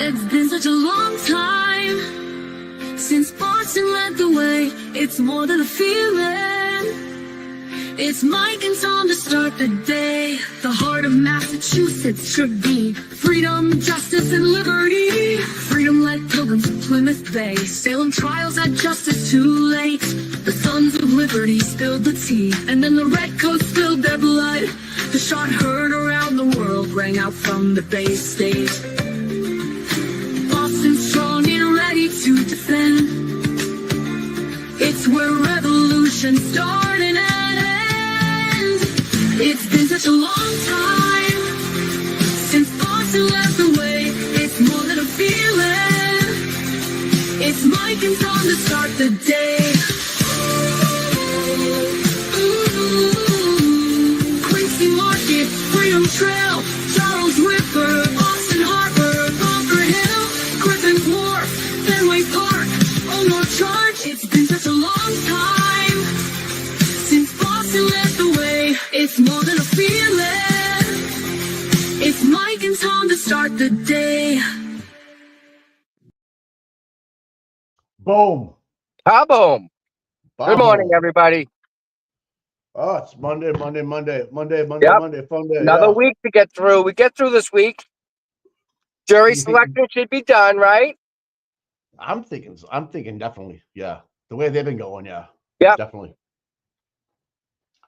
It's been such a long time since Boston led the way. It's more than a feeling. It's Mike and Tom to start the day. The heart of Massachusetts should be freedom, justice, and liberty. Freedom led pilgrims to Plymouth Bay. Salem trials had justice too late. The sons of liberty spilled the tea, and then the redcoats spilled their blood. The shot heard around the world rang out from the Bay State. Boston strong and ready to defend. It's where revolution started and ends. It's been such a long time since Boston led the way. It's more than a feeling. It's Mike and Tom to start the day. Quincy Market, Freedom Trail, Charles River, Boston Harbor, Bunker Hill, Griffin's Wharf, Fenway Park, Old North Charge. It's been such a long time since Boston led the way. It's more than a feeling. It's Mike and Tom to start the day. Boom. Kaboom. Good morning, everybody. Oh, it's Monday, Yep. fun day. Another week to get through. We get through this week. Jury selection should be done, right? I'm thinking definitely, yeah. The way they've been going, yeah. Yep. Definitely.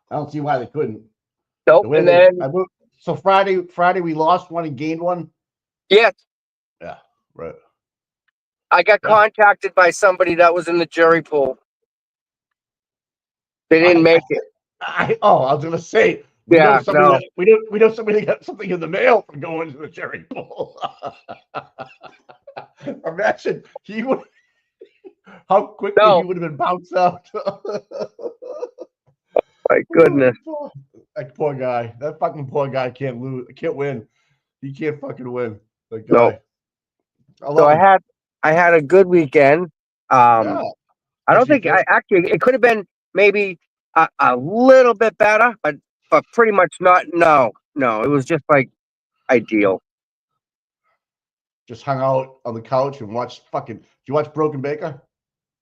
I don't see why they couldn't. Nope. And then, so Friday we lost one and gained one. yes, Yeah, right. I got contacted by somebody that was in the jury pool. They didn't make it. I was gonna say we know somebody got something in the mail from going to the jury pool. Imagine he would how quickly he would have been bounced out. My goodness. That poor guy. That fucking poor guy can't win. He can't fucking win. That guy. No. I had a good weekend. I don't think it could have been maybe a little bit better, but pretty much not. No, it was just like ideal. Just hung out on the couch and watched did you watch Broken Baker?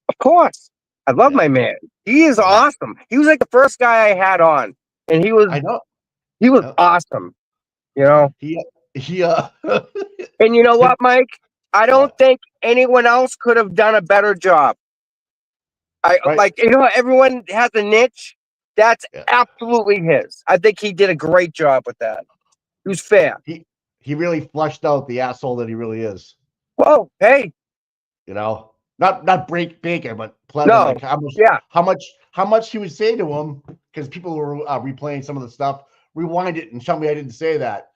Of course. I love my man. He is awesome. He was like the first guy I had on, and he was awesome. You know? And you know what, Mike? I don't think anyone else could have done a better job. Like, you know, everyone has a niche. That's absolutely his. I think he did a great job with that. He was fair. He really flushed out the asshole that he really is. Well, hey. You know, not break Baker, but Pleasant. No, like how much he would say to him, because people were replaying some of the stuff. Rewind it and tell me I didn't say that.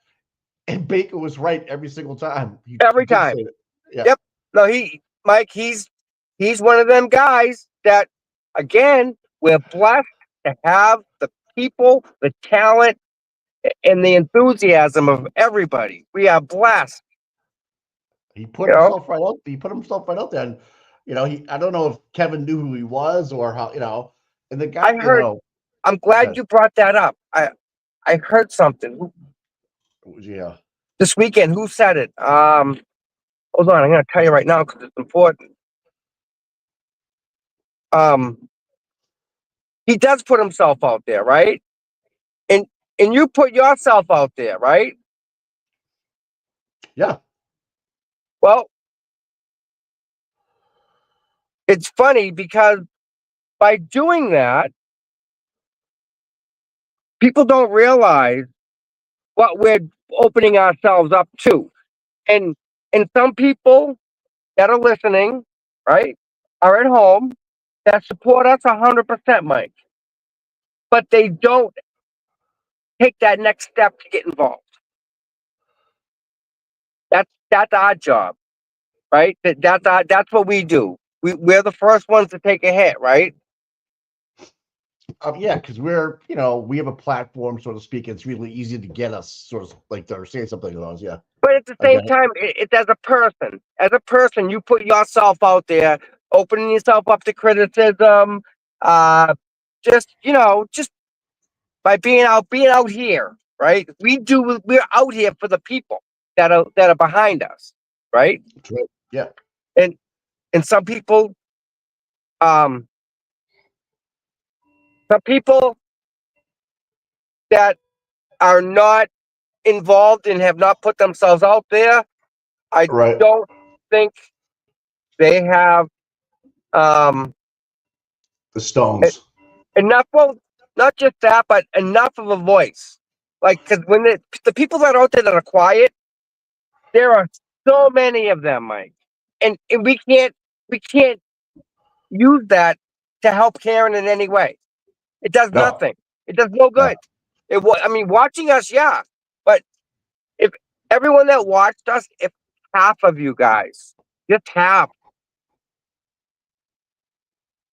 And Baker was right every single time. Every time. Yeah. Yep. No, Mike, he's one of them guys that, again, we're blessed to have the people, the talent, and the enthusiasm of everybody. We are blessed. He put himself right out. He put himself right out there, and you know, I don't know if Kevin knew who he was or how, you know. And the guy, I'm glad you brought that up. I heard something. Yeah. This weekend, who said it? Hold on, I'm going to tell you right now because it's important. He does put himself out there, right? And you put yourself out there, right? Yeah. Well, it's funny because by doing that, people don't realize what we're opening ourselves up to. And some people that are listening, right, are at home that support us 100%, Mike. But they don't take that next step to get involved. That's our job, right? That's what we do. We're the first ones to take a hit, right? Yeah, because we have a platform, so to speak. It's really easy to get us sort of like to say something to us, yeah. But at the same time, it's as a person. As a person, you put yourself out there, opening yourself up to criticism. Just by being out here, right? We're out here for the people that are behind us, right? That's right. Yeah. And some people, um, that are not involved and have not put themselves out there, I Right. don't think they have um, The e- Stones. enough. Well, not just that, but enough of a voice. Like, because when the people that are out there that are quiet, there are so many of them, Mike, and we can't use that to help Karen in any way. It does No. nothing. It does no No. good. I mean, watching us, yeah, but if everyone that watched us, if half of you guys, just half,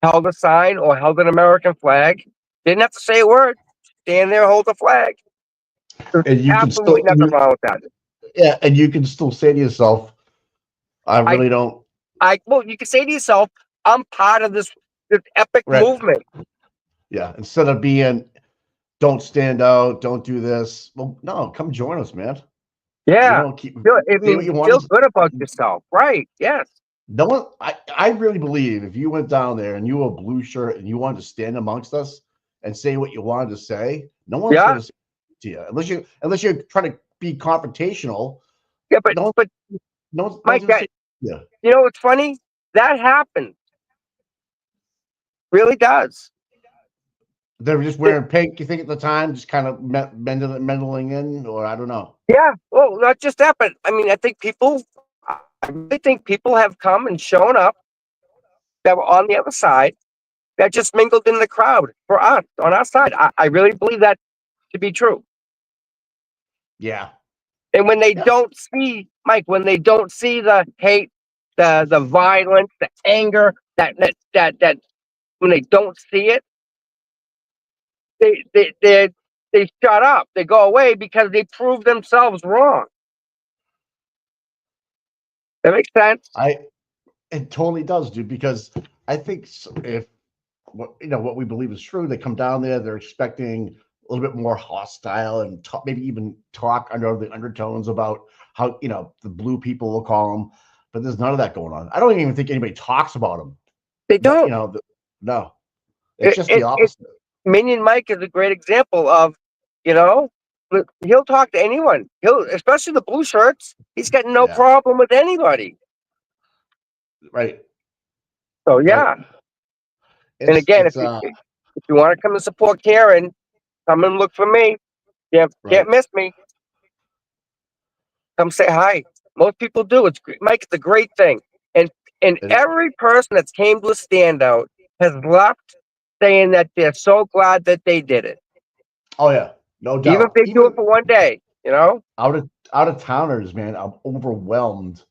held a sign or held an American flag, didn't have to say a word, stand there, hold the flag. There's And you can absolutely still, nothing wrong with that. yeah, and you can still say to yourself, I I, really don't. well, you can say to yourself, I'm part of this epic Right. movement. Yeah. Instead of being, don't stand out, don't do this. Well, no, come join us, man. Yeah. Keep I say what mean, you want feel to. good about yourself. Right. Yes. No one, I really believe if you went down there and you were a blue shirt and you wanted to stand amongst us and say what you wanted to say, no one's Yeah. going to say to you unless you're trying to be confrontational. Yeah. No, But no one's Mike, going to say yeah. you know what's funny? That happens. Really does. They're just wearing pink. You think at the time, just kind of meddling in, or I don't know. Yeah. Well, not just that, but I mean, I really think people have come and shown up that were on the other side that just mingled in the crowd for us on our side. I really believe that to be true. Yeah, And when they yeah. don't see, Mike, when they don't see the hate, the violence, the anger, that when they don't see it, they they they they shut up. They go away because they prove themselves wrong. That makes sense. I It totally does, dude. Because I think if what we believe is true, they come down there, they're expecting a little bit more hostile and maybe even talk under the undertones about how the blue people will call them, but there's none of that going on. I don't even think anybody talks about them. They But don't. no, it's It, just the it, it opposite. Minion Mike is a great example of, you know, he'll talk to anyone. Especially the blue shirts. He's got no Yeah, problem with anybody. right, So right. yeah. And It's again, it's if you want to come and support Karen, come and look for me. You right. can't miss me. Come say hi. Most people do. Mike. It's a great thing. And It, every person that's came to a standout has left saying that they're so glad that they did it, oh yeah, no even if doubt. they do it Even for one day. You know, out of towners, man, I'm overwhelmed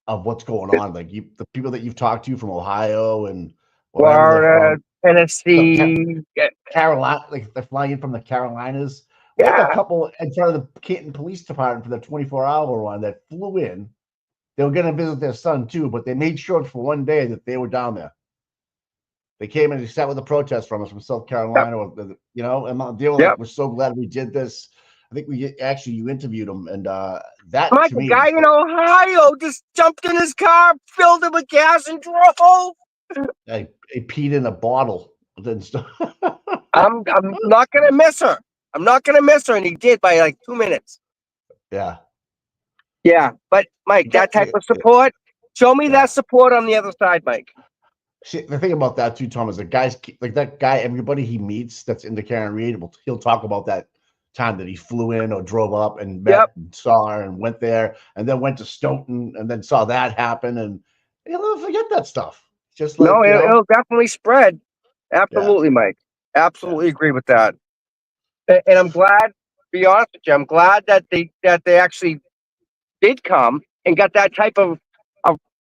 of what's going on. Like the people that you've talked to from Ohio and wherever they're Florida, from, some Tennessee. Carolina, like they're flying in from the Carolinas. We had a Yeah, couple in front of the Canton Police Department for the 24-hour one that flew in. They were going to visit their son too, but they made sure for one day that they were down there. They came and they sat with a protest from us from South yep, Carolina, and they were like, yep. "We're so glad we did this." I think you interviewed them, and that Mike, to a me guy was in Ohio just jumped in his car, filled it with gas, and drove. I peed in a bottle. Then stuff. I'm not gonna miss her. I'm not gonna miss her, and he did by like 2 minutes. Yeah, Yeah, but Mike, you that got type of support. Show me yeah. that support on the other side, Mike. See, the thing about that too, Tom, is the guys like that guy. Everybody he meets that's into Karen Reed, he'll talk about that time that he flew in or drove up and Yep. met and saw her and went there, and then went to Stoughton and then saw that happen, and he'll never forget that stuff. Just No, like it'll definitely spread. yeah, Absolutely, Mike. yeah, Absolutely agree with that. And I'm glad. Be honest with you, I'm glad that they actually did come and got that type of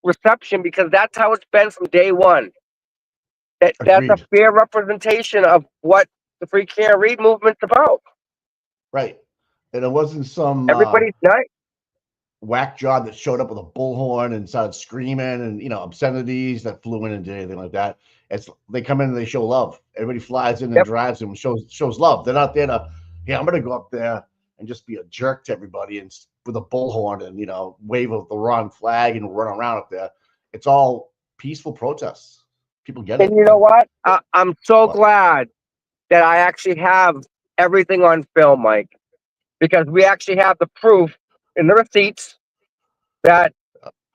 reception because that's how it's been from day one. That's a agreed. fair representation of what the free care read movement's about. Right, and it wasn't some Everybody's nice. whack job that showed up with a bullhorn and started screaming and obscenities that flew in and did anything like that. It's they come in and they show love. Everybody flies in and Yep. drives and shows love. They're not there to, yeah, I'm gonna go up there and just be a jerk to everybody and with a bullhorn and wave of the wrong flag and run around up there. It's all peaceful protests. People get it. And you know what? I'm so What? glad that I actually have everything on film, Mike, because we actually have the proof in the receipts that,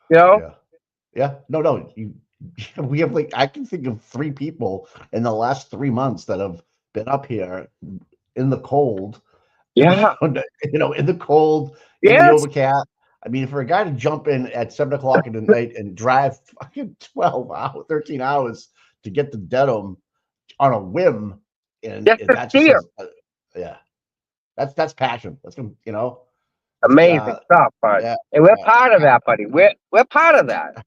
Yeah. Yeah. No. We have I can think of 3 people in the last 3 months that have been up here in the cold. yeah, In the cold, in the yes, overcast. I mean, for a guy to jump in at 7 o'clock in the night and drive fucking 13 hours to get to Dedham on a whim, and just to that just see her. says, yeah, that's passion. That's Amazing stuff, bud. yeah. And we're part of that, buddy. We're part of that.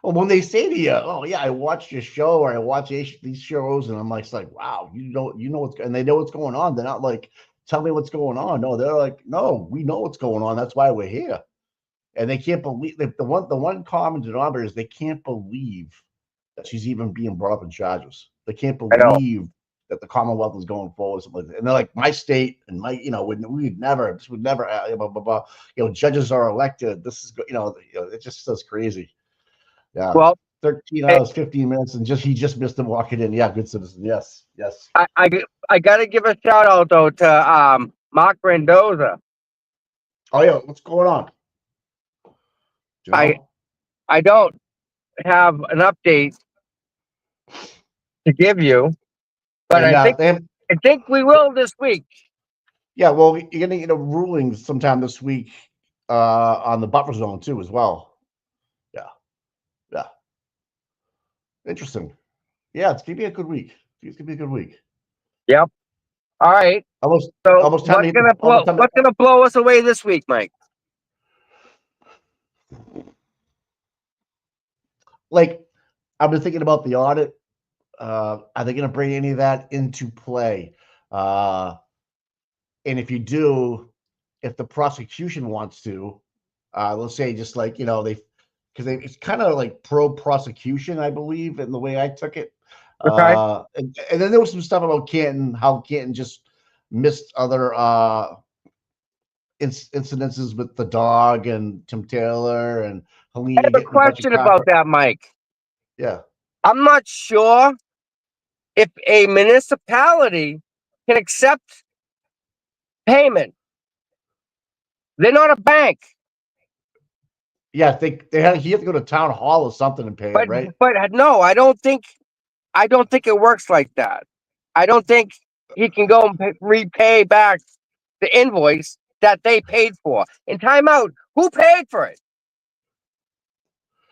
Well, when they say to you, "Oh yeah, I watched your show or I watch these shows," and I'm like, it's like, wow, and they know what's going on. They're not like, tell me what's going on. No, they're like, no, we know what's going on. That's why we're here. And they can't believe the one common denominator is they can't believe that she's even being brought up in charges. They can't I know. believe that the Commonwealth is going forward. Something like that. And they're like, my state and my, we'd never, this would never, blah, blah, blah. Judges are elected. This is, it just says crazy. Yeah. Well, 13 hours, 15 minutes, and he just missed him walking in. Yeah, good citizen. Yes. I got to give a shout out though to Mark Mendoza. Oh yeah, what's going on? I don't have an update to give you, but I think we will this week. Yeah, well, you're gonna get a ruling sometime this week on the buffer zone too, as well. Yeah. Interesting. Yeah, it's gonna be a good week. It's gonna be a good week. Yep. All right. Almost What's gonna blow us away this week, Mike? I've been thinking about the audit. Are they going to bring any of that into play? And if you do, if the prosecution wants to, let's say just because it's kind of like pro prosecution, I believe, in the way I took it. Okay. And then there was some stuff about how Canton just missed other incidences with the dog and Tim Taylor and Helene. I have a question about that, Mike. Yeah. I'm not sure if a municipality can accept payment. They're not a bank. Yeah, he have to go to town hall or something and pay it, right? But no, I don't think it works like that. I don't think he can go and repay back the invoice that they paid for. In timeout, who paid for it?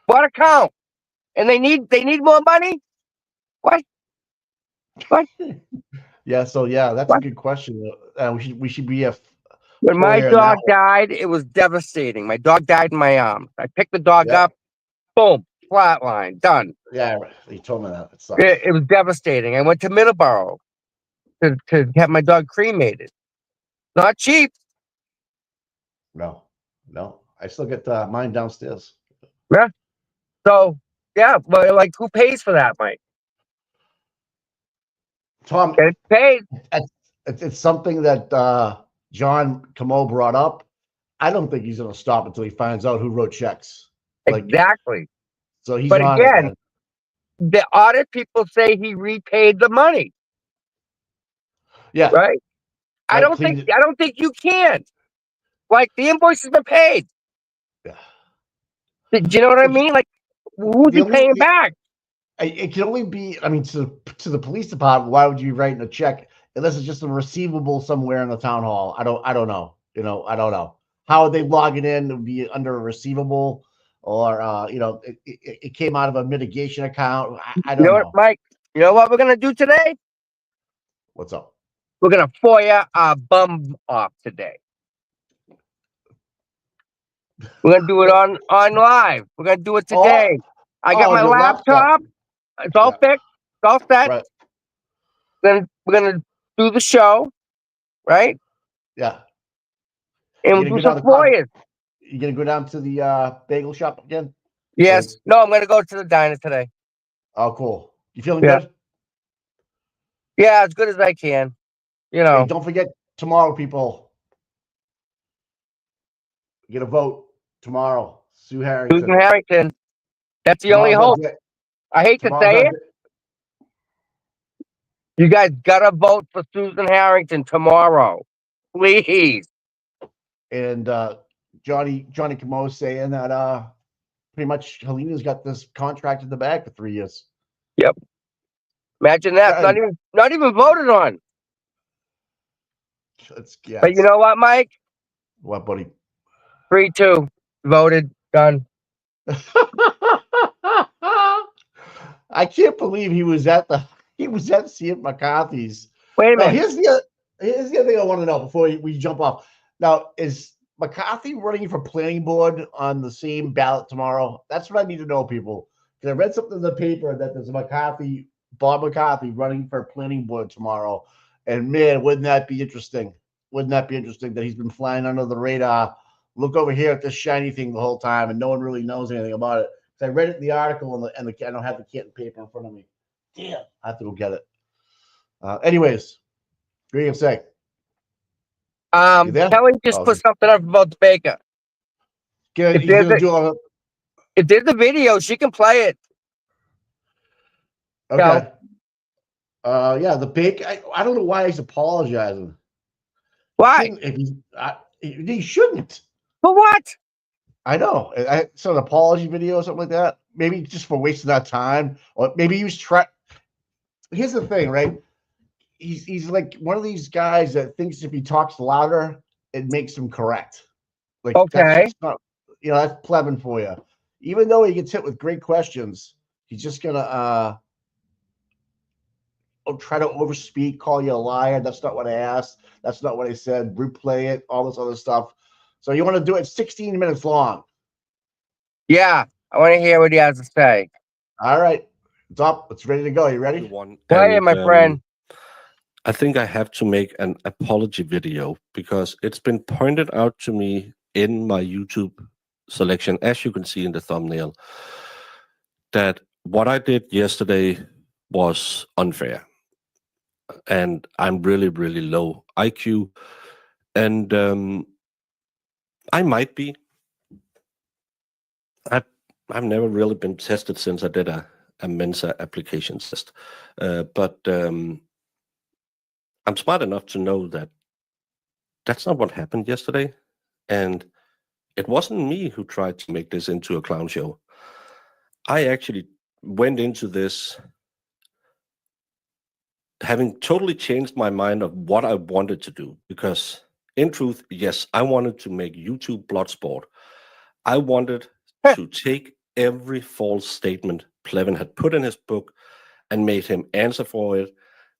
What account? And they need more money? What? Yeah, so that's a good question. We should be when my dog died, it was devastating. My dog died in my arms. I picked the dog up, boom, flatline, done. Yeah, you told me that. It sucks. It was devastating. I went to Middleborough to have my dog cremated. Not cheap. No. I still get mine downstairs. Yeah. So, yeah, but who pays for that, Mike? Tom, it's paid. It's something that John Camo brought up. I don't think he's going to stop until he finds out who wrote checks. Exactly. So he's. But again, the audit people say he repaid the money. Yeah. Right. I don't think you can. The invoice has been paid. Yeah. Do you know what I mean? Who's he paying back? It can only be. I mean, to the police department. Why would you write a check unless it's just a receivable somewhere in the town hall? I don't know. I don't know. How would they log it in? It would be under a receivable, or it came out of a mitigation account. I don't know. What, Mike? You know what we're gonna do today? What's up? We're gonna FOIA our bum off today. We're gonna do it on live. We're gonna do it today. I got my laptop. It's all fixed. It's all set. Right. Then we're gonna do the show, right? Yeah. And we'll do some FOIAs. You gonna go down to the bagel shop again? Yes. No, I'm gonna go to the diner today. Oh, cool. You feeling good? Yeah, as good as I can. Hey, don't forget tomorrow, people. get a vote tomorrow. Sue Susan Harrington. Harrington. That's the only Tomorrow's hope. our day. I hate to Tomorrow's say our it. day. You guys gotta vote for Susan Harrington tomorrow. Please. And Johnny Camo saying that pretty much Helena's got this contract in the bag for 3 years. Yep. Imagine that. Hey, Not even voted on. yeah. But you know what, Mike? What, buddy? 3-2. Voted. Done. I can't believe he was at CM McCarthy's. Wait a Now, minute. here's the other thing I want to know before we jump off. Now, is McCarthy running for planning board on the same ballot tomorrow? That's what I need to know, people. Because I read something in the paper that there's Bob McCarthy running for planning board tomorrow. And man, wouldn't that be interesting? Wouldn't that be interesting that he's been flying under the radar? Look over here at this shiny thing the whole time, and no one really knows anything about it. I read it in the article, and I don't have the Canton paper in front of me. Damn, I have to go get it. Anyways, what are you gonna say? You there? Kelly just put something up about the baker. If there's a video, she can play it. Okay. Yeah, the bake. I don't know why he's apologizing. Why? He shouldn't. For what? I know. I saw an apology video or something like that. Maybe just for wasting that time, or maybe he was trying. Here's the thing, right? He's like one of these guys that thinks if he talks louder, it makes him correct. Like, okay, that's not, that's plebeian for you. Even though he gets hit with great questions, he's just gonna try to overspeak, call you a liar. That's not what I asked. That's not what I said. Replay it, all this other stuff. So you want to do it 16 minutes long. Yeah, I want to hear what he has to say. All right. It's up. It's ready to go. You ready? Hey, my friend. I think I have to make an apology video because it's been pointed out to me in my YouTube selection, as you can see in the thumbnail, that what I did yesterday was unfair. And I'm really, really low IQ. And I might be. I've never really been tested since I did a Mensa application test. But I'm smart enough to know that that's not what happened yesterday. And it wasn't me who tried to make this into a clown show. I actually went into this having totally changed my mind of what I wanted to do. Because in truth, yes, I wanted to make YouTube Bloodsport. I wanted to take every false statement Plevin had put in his book and made him answer for it,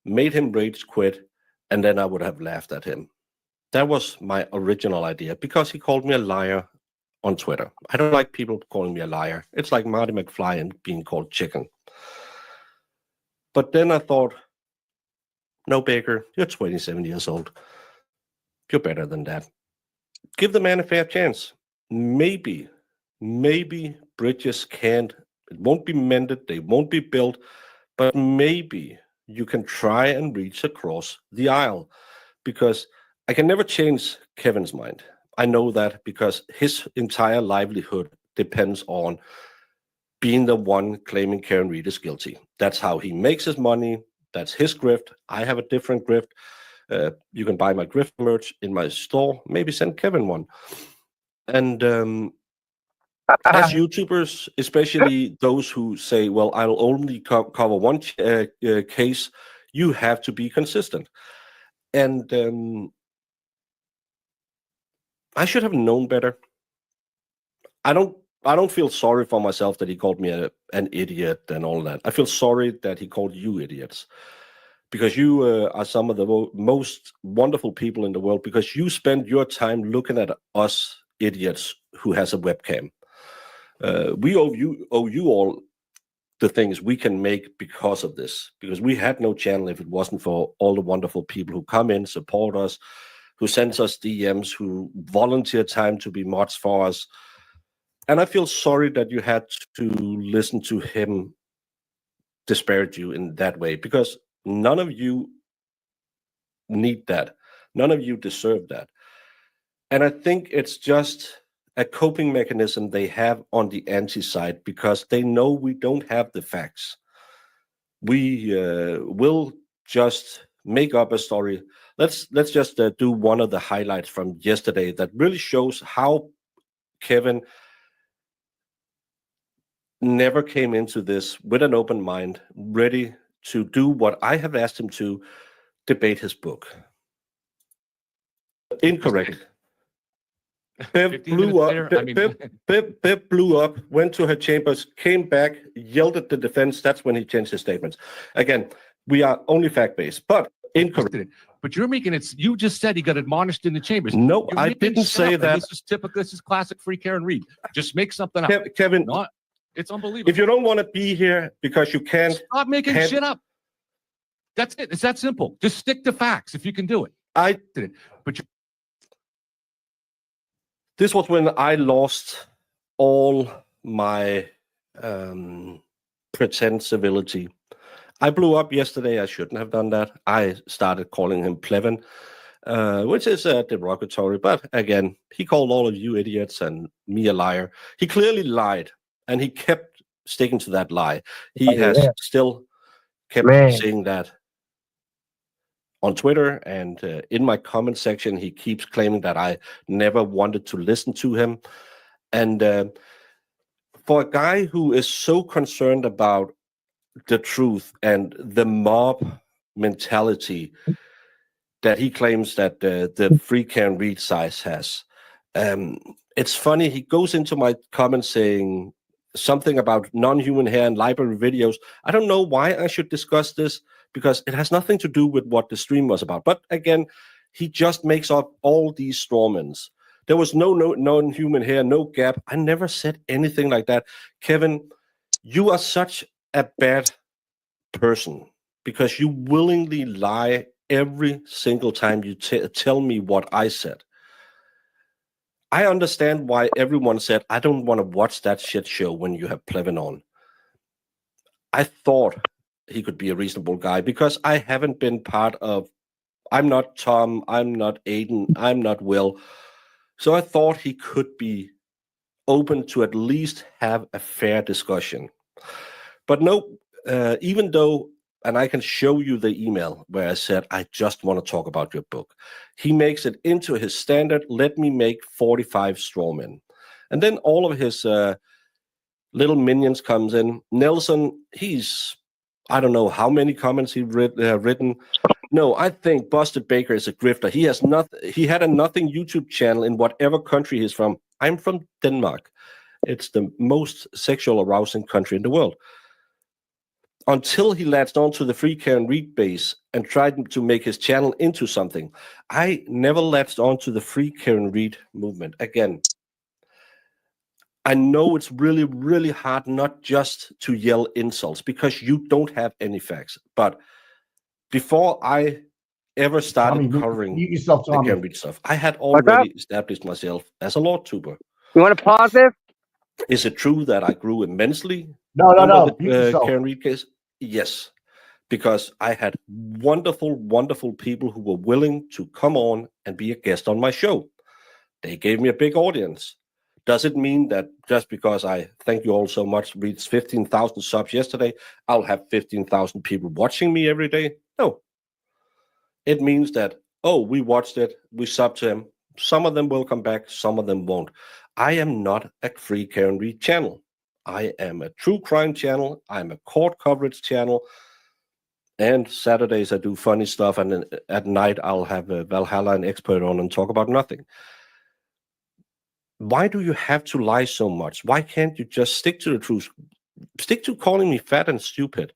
made him rage quit, and then I would have laughed at him. That was my original idea because he called me a liar on Twitter. I don't like people calling me a liar. It's like Marty McFly and being called chicken. But then I thought, no, Baker, you're 27 years old. You're better than that. Give the man a fair chance. Maybe bridges can't, it won't be mended, they won't be built, but maybe you can try and reach across the aisle, because I can never change Kevin's mind. I know that because his entire livelihood depends on being the one claiming Karen Reed is guilty. That's how he makes his money. That's his grift. I have a different grift. You can buy my grift merch in my store. Maybe send Kevin one. And as YouTubers, especially those who say, well, I'll only cover one case, you have to be consistent. And I should have known better. I don't feel sorry for myself that he called me an idiot and all that. I feel sorry that he called you idiots, because you are some of the most wonderful people in the world, because you spend your time looking at us idiots who has a webcam. We owe you all the things we can make because of this, because we had no channel if it wasn't for all the wonderful people who come in, support us, who sends us DMs, who volunteer time to be mods for us. And I feel sorry that you had to listen to him disparage you in that way, because none of you need that. None of you deserve that. And I think it's just a coping mechanism they have on the anti-side because they know we don't have the facts. We will just make up a story. Let's just do one of the highlights from yesterday that really shows how Kevin never came into this with an open mind, ready to do what I have asked him to, debate his book. Incorrect. Bev blew up. Bev blew up, went to her chambers, came back, yelled at the defense. That's when he changed his statements. Again, we are only fact-based, but incorrect. But you're making it. You just said he got admonished in the chambers. No, You're I making didn't shit say up, that. This is typical. This is classic free Karen Reed. Just make something up. Kevin, It's unbelievable. if you don't want to be here because you can't, Stop making shit up. That's it. It's that simple. Just stick to facts if you can do it. I did it. But this was when I lost all my pretend civility. I blew up yesterday. I shouldn't have done that. I started calling him Plevin, which is derogatory. But again, he called all of you idiots and me a liar. He clearly lied, and he kept sticking to that lie. He has still kept saying that on Twitter, and in my comment section, he keeps claiming that I never wanted to listen to him. And for a guy who is so concerned about the truth and the mob mentality that he claims that the Free Can Read size has, it's funny. He goes into my comments saying something about non-human hair and library videos. I don't know why I should discuss this, because it has nothing to do with what the stream was about. But again, he just makes up all these strawmans. There was no non-human hair, no gap. I never said anything like that. Kevin, you are such a bad person because you willingly lie every single time you tell me what I said. I understand why everyone said, I don't want to watch that shit show when you have Plevin on. I thought he could be a reasonable guy because I haven't been part of, I'm not Tom, I'm not Aiden, I'm not Will. So I thought he could be open to at least have a fair discussion. But no, even though, and I can show you the email where I said, I just want to talk about your book. He makes it into his standard, let me make 45 strawmen. And then all of his little minions comes in. Nelson, he's, I don't know how many comments he written. No, I think Busted Baker is a grifter. He has he had a nothing YouTube channel in whatever country he's from. I'm from Denmark. It's the most sexual arousing country in the world. Until he latched onto the Free Can Read base and tried to make his channel into something. I never latched onto the Free Can Read movement. Again, I know it's really, really hard not just to yell insults because you don't have any facts. But before I ever started covering the Can Read stuff, I had already established myself as a law tuber. You want to pause this? Is it true that I grew immensely? No. The Can Read case? Yes, because I had wonderful, wonderful people who were willing to come on and be a guest on my show. They gave me a big audience. Does it mean that just because I, thank you all so much, reached 15,000 subs yesterday, I'll have 15,000 people watching me every day? No. It means that, oh, we watched it, we subbed to him. Some of them will come back, some of them won't. I am not a Free Can Read channel. I am a true crime channel. I'm a court coverage channel. And Saturdays I do funny stuff, and then at night I'll have a Valhalla, an expert on, and talk about nothing. Why do you have to lie so much? Why can't you just stick to the truth? Stick to calling me fat and stupid.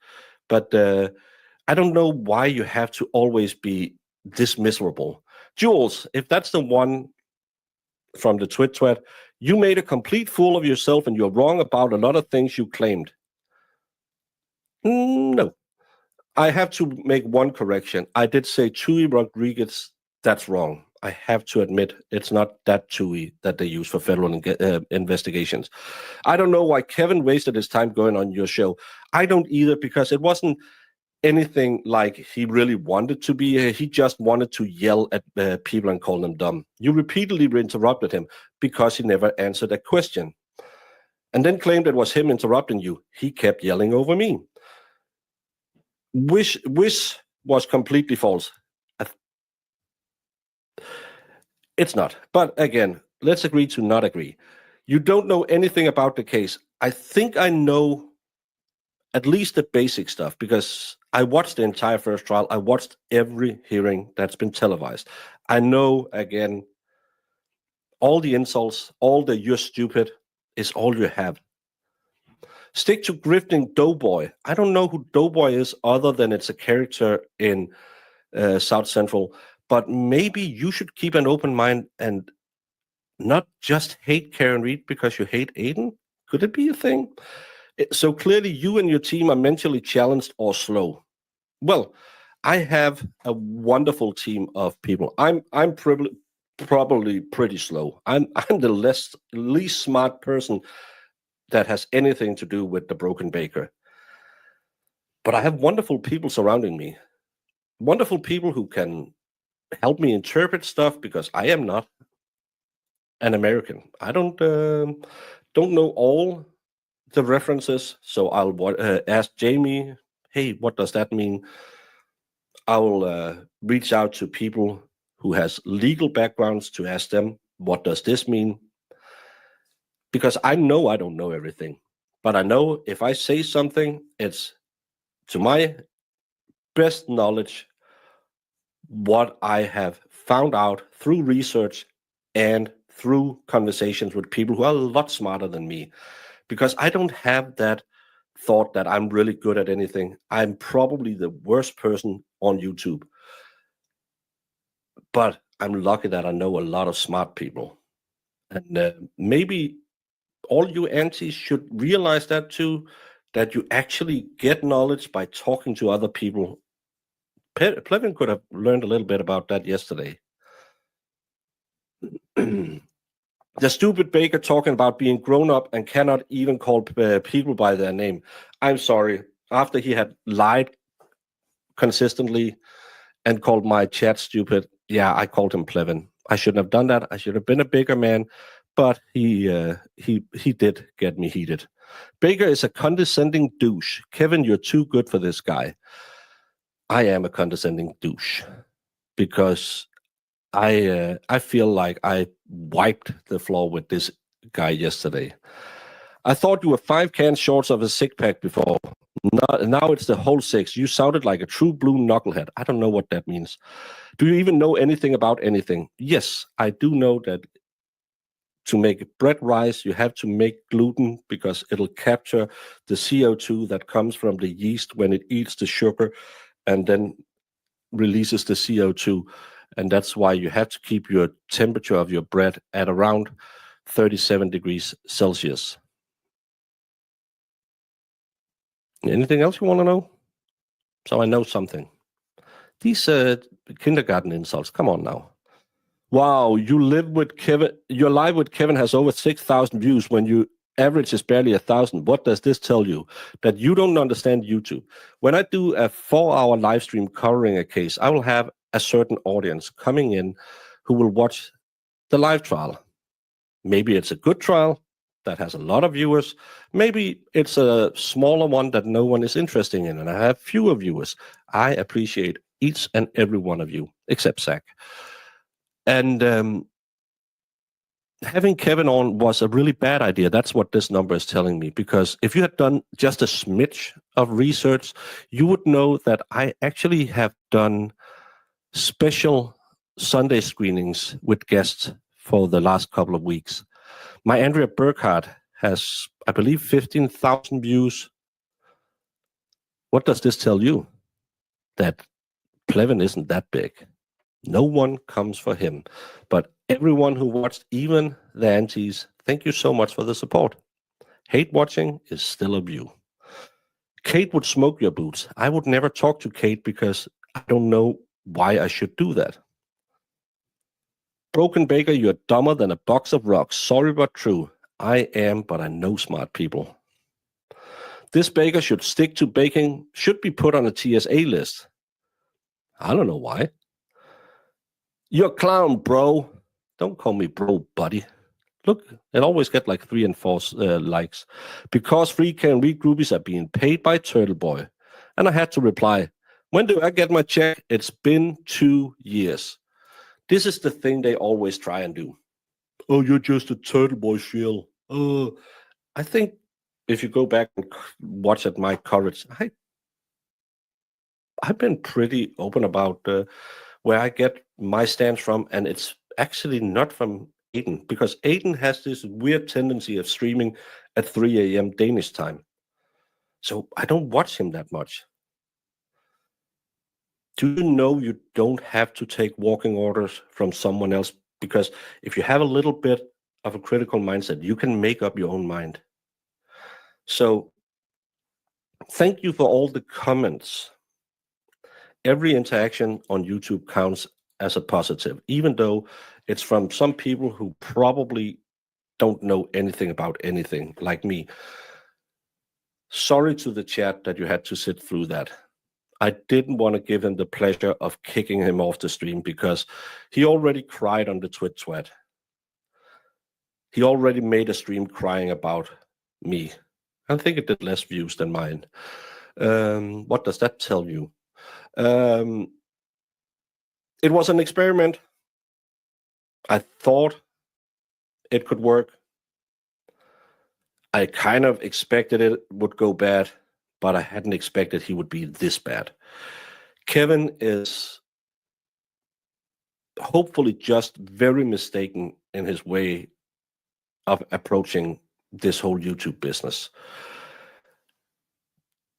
But I don't know why you have to always be this miserable. Jules, if that's the one from the tweet, you made a complete fool of yourself and you're wrong about a lot of things you claimed. No. I have to make one correction. I did say Tui Rodriguez. That's wrong. I have to admit it's not that TUI that they use for federal investigations. I don't know why Kevin wasted his time going on your show. I don't either, because it wasn't anything like he really wanted to be. He just wanted to yell at people and call them dumb. You repeatedly interrupted him because he never answered a question, and then claimed it was him interrupting you. He kept yelling over me. Which was completely false. It's not. But again, let's agree to not agree. You don't know anything about the case. I think I know at least the basic stuff because I watched the entire first trial. I watched every hearing that's been televised. I know, again, all the insults, all the "you're stupid" is all you have. Stick to grifting Doughboy. I don't know who Doughboy is other than it's a character in South Central, but maybe you should keep an open mind and not just hate Karen Reed because you hate Aiden. Could it be a thing? So clearly you and your team are mentally challenged or slow. Well, I have a wonderful team of people. I'm probably pretty slow. I'm the least smart person that has anything to do with the Broken Baker. But I have wonderful people surrounding me. Wonderful people who can help me interpret stuff because I am not an American. I don't know all the references, so I'll ask Jamie, hey, what does that mean? I will reach out to people who has legal backgrounds to ask them, what does this mean? Because I know I don't know everything, but I know if I say something, it's to my best knowledge what I have found out through research and through conversations with people who are a lot smarter than me. Because I don't have that thought that I'm really good at anything. I'm probably the worst person on YouTube. But I'm lucky that I know a lot of smart people. And maybe all you aunties should realize that too, that you actually get knowledge by talking to other people. Plevin could have learned a little bit about that yesterday. The stupid baker talking about being grown up and cannot even call people by their name. I'm sorry. After he had lied consistently and called my chat stupid, yeah, I called him Plevin. I shouldn't have done that. I should have been a bigger man, but he did get me heated. Baker is a condescending douche. Kevin, you're too good for this guy. I am a condescending douche because I feel like I wiped the floor with this guy yesterday. I thought you were 5 cans short of a six-pack before. Now it's the whole 6. You sounded like a true blue knucklehead. I don't know what that means. Do you even know anything about anything? Yes, I do know that to make bread rise, you have to make gluten because it'll capture the CO2 that comes from the yeast when it eats the sugar and then releases the CO2. And that's why you have to keep your temperature of your bread at around 37 degrees Celsius. Anything else you want to know? So I know something. These kindergarten insults, come on now. Wow, you live with Kevin. Your live with Kevin has over 6,000 views when you average is barely 1,000. What does this tell you? That you don't understand YouTube. When I do a 4-hour live stream covering a case, I will have a certain audience coming in who will watch the live trial. Maybe it's a good trial that has a lot of viewers. Maybe it's a smaller one that no one is interested in, and I have fewer viewers. I appreciate each and every one of you, except Zach. And having Kevin on was a really bad idea. That's what this number is telling me. Because if you had done just a smidge of research, you would know that I actually have done special Sunday screenings with guests for the last couple of weeks. My Andrea Burkhardt has, I believe, 15,000 views. What does this tell you? That Plevin isn't that big. No one comes for him. But everyone who watched, even the aunties, thank you so much for the support. Hate watching is still a view. Kate would smoke your boots. I would never talk to Kate because I don't know why I should do that. Broken Baker, you're dumber than a box of rocks. Sorry but true. I am, but I know smart people. This baker should stick to baking, should be put on a TSA list. I don't know why. You're a clown, bro. Don't call me bro, buddy. Look, it always get like 3 and 4 likes. Because free can read groupies are being paid by Turtle Boy. And I had to reply, when do I get my check? It's been 2 years. This is the thing they always try and do. Oh, you're just a Turtle Boy shill. I think if you go back and watch at my coverage, I've been pretty open about where I get my stance from, and it's actually not from Aiden, because Aiden has this weird tendency of streaming at 3 a.m. Danish time. So I don't watch him that much. Do you know you don't have to take walking orders from someone else? Because if you have a little bit of a critical mindset, you can make up your own mind. So thank you for all the comments. Every interaction on YouTube counts as a positive, even though it's from some people who probably don't know anything about anything, like me. Sorry to the chat that you had to sit through that. I didn't want to give him the pleasure of kicking him off the stream because he already cried on the Twit. He already made a stream crying about me. I think it did less views than mine. What does that tell you? It was an experiment. I thought it could work. I kind of expected it would go bad, but I hadn't expected he would be this bad. Kevin is hopefully just very mistaken in his way of approaching this whole YouTube business.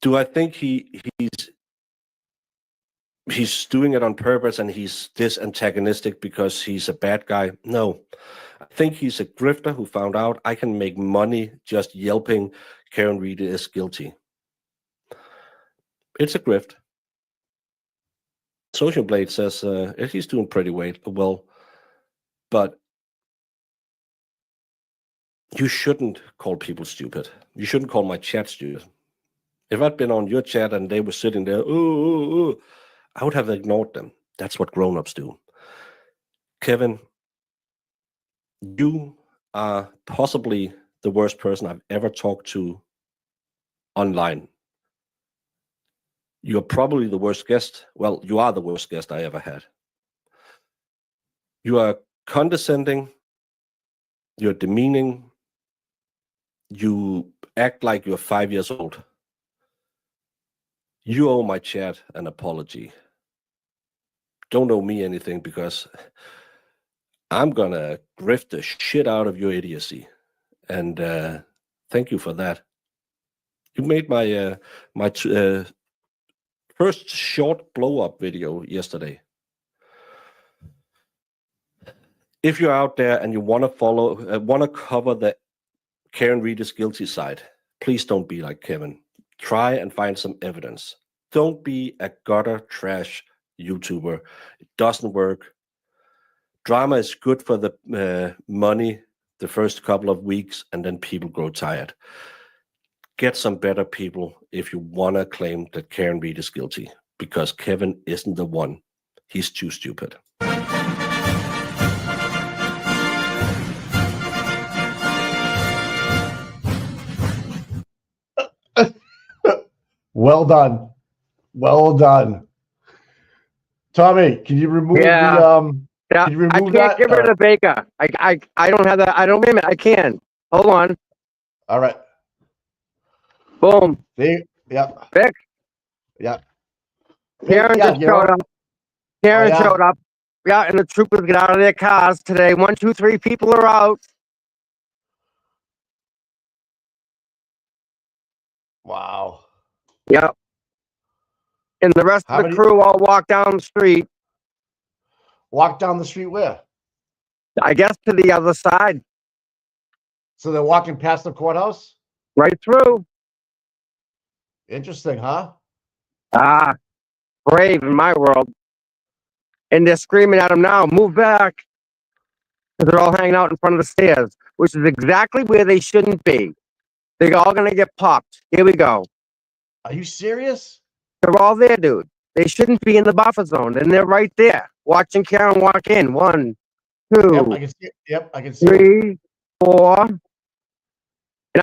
Do I think he's doing it on purpose and he's this antagonistic because he's a bad guy? No. I think he's a grifter who found out I can make money just yelping Karen Reed is guilty. It's a grift. Social Blade says he's doing pretty well, but you shouldn't call people stupid. You shouldn't call my chat stupid. If I'd been on your chat and they were sitting there, I would have ignored them. That's what grown-ups do. Kevin, you are possibly the worst person I've ever talked to online. You're probably the worst guest. Well, you are the worst guest I ever had. You are condescending. You're demeaning. You act like you're 5 years old. You owe my chat an apology. Don't owe me anything because I'm gonna grift the shit out of your idiocy. And thank you for that. You made my first short blow-up video yesterday. If you're out there and you want to cover the Karen Reed is guilty side, please don't be like Kevin. Try and find some evidence. Don't be a gutter trash YouTuber. It doesn't work. Drama is good for the money the first couple of weeks, and then people grow tired. Get some better people if you want to claim that Karen Reed is guilty, because Kevin isn't the one. He's too stupid. Well done. Well done. Tommy, can you remove the Yeah, can you remove I can't that? get rid of the baker. I don't have that. I don't. Wait a minute. I can. Hold on. All right. Boom. There, yeah. Fixed. Yeah. Karen Yeah, just showed up. Karen showed up. Yeah, and the troopers get out of their cars today. 1, 2, 3 people are out. Wow. Yep. And the rest of the crew all walk down the street. Walk down the street where? I guess to the other side. So they're walking past the courthouse? Right through. Interesting, huh? Ah, brave in my world. And they're screaming at them now, move back. Because they're all hanging out in front of the stairs, which is exactly where they shouldn't be. They're all gonna get popped. Here we go. Are you serious? They're all there, dude. They shouldn't be in the buffer zone, and they're right there watching Karen walk in. 1, Yep, 2, I can see it. Yep, I can see it. 3, 4, and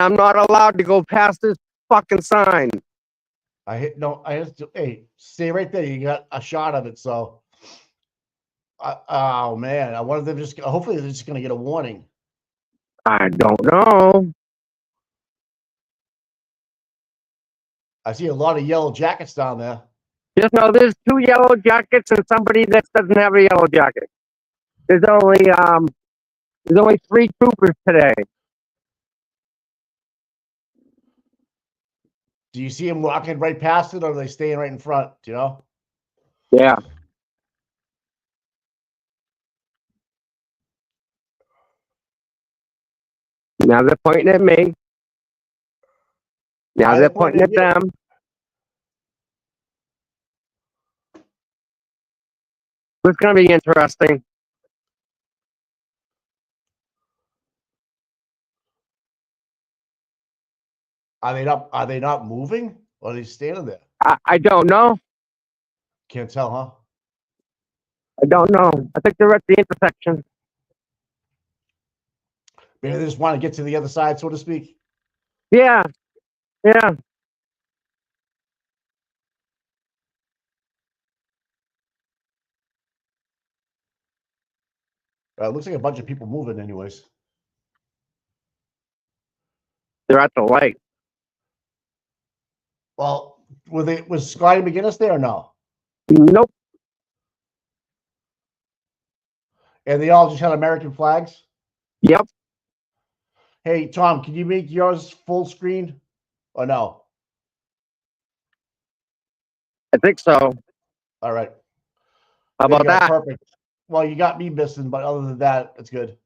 I'm not allowed to go past this fucking sign. I hit no. I just hey, stay right there. You got a shot of it. So, oh man, I wonder if they're just. Hopefully, they're just gonna get a warning. I don't know. I see a lot of yellow jackets down there. Just know there's 2 yellow jackets and somebody that doesn't have a yellow jacket. There's only 3 troopers today. Do you see them walking right past it, or are they staying right in front? Do you know? Yeah. Now they're pointing at me. Now Why they're they pointing pointing at at you? them. It's gonna be interesting. Are they not? Are they not moving? Or are they standing there? I don't know. Can't tell, huh? I don't know. I think they're at the intersection. Maybe they just want to get to the other side, so to speak. Yeah. Yeah. It looks like a bunch of people moving, anyways. They're at the light. Well, was Scotty McGinnis there or no? Nope. And they all just had American flags. Yep. Hey, Tom, can you make yours full screen or no? I think so. All right. How There you about go. that? Perfect. Well, you got me missing, but other than that, it's good.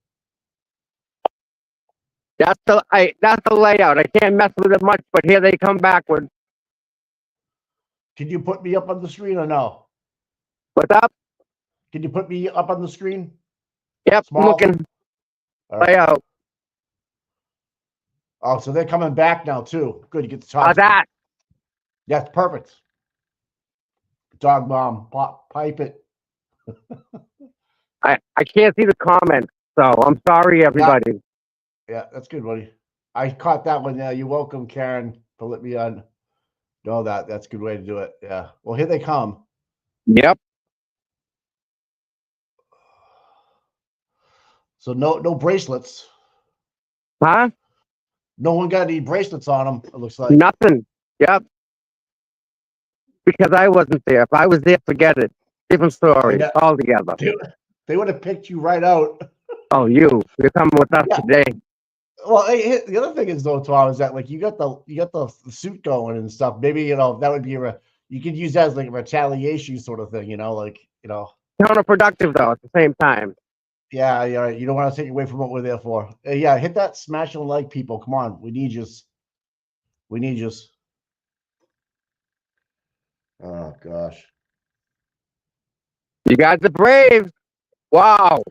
That's the layout. I can't mess with it much, but here they come backward. Can you put me up on the screen or no? What's up? Can you put me up on the screen? Yep, Small? looking All right. layout. Oh, so they're coming back now too. Good, you get to talk. How's to them. that? That's perfect. Dog bomb, pipe it. I can't see the comments, so I'm sorry, everybody. Yeah, that's good, buddy. I caught that one. Yeah, you're welcome, Karen, for letting me on. Know that. That's a good way to do it. Yeah. Well, here they come. Yep. So no bracelets. Huh? No one got any bracelets on them. It looks like. Nothing. Yep. Because I wasn't there. If I was there, forget it. Different story Yeah. altogether. They would have picked you right out. Oh, you're coming with us Yeah. today. Well, hey, the other thing is though, Tom, is that like you got the suit going and stuff. Maybe that would be you could use that as like a retaliation sort of thing. Counterproductive though at the same time. Yeah, yeah. You don't want to take away from what we're there for. Yeah, hit that smash and like, people. Come on, we need you. We need you. Oh gosh. You guys are brave. Wow.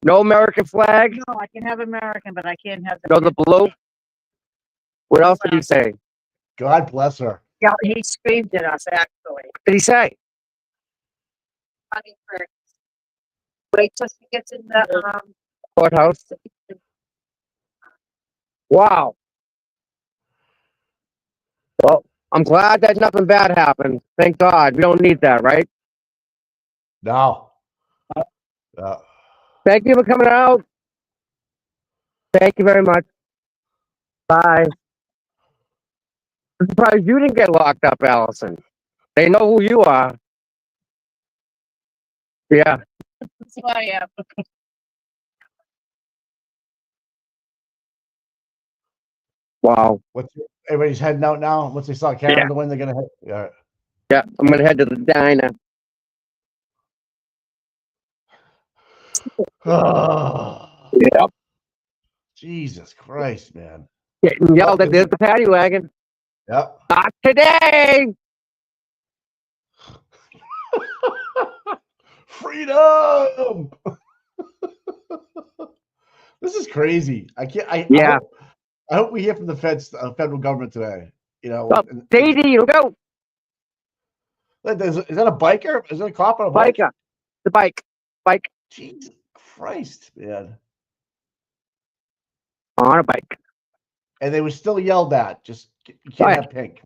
No American flag. No, I can have American, but I can't have No the blue. What else did he say? God bless her. Yeah, he screamed at us, actually. What did he say? Funny for- Wait till she gets in the, Courthouse. Wow. Well, I'm glad that nothing bad happened. Thank God. We don't need that, right? No. Thank you for coming out. Thank you very much. Bye. I'm surprised you didn't get locked up, Allison. They know who you are. Yeah. that's who I am. Wow. Everybody's heading out now. Once they saw Karen in the wind, they're gonna head. Yeah. Yeah. I'm gonna head to the diner. Oh, Yeah. Jesus Christ, man. Getting yelled at. There's the paddy wagon. Yep. Not today. Freedom. This is crazy. I can't. Yeah. I hope we hear from the federal government today. You know, Oh, Daisy, look out. is that a biker? Is that a cop on a bike? Biker. The bike. Bike. Jesus Christ, man. On a bike. And they were still yelled at. Just, you can't have pink.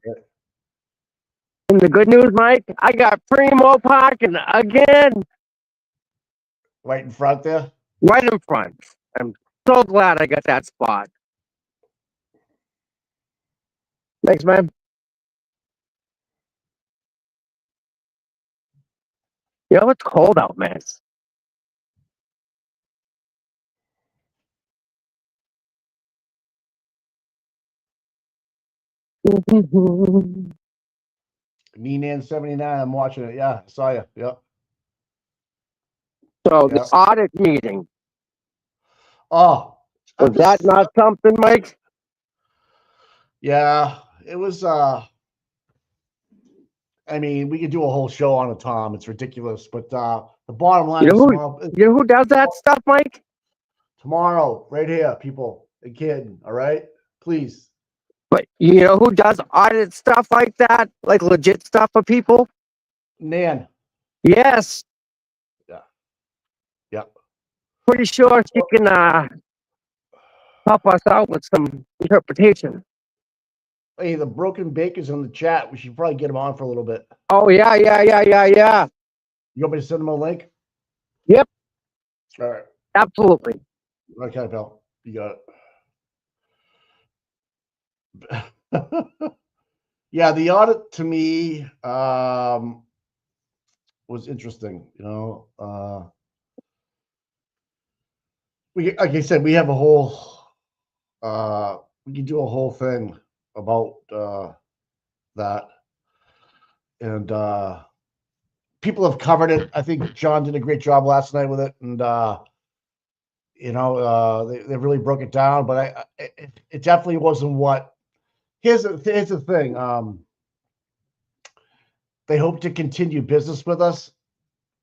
And the good news, Mike, I got primo parking again. Right in front there. Right in front. I'm so glad I got that spot. Thanks, man. You know, it's cold out, man. Neenan 79. I'm watching it. Yeah, I saw you. Yep. So Yeah. the audit meeting, Oh, was that not something, Mike? yeah, it was. I mean, we could do a whole show on it, Tom. It's ridiculous, but the bottom line You is know who does that stuff, Mike? tomorrow, right here, people and kidding. All right, please. But you know who does audit stuff like that? Like legit stuff for people? Nan. Yes. Yeah. Yep. Pretty sure she can help us out with some interpretation. Hey, the Broken Baker's in the chat. We should probably get him on for a little bit. Oh, yeah. You want me to send him a link? Yep. All right. Absolutely. Okay, pal. You got it. Yeah, the audit to me was interesting. You know, we, like I said, we have a whole we can do a whole thing about that, and people have covered it. I think John did a great job last night with it, and you know, they really broke it down. But it definitely wasn't what. Here's the thing. They hope to continue business with us,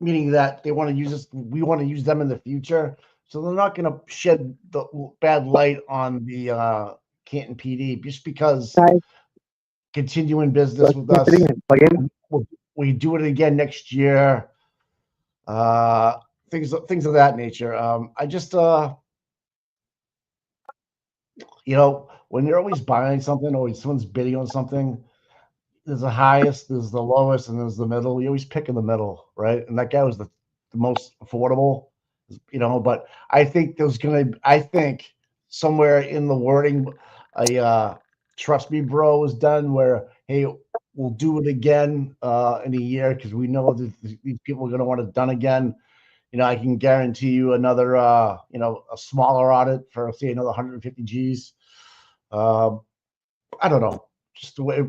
meaning that they want to use us. We want to use them in the future. So they're not going to shed the bad light on the Canton PD just because continuing business with us. We do it again next year. Things of that nature. I just you know, when you're always buying something or when someone's bidding on something, there's the highest, there's the lowest, and there's the middle. You always pick in the middle, right? And that guy was the most affordable, you know. But I think I think somewhere in the wording, a trust me, bro, was done where, hey, we'll do it again in a year because we know that these people are going to want it done again. You know, I can guarantee you another, you know, a smaller audit for say another 150 G's. I don't know. Just the way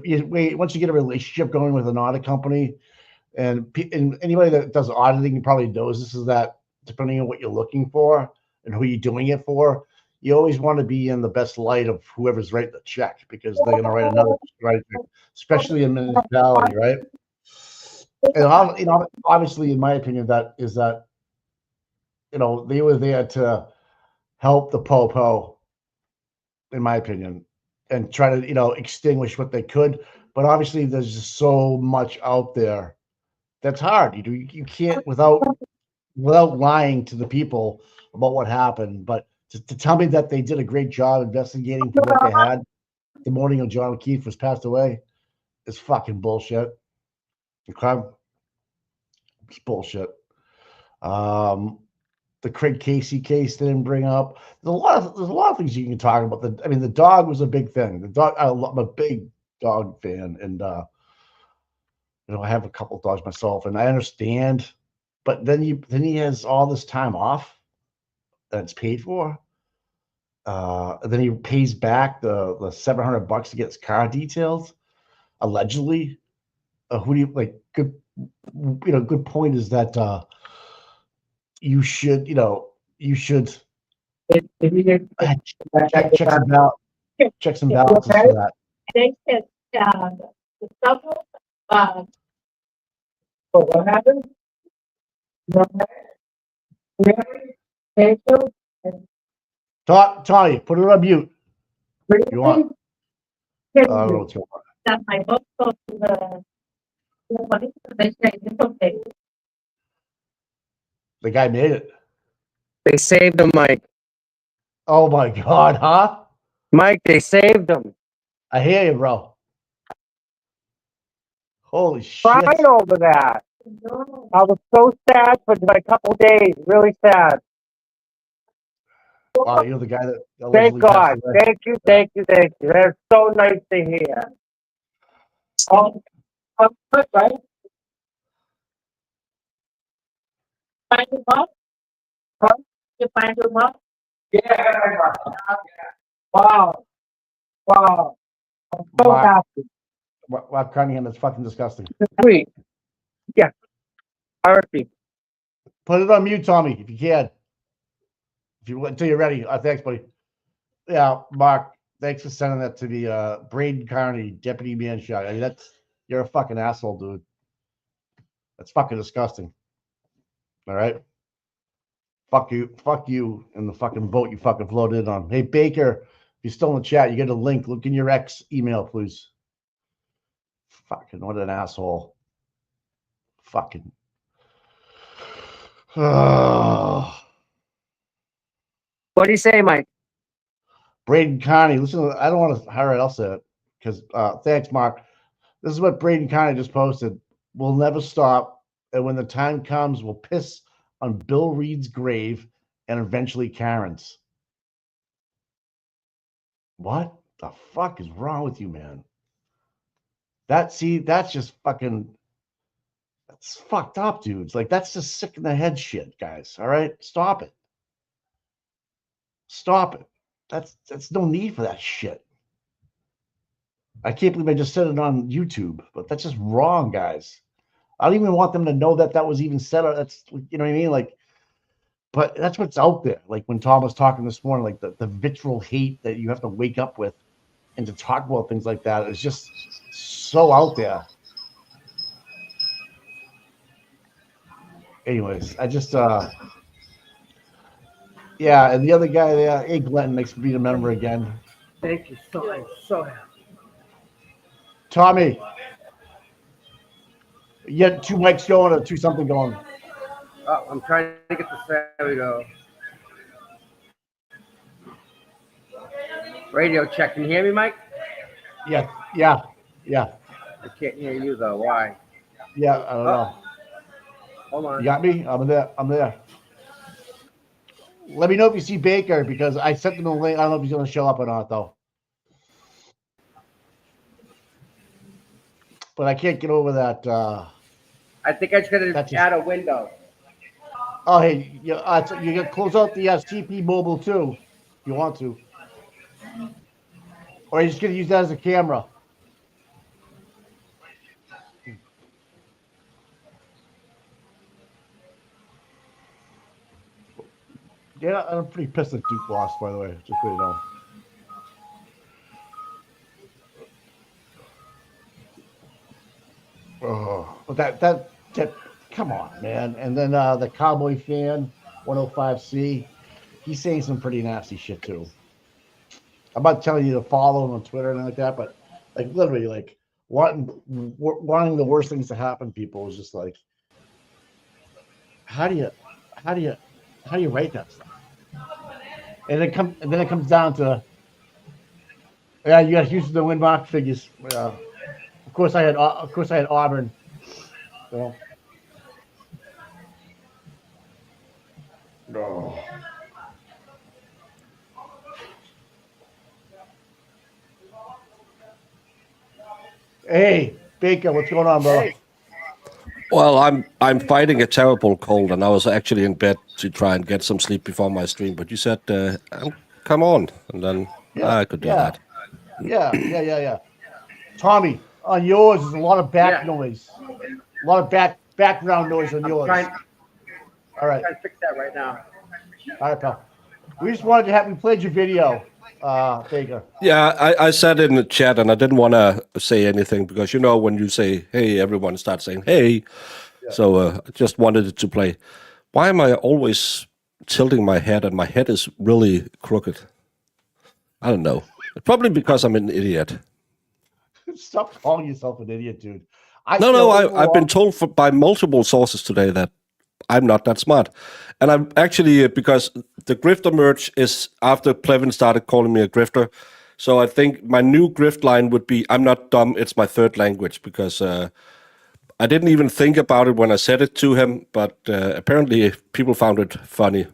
once you get a relationship going with an audit company, and anybody that does auditing probably knows this is that depending on what you're looking for and who you're doing it for, you always want to be in the best light of whoever's writing the check because they're going to write another right, especially in municipality, right? And you know, obviously, in my opinion, that is that you know they were there to help the po, in my opinion, and try to, you know, extinguish what they could. But obviously, there's just so much out there that's hard. You can't without lying to the people about what happened. But to tell me that they did a great job investigating for what they had the morning of John O'Keefe was passed away is fucking bullshit. Okay, it's bullshit. The Craig Casey case they didn't bring up. There's a lot of things you can talk about. I mean, the dog was a big thing. The dog, I'm a big dog fan, and you know, I have a couple of dogs myself, and I understand. But then he has all this time off that's paid for. And then he pays back the $700 to get his car detailed, allegedly. Who do you like? Good, you know, good point is that you should, you know, you should check checks and balances for that. They said, the double, what happened? Tony, put it on mute. You want? I don't know what's going on. That my book goes to the police, they say it's okay. The guy made it. They saved him, Mike. Oh my God, huh? Mike, they saved him. I hear you, bro. Holy shit. Crying over that. I was so sad for like a couple days. Really sad. Wow, you're the guy that Thank allegedly God. passed away. Thank you. Thank you. Thank you. That's so nice to hear. Oh, good, right? Find your mom? Huh? You find your mom? Yeah. Wow. Wow. I'm so Wow. happy. Wow, Cunningham, that's fucking disgusting. Sweet. Yeah. RP. Put it on mute, Tommy, if you can. If you until you're ready. Thanks, buddy. Yeah, Mark, thanks for sending that to the Braden Carney, deputy man shot. I mean, you're a fucking asshole, dude. That's fucking disgusting. All right. Fuck you, and the fucking boat you fucking floated on. Hey, Baker, if you're still in the chat, you get a link. Look in your ex email, please. Fucking what an asshole. Fucking. What do you say, Mike? Braden Carney. Listen, I don't want to hire else say it because thanks, Mark. This is what Braden Carney just posted. We'll never stop, and when the time comes, we'll piss on Bill Reed's grave and eventually Karen's. What the fuck is wrong with you, man? That's just fucking. That's fucked up, dudes. Like that's just sick in the head shit, guys. All right, stop it. Stop it. That's no need for that shit. I can't believe I just said it on YouTube, but that's just wrong, guys. I don't even want them to know that was even said. That's, you know what I mean? Like, but that's what's out there. Like when Tom was talking this morning, like the vitriol hate that you have to wake up with and to talk about things like that is just so out there. Anyways, I just, yeah, and the other guy there, hey, Glenn, makes me a member again. Thank you so happy. Tommy, you had 2 mics going or 2 something going? Oh, I'm trying to get this. There we go. Radio check. Can you hear me, Mike? Yeah. I can't hear you though. Why? Yeah, I don't know. Hold on. You got me? I'm there. Let me know if you see Baker because I sent him a link. I don't know if he's going to show up or not, though. But I can't get over that. I think I just got to add a window. Oh, hey, you can close out the CP mobile too, if you want to. Or you're just going to use that as a camera. Yeah, I'm pretty pissed that Duke lost, by the way, just so you know. Oh, but that come on, man. And then the Cowboy fan, 105C, he's saying some pretty nasty shit too. I'm not telling you to follow him on Twitter and like that, but like literally, like wanting the worst things to happen to people is just like, how do you write that stuff? And then it comes down to, yeah, you got Houston to win mock figures. Of course I had Auburn. So. No. Hey, Baker, what's going on, brother? Well, I'm fighting a terrible cold, and I was actually in bed to try and get some sleep before my stream. But you said, "Come on," and then I could do that. Yeah. Tommy, on yours is a lot of back noise, a lot of background noise on yours. All right. I'm trying to fix that right now. All right, pal. We just wanted to have you played your video, Baker. Yeah, I said in the chat, and I didn't want to say anything because when you say "Hey," everyone starts saying "Hey," so I just wanted it to play. Why am I always tilting my head, and my head is really crooked? I don't know. Probably because I'm an idiot. Stop calling yourself an idiot, dude. I No, feel I've been overall- told by multiple sources today that I'm not that smart. And I'm actually, because the grifter merch is after Plevin started calling me a grifter. So I think my new grift line would be, I'm not dumb, it's my third language, because I didn't even think about it when I said it to him, but apparently people found it funny.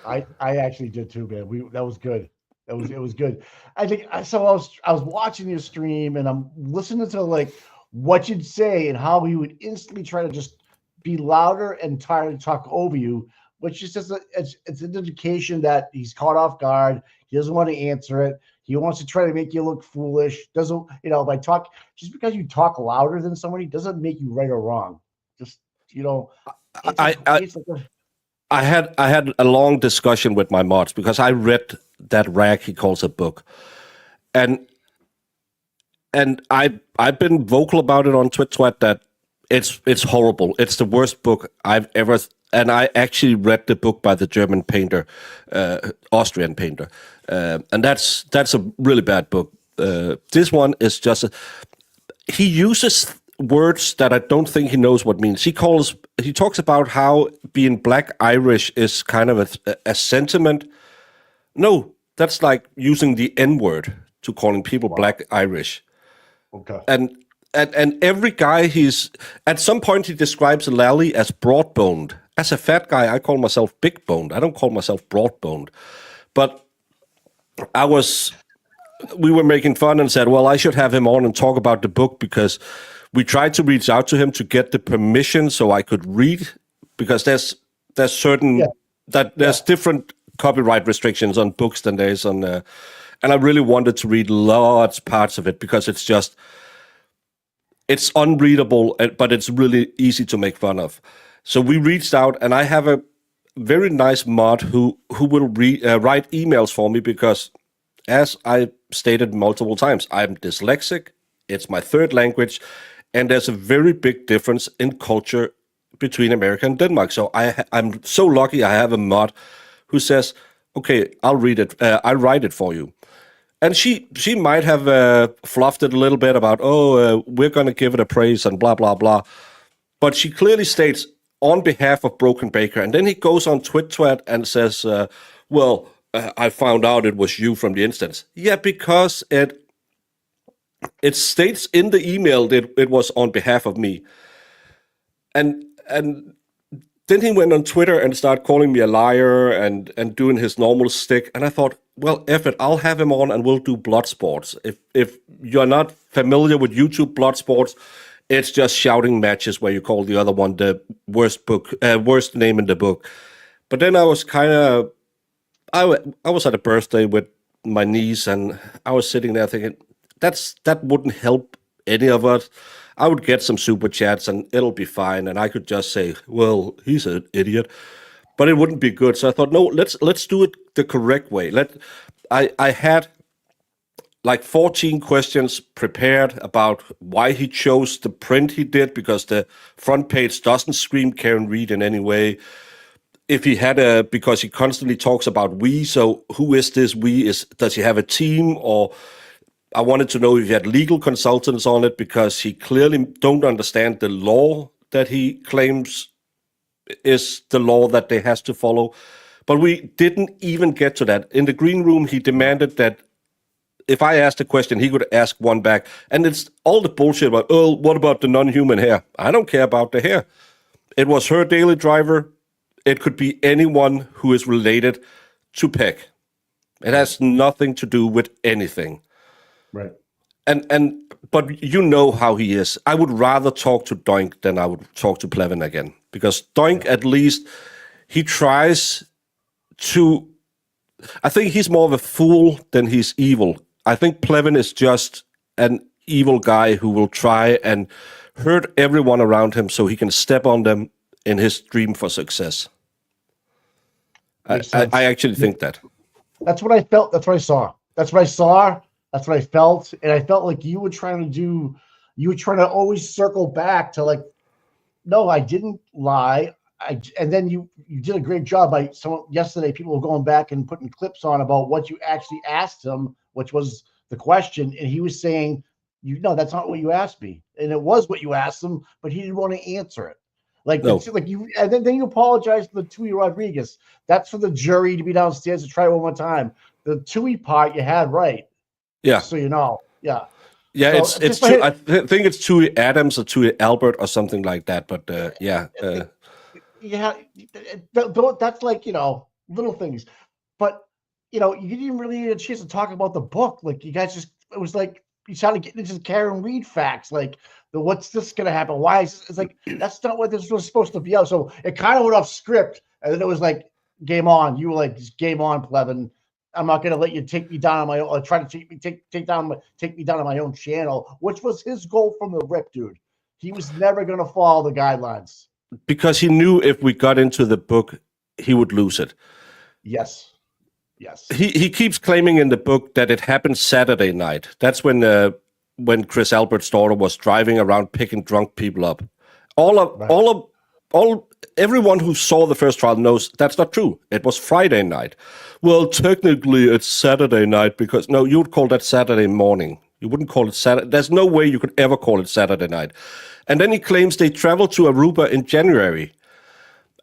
I actually did too, man. That was good. It was good. I think so. I was watching your stream and I'm listening to like what you'd say and how he would instantly try to just be louder and try to talk over you, which is just it's an indication that he's caught off guard. He doesn't want to answer it. He wants to try to make you look foolish. Doesn't by talk just because you talk louder than somebody doesn't make you right or wrong. Just I had a long discussion with my mods because I read that rag he calls a book, and I've been vocal about it on Twitter that it's horrible. It's the worst book I've ever. And I actually read the book by the German painter, Austrian painter, and that's a really bad book. This one is just he uses words that I don't think he knows what means. He talks about how being Black Irish is kind of a sentiment. No, that's like using the N word to calling people Black Irish. Okay. And every guy he's at some point he describes Lally as broad-boned. As a fat guy, I call myself big-boned. I don't call myself broad-boned. But we were making fun and said, well, I should have him on and talk about the book because we tried to reach out to him to get the permission so I could read, because there's certain there's different copyright restrictions on books than there is on and I really wanted to read large parts of it because it's unreadable, but it's really easy to make fun of. So we reached out, and I have a very nice mod who will write emails for me because, as I stated multiple times, I'm dyslexic. It's my third language, and there's a very big difference in culture between America and Denmark. So I'm so lucky I have a mod who says, okay, I'll read it. I'll write it for you. And she might have fluffed it a little bit about, we're going to give it a praise and blah, blah, blah. But she clearly states, on behalf of Broken Baker. And then he goes on Twitter and says, I found out it was you from the instance. Yeah, because it states in the email that it was on behalf of me. And then he went on Twitter and started calling me a liar and doing his normal stick. And I thought, well, F it, I'll have him on and we'll do blood sports. If you're not familiar with YouTube blood sports, it's just shouting matches where you call the other one the worst name in the book. But then I was I was at a birthday with my niece and I was sitting there thinking, that wouldn't help any of us. I would get some super chats and it'll be fine. And I could just say, well, he's an idiot, but it wouldn't be good. So I thought, no, let's do it the correct way. I had like 14 questions prepared about why he chose the print he did, because the front page doesn't scream Karen Reed in any way. If he had because he constantly talks about we, so who is this we? Does he have a team? Or I wanted to know if he had legal consultants on it, because he clearly don't understand the law that he claims is the law that they has to follow. But we didn't even get to that. In the green room, he demanded that if I asked a question, he could ask one back. And it's all the bullshit about, what about the non-human hair? I don't care about the hair. It was her daily driver. It could be anyone who is related to Peck. It has nothing to do with anything. Right. But you know how he is. I would rather talk to Doink than I would talk to Plevin again. Because Doink, at least, he tries to... I think he's more of a fool than he's evil. I think Plevin is just an evil guy who will try and hurt everyone around him so he can step on them in his dream for success. I actually think that. That's what I felt. That's what I saw. That's what I saw. That's what I felt. And I felt like you were trying to always circle back to like, no, I didn't lie. and then you did a great job by yesterday. People were going back and putting clips on about what you actually asked him, which was the question, and he was saying, that's not what you asked me, and it was what you asked him, but he didn't want to answer it. Like, No. And then you apologize to the Tui Rodriguez. That's for the jury to be downstairs to try one more time. The Tui part you had right. Yeah. So you know, yeah. Yeah, So it's two, I think it's Tui Adams or Tui Albert or something like that. But yeah. Yeah, that's like, little things. But, you didn't even really get a chance to talk about the book. Like, you guys it was like, you started getting into Karen Reed facts, like, what's this going to happen? Why is this? It's like, that's not what this was supposed to be out. So it kind of went off script. And then it was like, game on. You were like, just game on, Plevin. I'm not going to let you take me down on my own, or try to take me down on my own channel, which was his goal from the rip, dude. He was never going to follow the guidelines. Because he knew if we got into the book, he would lose it. Yes. He keeps claiming in the book that it happened Saturday night. That's when Chris Albert's daughter was driving around picking drunk people up. Everyone who saw the first trial knows that's not true. It was Friday night. Well, technically it's Saturday night because no, you would call that Saturday morning. You wouldn't call it Saturday. There's no way you could ever call it Saturday night. And then he claims they traveled to Aruba in January.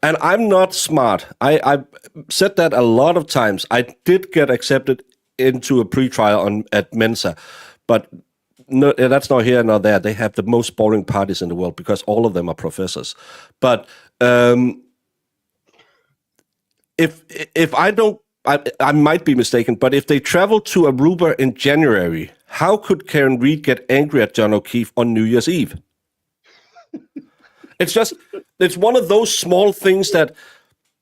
And I'm not smart. I've said that a lot of times. I did get accepted into a pretrial at Mensa, but no, that's not here nor there. They have the most boring parties in the world because all of them are professors. But if I don't, I might be mistaken, but if they traveled to Aruba in January, how could Karen Reed get angry at John O'Keefe on New Year's Eve? It's one of those small things that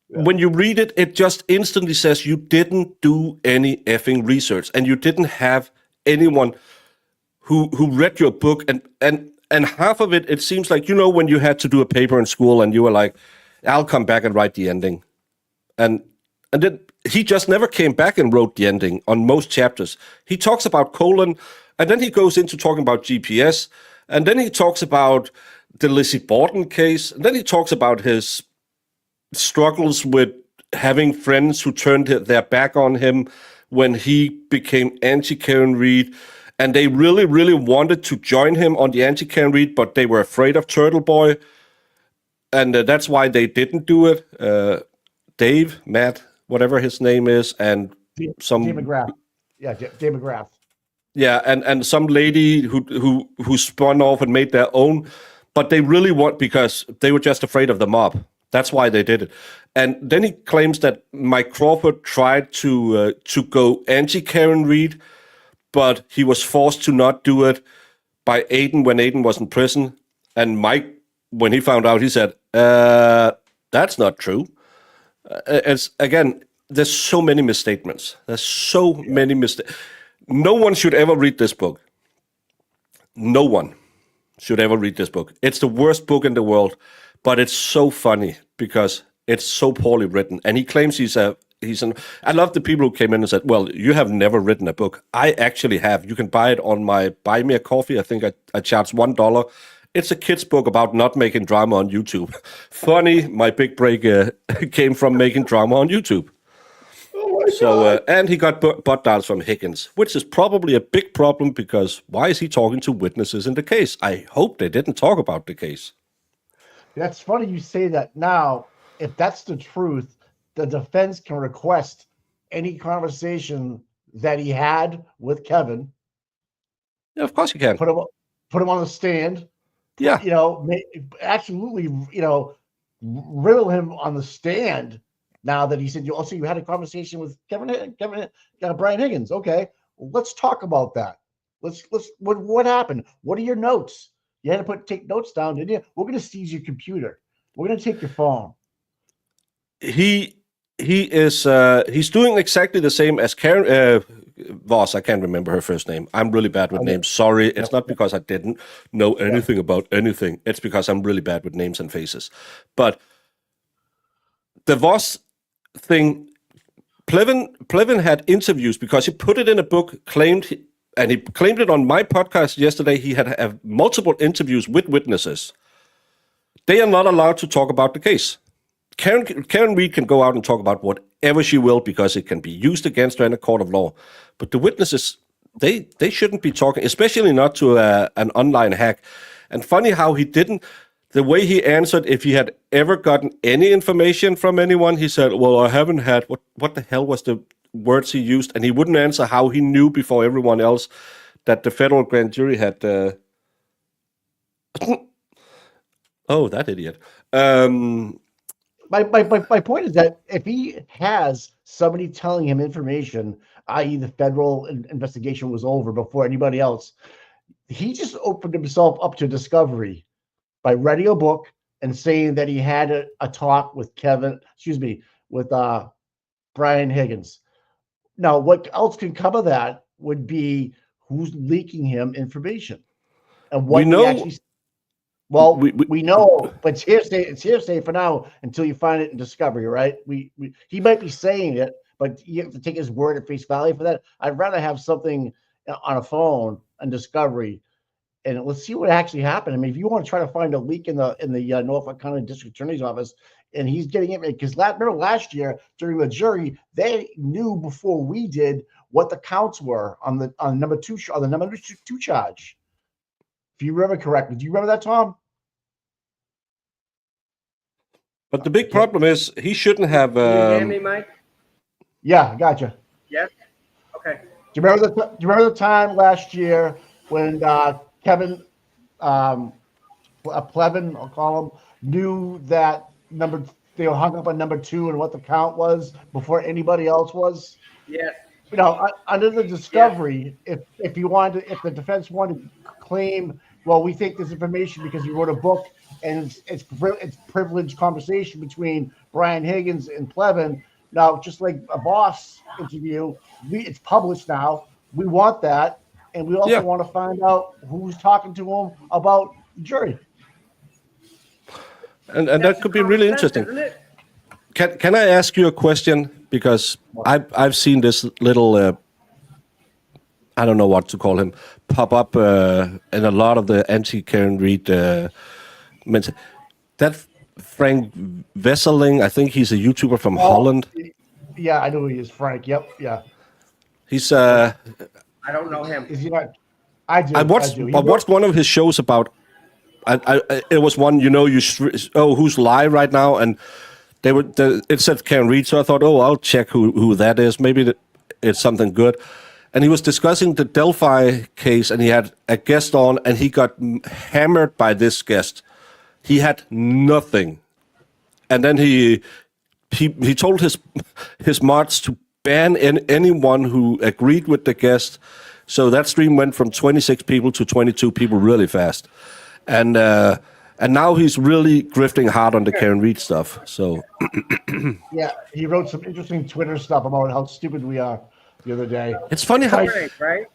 when you read it, it just instantly says you didn't do any effing research and you didn't have anyone who read your book and half of it seems like, when you had to do a paper in school and you were like, I'll come back and write the ending. And then he just never came back and wrote the ending on most chapters. He talks about colon, and then he goes into talking about GPS, and then he talks about the Lizzie Borden case, and then he talks about his struggles with having friends who turned their back on him when he became anti-Karen Reed, and they really, really wanted to join him on the anti-Karen Reed, but they were afraid of Turtle Boy, and that's why they didn't do it. Dave, Matt, whatever his name is, and Dave McGrath. Yeah, Dave McGrath. Yeah, and some lady who spun off and made their own, but they really because they were just afraid of the mob. That's why they did it. And then he claims that Mike Crawford tried to go anti-Karen Reed, but he was forced to not do it by Aiden when Aiden was in prison. And Mike, when he found out, he said, that's not true. There's so many misstatements. There's so many mistakes. No one should ever read this book. No one should ever read this book. It's the worst book in the world, but it's so funny because it's so poorly written. And he claims I love the people who came in and said, well, you have never written a book. I actually have. You can buy it on my Buy Me a Coffee. I think I charge $1. It's a kid's book about not making drama on YouTube. Funny, my big break came from making drama on YouTube. So, and he got butt dials from Higgins, which is probably a big problem because why is he talking to witnesses in the case? I hope they didn't talk about the case. That's funny you say that. Now, if that's the truth, the defense can request any conversation that he had with Kevin. Yeah, of course you can. Put him on the stand. Yeah. Absolutely, riddle him on the stand. Now that he said, you had a conversation with Kevin, Brian Higgins. Okay, let's talk about that. What happened? What are your notes? You had to take notes down, didn't you? We're going to seize your computer. We're going to take your phone. He's doing exactly the same as Karen Voss. I can't remember her first name. I'm really bad with names. Sorry, it's not because I didn't know anything about anything. It's because I'm really bad with names and faces. But the Voss thing, Plevin had interviews because he put it in a book, and he claimed it on my podcast yesterday. He had multiple interviews with witnesses. They are not allowed to talk about the case. Karen Reed can go out and talk about whatever she will because it can be used against her in a court of law. But the witnesses, they shouldn't be talking, especially not to an online hack. And funny how he didn't. The way he answered, if he had ever gotten any information from anyone, he said, well, I haven't had, what the hell was the words he used? And he wouldn't answer how he knew before everyone else that the federal grand jury had... oh, that idiot. My point is that if he has somebody telling him information, i.e. the federal investigation was over before anybody else, he just opened himself up to discovery by writing a book and saying that he had a talk with Brian Higgins. Now, what else can come of that would be who's leaking him information and what We know. he actually. Well, We- we know, but it's hearsay for now until you find it in discovery, right? He might be saying it, but you have to take his word at face value for that. I'd rather have something on a phone and discovery, and let's see what actually happened. I mean, if you want to try to find a leak in the Norfolk County District Attorney's office, and he's getting it because remember last year during the jury, they knew before we did what the counts were on the number two charge. If you remember correctly, do you remember that, Tom? But the big problem is he shouldn't have... Can you hear me, Mike? Yeah, I gotcha. Yes? Okay. Do you remember the time last year when Kevin Plevin, I'll call him, knew that they were hung up on number 2 and what the count was before anybody else was? Yes. You know, under the discovery, if the defense wanted to claim, well, we think this information because you wrote a book and it's privileged conversation between Brian Higgins and Plevin. Now, just like a boss interview, it's published now. We want that, and we also want to find out who's talking to him about the jury. And that could be really interesting. Can I ask you a question? Because I've seen this little, I don't know what to call him, pop up in a lot of the anti-Karen Reed. That Frank Vesseling, I think he's a YouTuber from Holland. Yeah, I know who he is, Frank. Yep, yeah. He's I don't know him. Is he not? I do. I watched one of his shows about. It was one, who's live right now, and it said Karen Reed, so I thought, I'll check who that is. Maybe it's something good. And he was discussing the Delphi case, and he had a guest on, and he got hammered by this guest. He had nothing, and then he told his mods to ban anyone who agreed with the guest. So that stream went from 26 people to 22 people really fast, and now he's really grifting hard on the Karen Reed stuff. So yeah, he wrote some interesting Twitter stuff about how stupid we are the other day. It's funny how Right?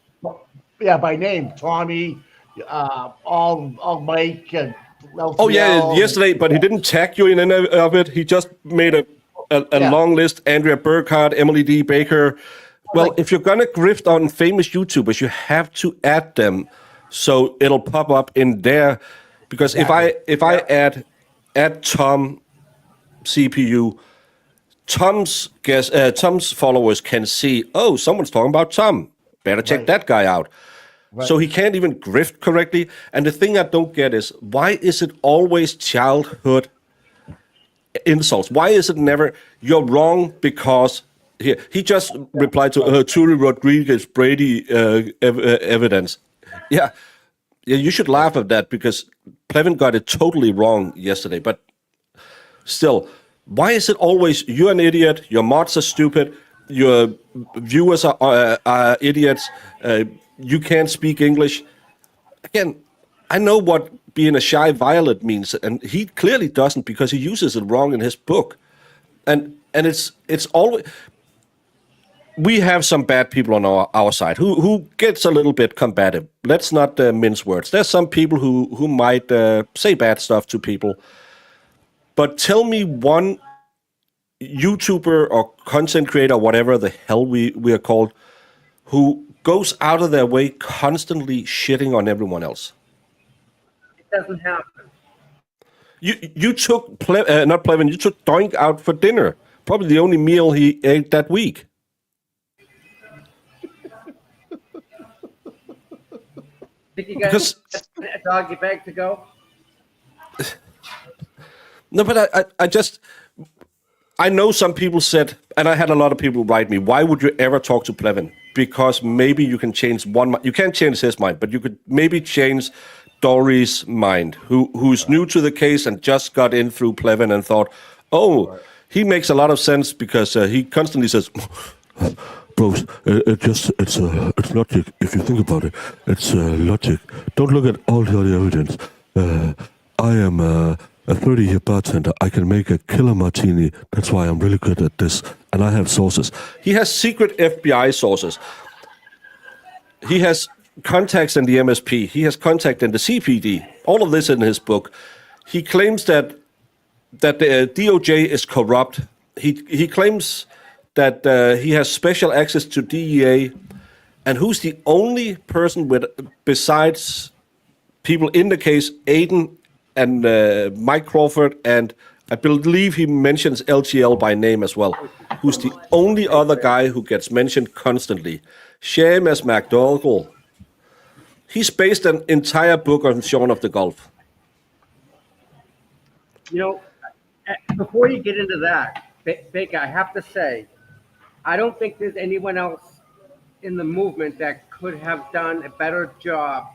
Yeah, by name, Tommy, all Mike. Yesterday, but he didn't tag you in any of it. He just made a long list. Andrea Burkhardt, Emily D. Baker. Well, if you're gonna grift on famous YouTubers, you have to add them so it'll pop up in there. Because if I add Tom CPU, Tom's followers can see, someone's talking about Tom. Better check that guy out. Right. So he can't even grift correctly. And the thing I don't get is, why is it always childhood insults? Why is it never, you're wrong because... He just replied to Turi Rodriguez Brady evidence. Yeah, you should laugh at that because Plevin got it totally wrong yesterday. But still, why is it always you're an idiot, your mods are stupid, your viewers are idiots, you can't speak English? Again, I know what being a shy violet means, and he clearly doesn't because he uses it wrong in his book. And it's always... We have some bad people on our side who gets a little bit combative. Let's not mince words. There's some people who might say bad stuff to people. But tell me one YouTuber or content creator, whatever the hell we are called, who goes out of their way constantly shitting on everyone else. It doesn't happen. You took not Plevin. You took Doink out for dinner. Probably the only meal he ate that week. Did you guys get a doggy bag to go? No, but I know some people said, and I had a lot of people write me, why would you ever talk to Plevin? Because maybe you can change you can't change his mind, but you could maybe change Dory's mind, who's new to the case and just got in through Plevin and thought, oh, he makes a lot of sense because he constantly says, bros, it's logic. If you think about it, it's logic. Don't look at all the other evidence. I am a 30-year bartender. I can make a killer martini. That's why I'm really good at this. And I have sources. He has secret FBI sources. He has contacts in the MSP. He has contact in the CPD. All of this in his book. He claims that the DOJ is corrupt. He claims that he has special access to DEA. And who's the only person besides people in the case, Aiden and Mike Crawford, and I believe he mentions LTL by name as well, who's the only other guy who gets mentioned constantly. Seamus McDougall. He's based an entire book on Shaun of the Gulf. You know, before you get into that, Baker, I have to say, I don't think there's anyone else in the movement that could have done a better job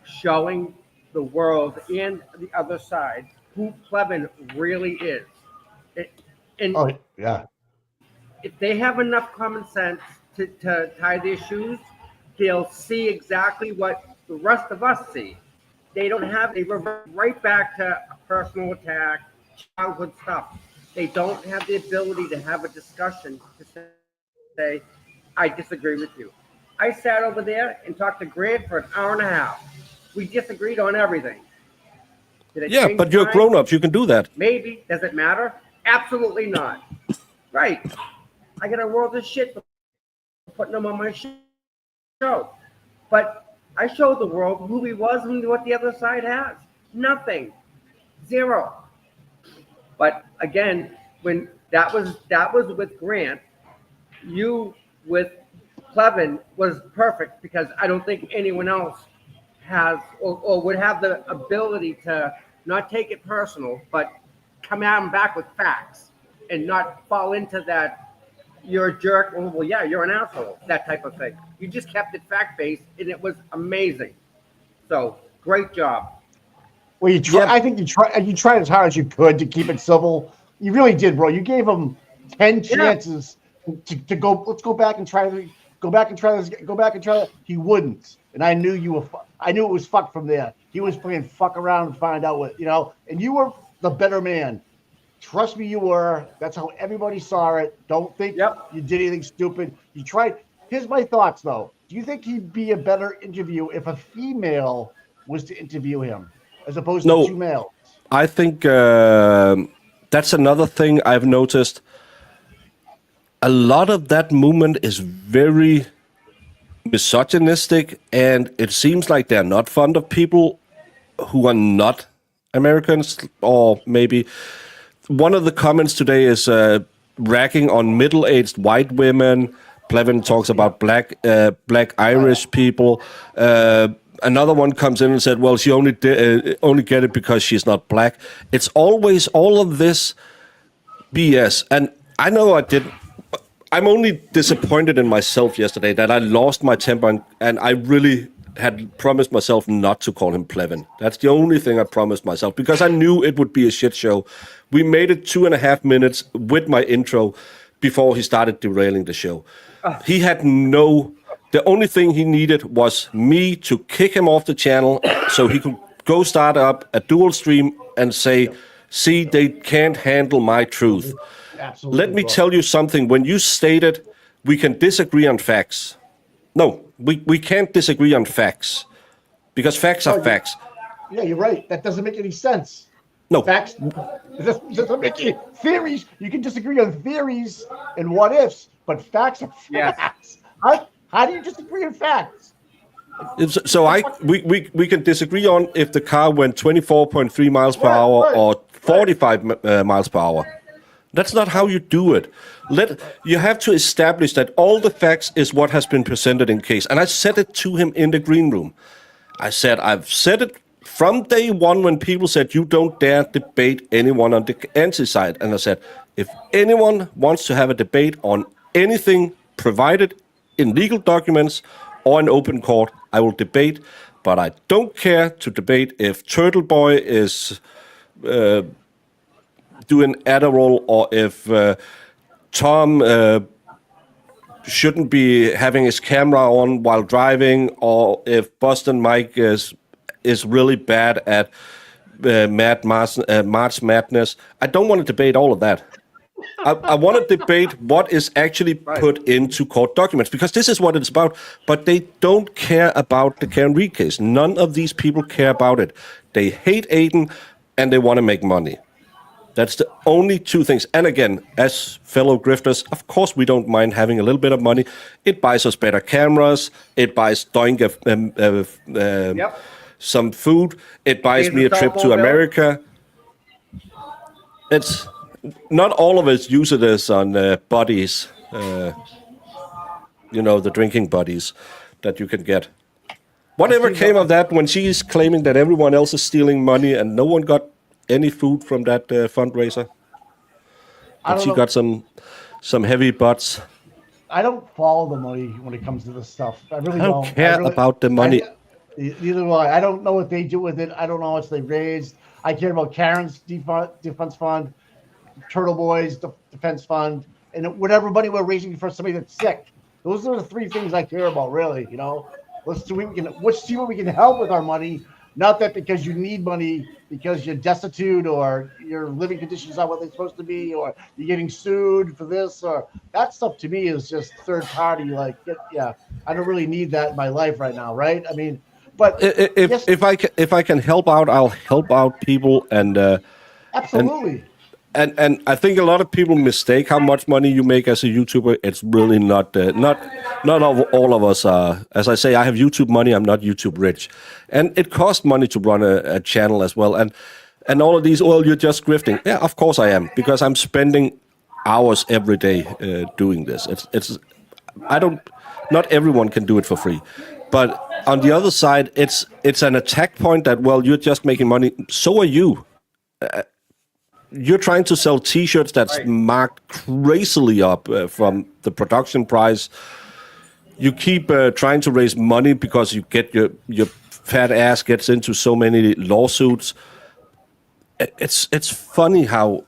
showing the world and the other side who Plevin really is. And if they have enough common sense to tie their shoes, they'll see exactly what the rest of us see. They revert right back to a personal attack, childhood stuff. They don't have the ability to have a discussion to say, I disagree with you. I sat over there and talked to Grant for an hour and a half. We disagreed on everything. Yeah, but you're grown-ups. You can do that. Maybe. Does it matter? Absolutely not. Right. I got a world of shit for putting him on my show. But I showed the world who he was and what the other side has. Nothing. Zero. But again, when that was with Grant, you with Plevin was perfect because I don't think anyone else has or would have the ability to not take it personal, but come at him back with facts and not fall into that you're a jerk, well yeah, you're an asshole, that type of thing. You just kept it fact-based and it was amazing. So great job. Well, you try. Yeah. I think you tried as hard as you could to keep it civil. You really did, bro. You gave him 10 chances to go. Let's go back and try this. Go back and try this. Go back and try that. He wouldn't, and I knew you were. I knew it was fucked from there. He was playing fuck around and find out what And you were the better man. Trust me, you were. That's how everybody saw it. Don't think you did anything stupid. You tried. Here's my thoughts, though. Do you think he'd be a better interview if a female was to interview him? As opposed to two males. I think that's another thing I've noticed. A lot of that movement is very misogynistic, and it seems like they're not fond of people who are not Americans, or maybe one of the comments today is ragging on middle-aged white women. Plevin talks about black Irish people. Another one comes in and said, well, she only get it because she's not black. It's always all of this BS. And I know I'm only disappointed in myself yesterday that I lost my temper and I really had promised myself not to call him Plevin. That's the only thing I promised myself because I knew it would be a shit show. We made it 2.5 minutes with my intro before he started derailing the show. He had the only thing he needed was me to kick him off the channel so he could go start up a dual stream and say, see, they can't handle my truth. Absolutely. Let me tell you something. When you stated we can disagree on facts. No, we can't disagree on facts because facts are facts. Yeah, you're right. That doesn't make any sense. No. Facts doesn't make any theories. You can disagree on theories and what ifs, but facts are facts. Yes. How do you disagree on facts? We can disagree on if the car went 24.3 miles per hour or 45 miles per hour. That's not how you do it. You have to establish that all the facts is what has been presented in case. And I said it to him in the green room. I said, I've said it from day one when people said, you don't dare debate anyone on the anti-side. And I said, if anyone wants to have a debate on anything provided in legal documents or in open court, I will debate. But I don't care to debate if Turtle Boy is doing Adderall or if Tom shouldn't be having his camera on while driving, or if Boston Mike is really bad at March Madness. I don't want to debate all of that. I want to debate what is actually put into court documents, because this is what it's about. But they don't care about the Karen Reed case. None of these people care about it. They hate Aiden and they want to make money. That's the only two things. And again, as fellow grifters, of course, we don't mind having a little bit of money. It buys us better cameras. It buys Doink some food. It buys me a trip to America. It's not all of us use it as on buddies, the drinking buddies that you can get. Whatever came of that when she's claiming that everyone else is stealing money and no one got any food from that fundraiser? And she got some heavy butts. I don't follow the money when it comes to this stuff. I really don't. Care about the money. Neither do I. I don't know what they do with it. I don't know how much they raised. I care about Karen's defense fund, Turtle Boy's defense fund, and whatever money we're raising for somebody that's sick. Those are the three things I care about, really. Let's see what we can help with our money. Not that because you need money because you're destitute or your living conditions are what they're supposed to be, or you're getting sued for this, or that stuff to me is just third party. Like, I don't really need that in my life right now, right? I mean, but if I can help out, I'll help out people, and absolutely. And I think a lot of people mistake how much money you make as a YouTuber. It's really not all of us are. As I say, I have YouTube money. I'm not YouTube rich, and it costs money to run a channel as well. And all of these, well, you're just grifting. Yeah, of course I am, because I'm spending hours every day doing this. Not everyone can do it for free, but on the other side, it's an attack point that, well, you're just making money. So are you. You're trying to sell T-shirts that's marked crazily up from the production price. You keep trying to raise money because you get your fat ass gets into so many lawsuits. It's funny how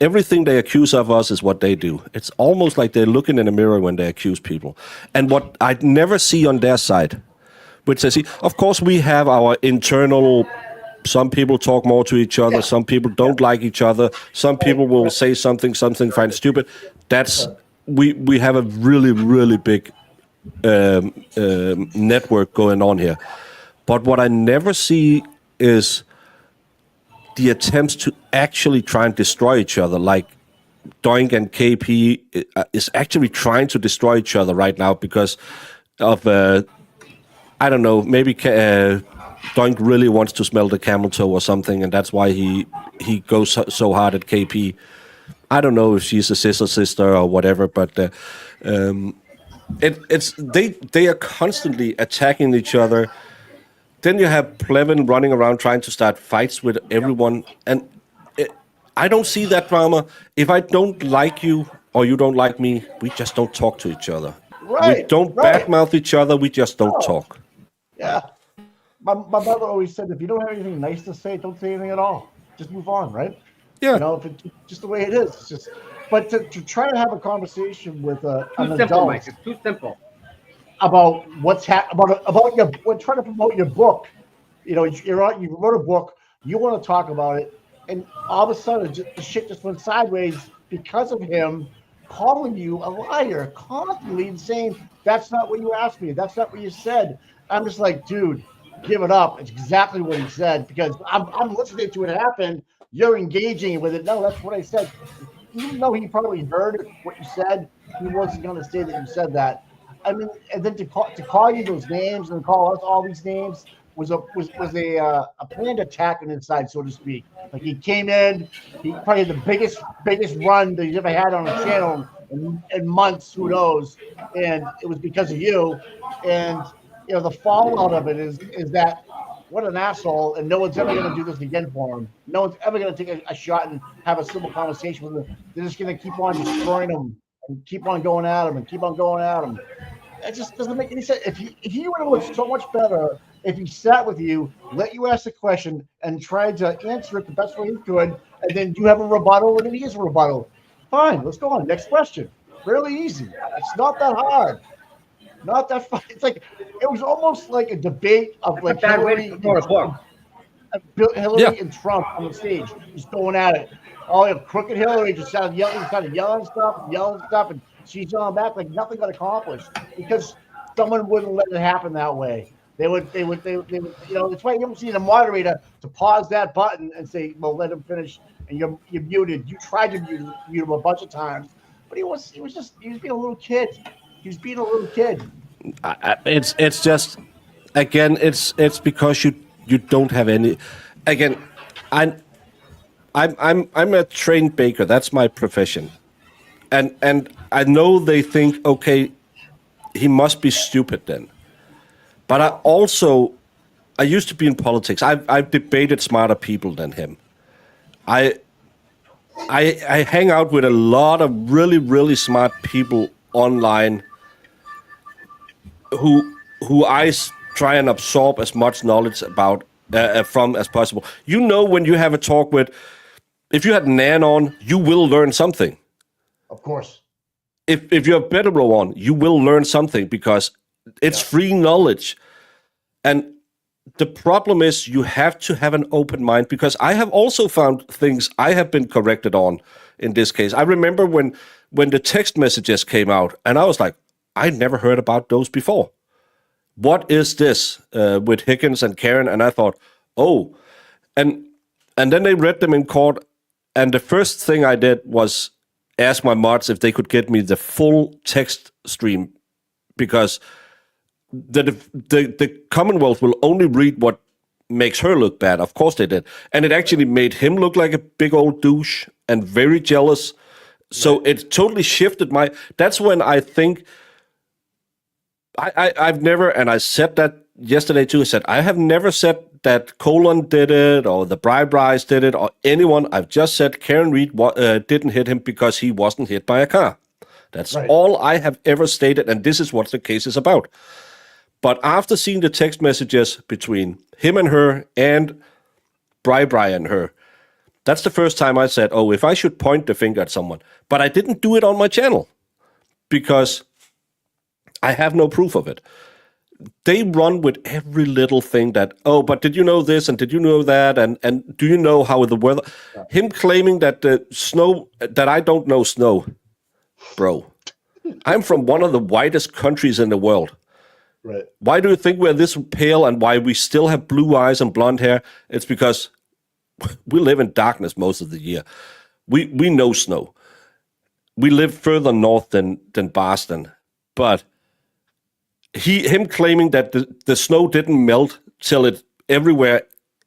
everything they accuse of us is what they do. It's almost like they're looking in a mirror when they accuse people. And what I'd never see on their side, which I see, of course, we have our internal. Some people talk more to each other. Some people don't like each other. Some people will say something find stupid. That's we have a really, really big network going on here. But what I never see is the attempts to actually try and destroy each other. Like Doink and KP is actually trying to destroy each other right now because of I don't know, maybe. Doink really wants to smell the camel toe or something, and that's why he goes so hard at KP. I don't know if she's a sister or whatever, but they are constantly attacking each other. Then you have Plevin running around trying to start fights with everyone, and I don't see that drama. If I don't like you or you don't like me, we just don't talk to each other. We don't badmouth each other. We just don't talk. Yeah. My mother always said, if you don't have anything nice to say, don't say anything at all. Just move on, right? Yeah. If it's just the way it is. It's just, but to try to have a conversation with an simple, adult, Mike. It's too simple. About what's about your trying to promote your book. You wrote a book. You want to talk about it, and all of a sudden, the shit just went sideways because of him calling you a liar constantly and saying that's not what you asked me. That's not what you said. I'm just like, dude. Give it up. It's exactly what he said, because I'm listening to it happen. You're engaging with it. No, that's what I said. Even though he probably heard what you said, he wasn't going to say that you said that. I mean, and then to call you those names and call us all these names was a planned attack on his side, so to speak. Like he came in, he probably had the biggest run that he's ever had on a channel in months, who knows? And it was because of you. And the fallout of it is that what an asshole, and no one's ever going to do this again for him. No one's ever going to take a shot and have a civil conversation with him. They're just going to keep on destroying him and keep on going at him and keep on going at him. It just doesn't make any sense. If he would have looked so much better if he sat with you, let you ask the question, and tried to answer it the best way he could, and then you have a rebuttal, and then he has a rebuttal. Fine, let's go on. Next question. Really easy. It's not that hard. Not that fun. It's like it was almost like a debate of like Hillary and Trump on the stage, just going at it. Oh, crooked Hillary just started yelling stuff, and she's yelling back like nothing got accomplished because someone wouldn't let it happen that way. They would. That's why you don't see the moderator to pause that button and say, "Well, let him finish." And you're muted. You tried to mute him a bunch of times, but he was being a little kid. He was being a little kid. It's just, again, it's because you don't have any. Again, I'm a trained baker. That's my profession, and I know they think, okay, he must be stupid then. But I used to be in politics. I've debated smarter people than him. I hang out with a lot of really, really smart people online who I try and absorb as much knowledge from as possible. When you have a talk with, if you had Nan on, you will learn something. Of course. If you have Betterow on, you will learn something because it's free knowledge. And the problem is you have to have an open mind, because I have also found things I have been corrected on in this case. I remember when the text messages came out, and I was like, I never heard about those before. What is this with Higgins and Karen? And I thought, oh, and then they read them in court, and the first thing I did was ask my mods if they could get me the full text stream, because the Commonwealth will only read what makes her look bad. Of course they did. And it actually made him look like a big old douche and very jealous. So it totally shifted that's when I think I've never, and I said that yesterday too, I said, I have never said that Colin did it or the Bri-Bris did it or anyone. I've just said Karen Reed didn't hit him because he wasn't hit by a car. That's all I have ever stated, and this is what the case is about. But after seeing the text messages between him and her and Bri-Bri and her, that's the first time I said, oh, if I should point the finger at someone. But I didn't do it on my channel because I have no proof of it. They run with every little thing that, oh, but did you know this and did you know that? And do you know how the weather? Him claiming that the snow, that I don't know snow. Bro, I'm from one of the whitest countries in the world. Right. Why do you think we're this pale and why we still have blue eyes and blonde hair? It's because we live in darkness most of the year. We know snow. We live further north than Boston. But him claiming that the snow didn't melt till it everywhere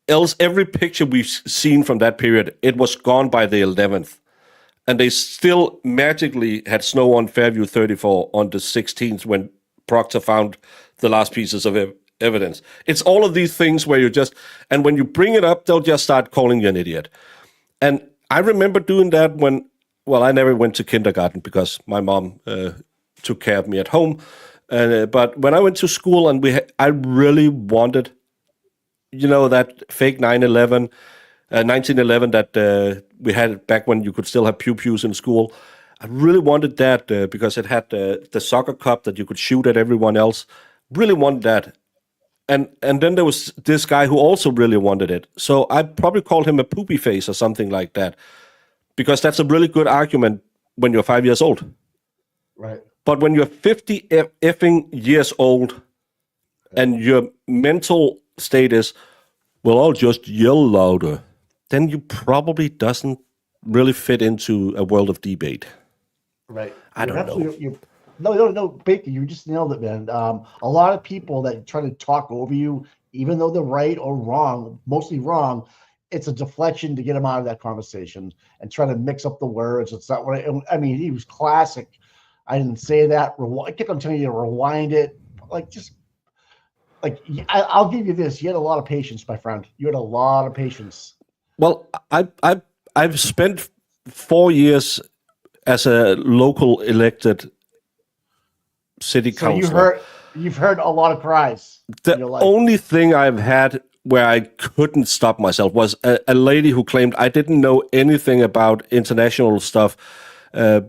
else, every picture we've seen from that period, it was gone by the 11th. And they still magically had snow on Fairview 34 on the 16th when Proctor found the last pieces of evidence. It's all of these things where you just, and when you bring it up, they'll just start calling you an idiot. And I remember doing that I never went to kindergarten because my mom took care of me at home. But when I went to school and I really wanted, that fake 9/11, 1911 that we had back when you could still have pew-pews in school. I really wanted that because it had the soccer cup that you could shoot at everyone else. Really wanted that. And then there was this guy who also really wanted it. So I probably called him a poopy face or something like that, because that's a really good argument when you're 5 years old. Right. But when you're 50 effing years old and your mental state is, well, I'll just yell louder, then you probably doesn't really fit into a world of debate. Right. I don't know. No, Baker, you just nailed it, man. A lot of people that try to talk over you, even though they're right or wrong, mostly wrong, it's a deflection to get them out of that conversation and try to mix up the words. It's not what I mean. He was classic. I didn't say that. I kept on telling you to rewind it. Like, just like I'll give you this. You had a lot of patience, my friend. You had a lot of patience. Well, I've spent 4 years as a local elected city So councilor. you've heard a lot of cries. in your The life. only thing I've had where I couldn't stop myself was a lady who claimed I didn't know anything about international stuff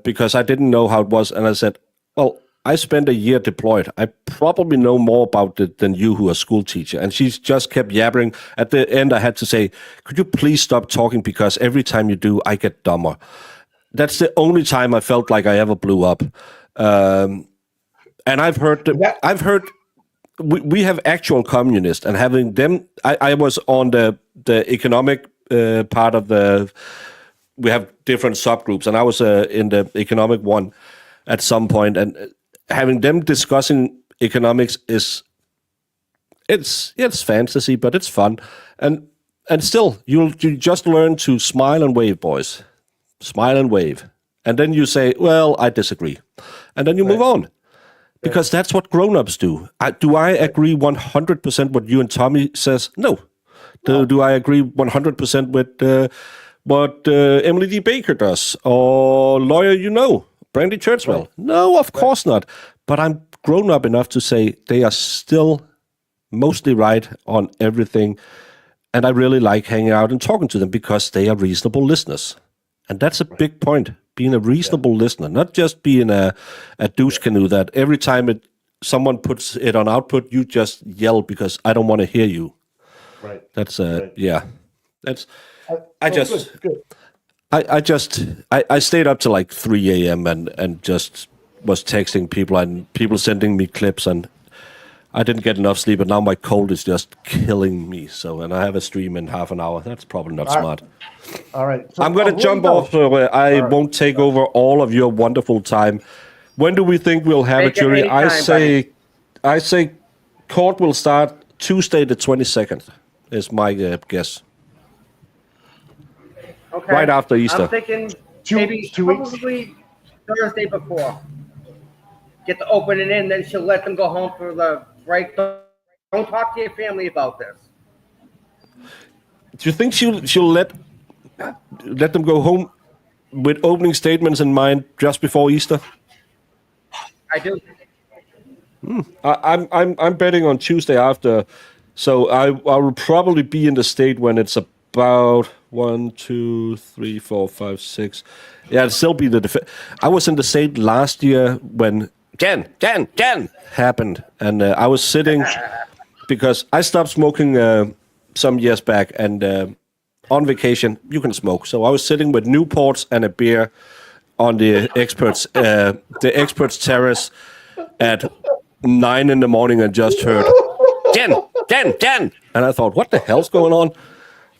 because I didn't know how it was. And I said, well, I spent a year deployed. I probably know more about it than you, who are a school teacher. And she just kept yabbering. At the end, I had to say, could you please stop talking? Because every time you do, I get dumber. That's the only time I felt like I ever blew up. And I've heard we have actual communists, and having them, I was on the economic part of we have different subgroups, and I was in the economic one at some point, and having them discussing economics it's fantasy, but it's fun, and still you just learn to smile and wave, boys, smile and wave, and then you say, well, I disagree, and then you move on. Because that's what grown-ups do. Do I agree 100% what you and Tommy says? No. Do I agree 100% with what Emily D. Baker does? Or lawyer Brandy Churchwell? Right. No, of course not. But I'm grown up enough to say they are still mostly right on everything. And I really like hanging out and talking to them because they are reasonable listeners. And that's a big point. Being a reasonable listener, not just being a douche canoe that every time someone puts it on output, you just yell because I don't want to hear you. Right. That's right. Yeah. That's Good. I stayed up to like 3 a.m. and just was texting people and people sending me clips, and I didn't get enough sleep, and now my cold is just killing me. So, and I have a stream in half an hour. That's probably not smart. All right. So I'm going to jump off so I won't take over all of your wonderful time. When do we think we'll have a jury? I say court will start Tuesday the 22nd is my guess. Okay. Right after Easter. I'm thinking maybe 2 weeks. probably Thursday before. Get the opening in, then she'll let them go home for the break. Don't talk to your family about this. Do you think she'll let them go home with opening statements in mind just before Easter? I do. I'm betting on Tuesday after, so I will probably be in the state when it's about 1, 2, 3, 4, 5, 6. Yeah, it'll still be I was in the state last year when Jan happened, and I was sitting because I stopped smoking some years back, and on vacation you can smoke. So I was sitting with Newports and a beer on the experts terrace at 9 in the morning and just heard Jan, and I thought, what the hell's going on?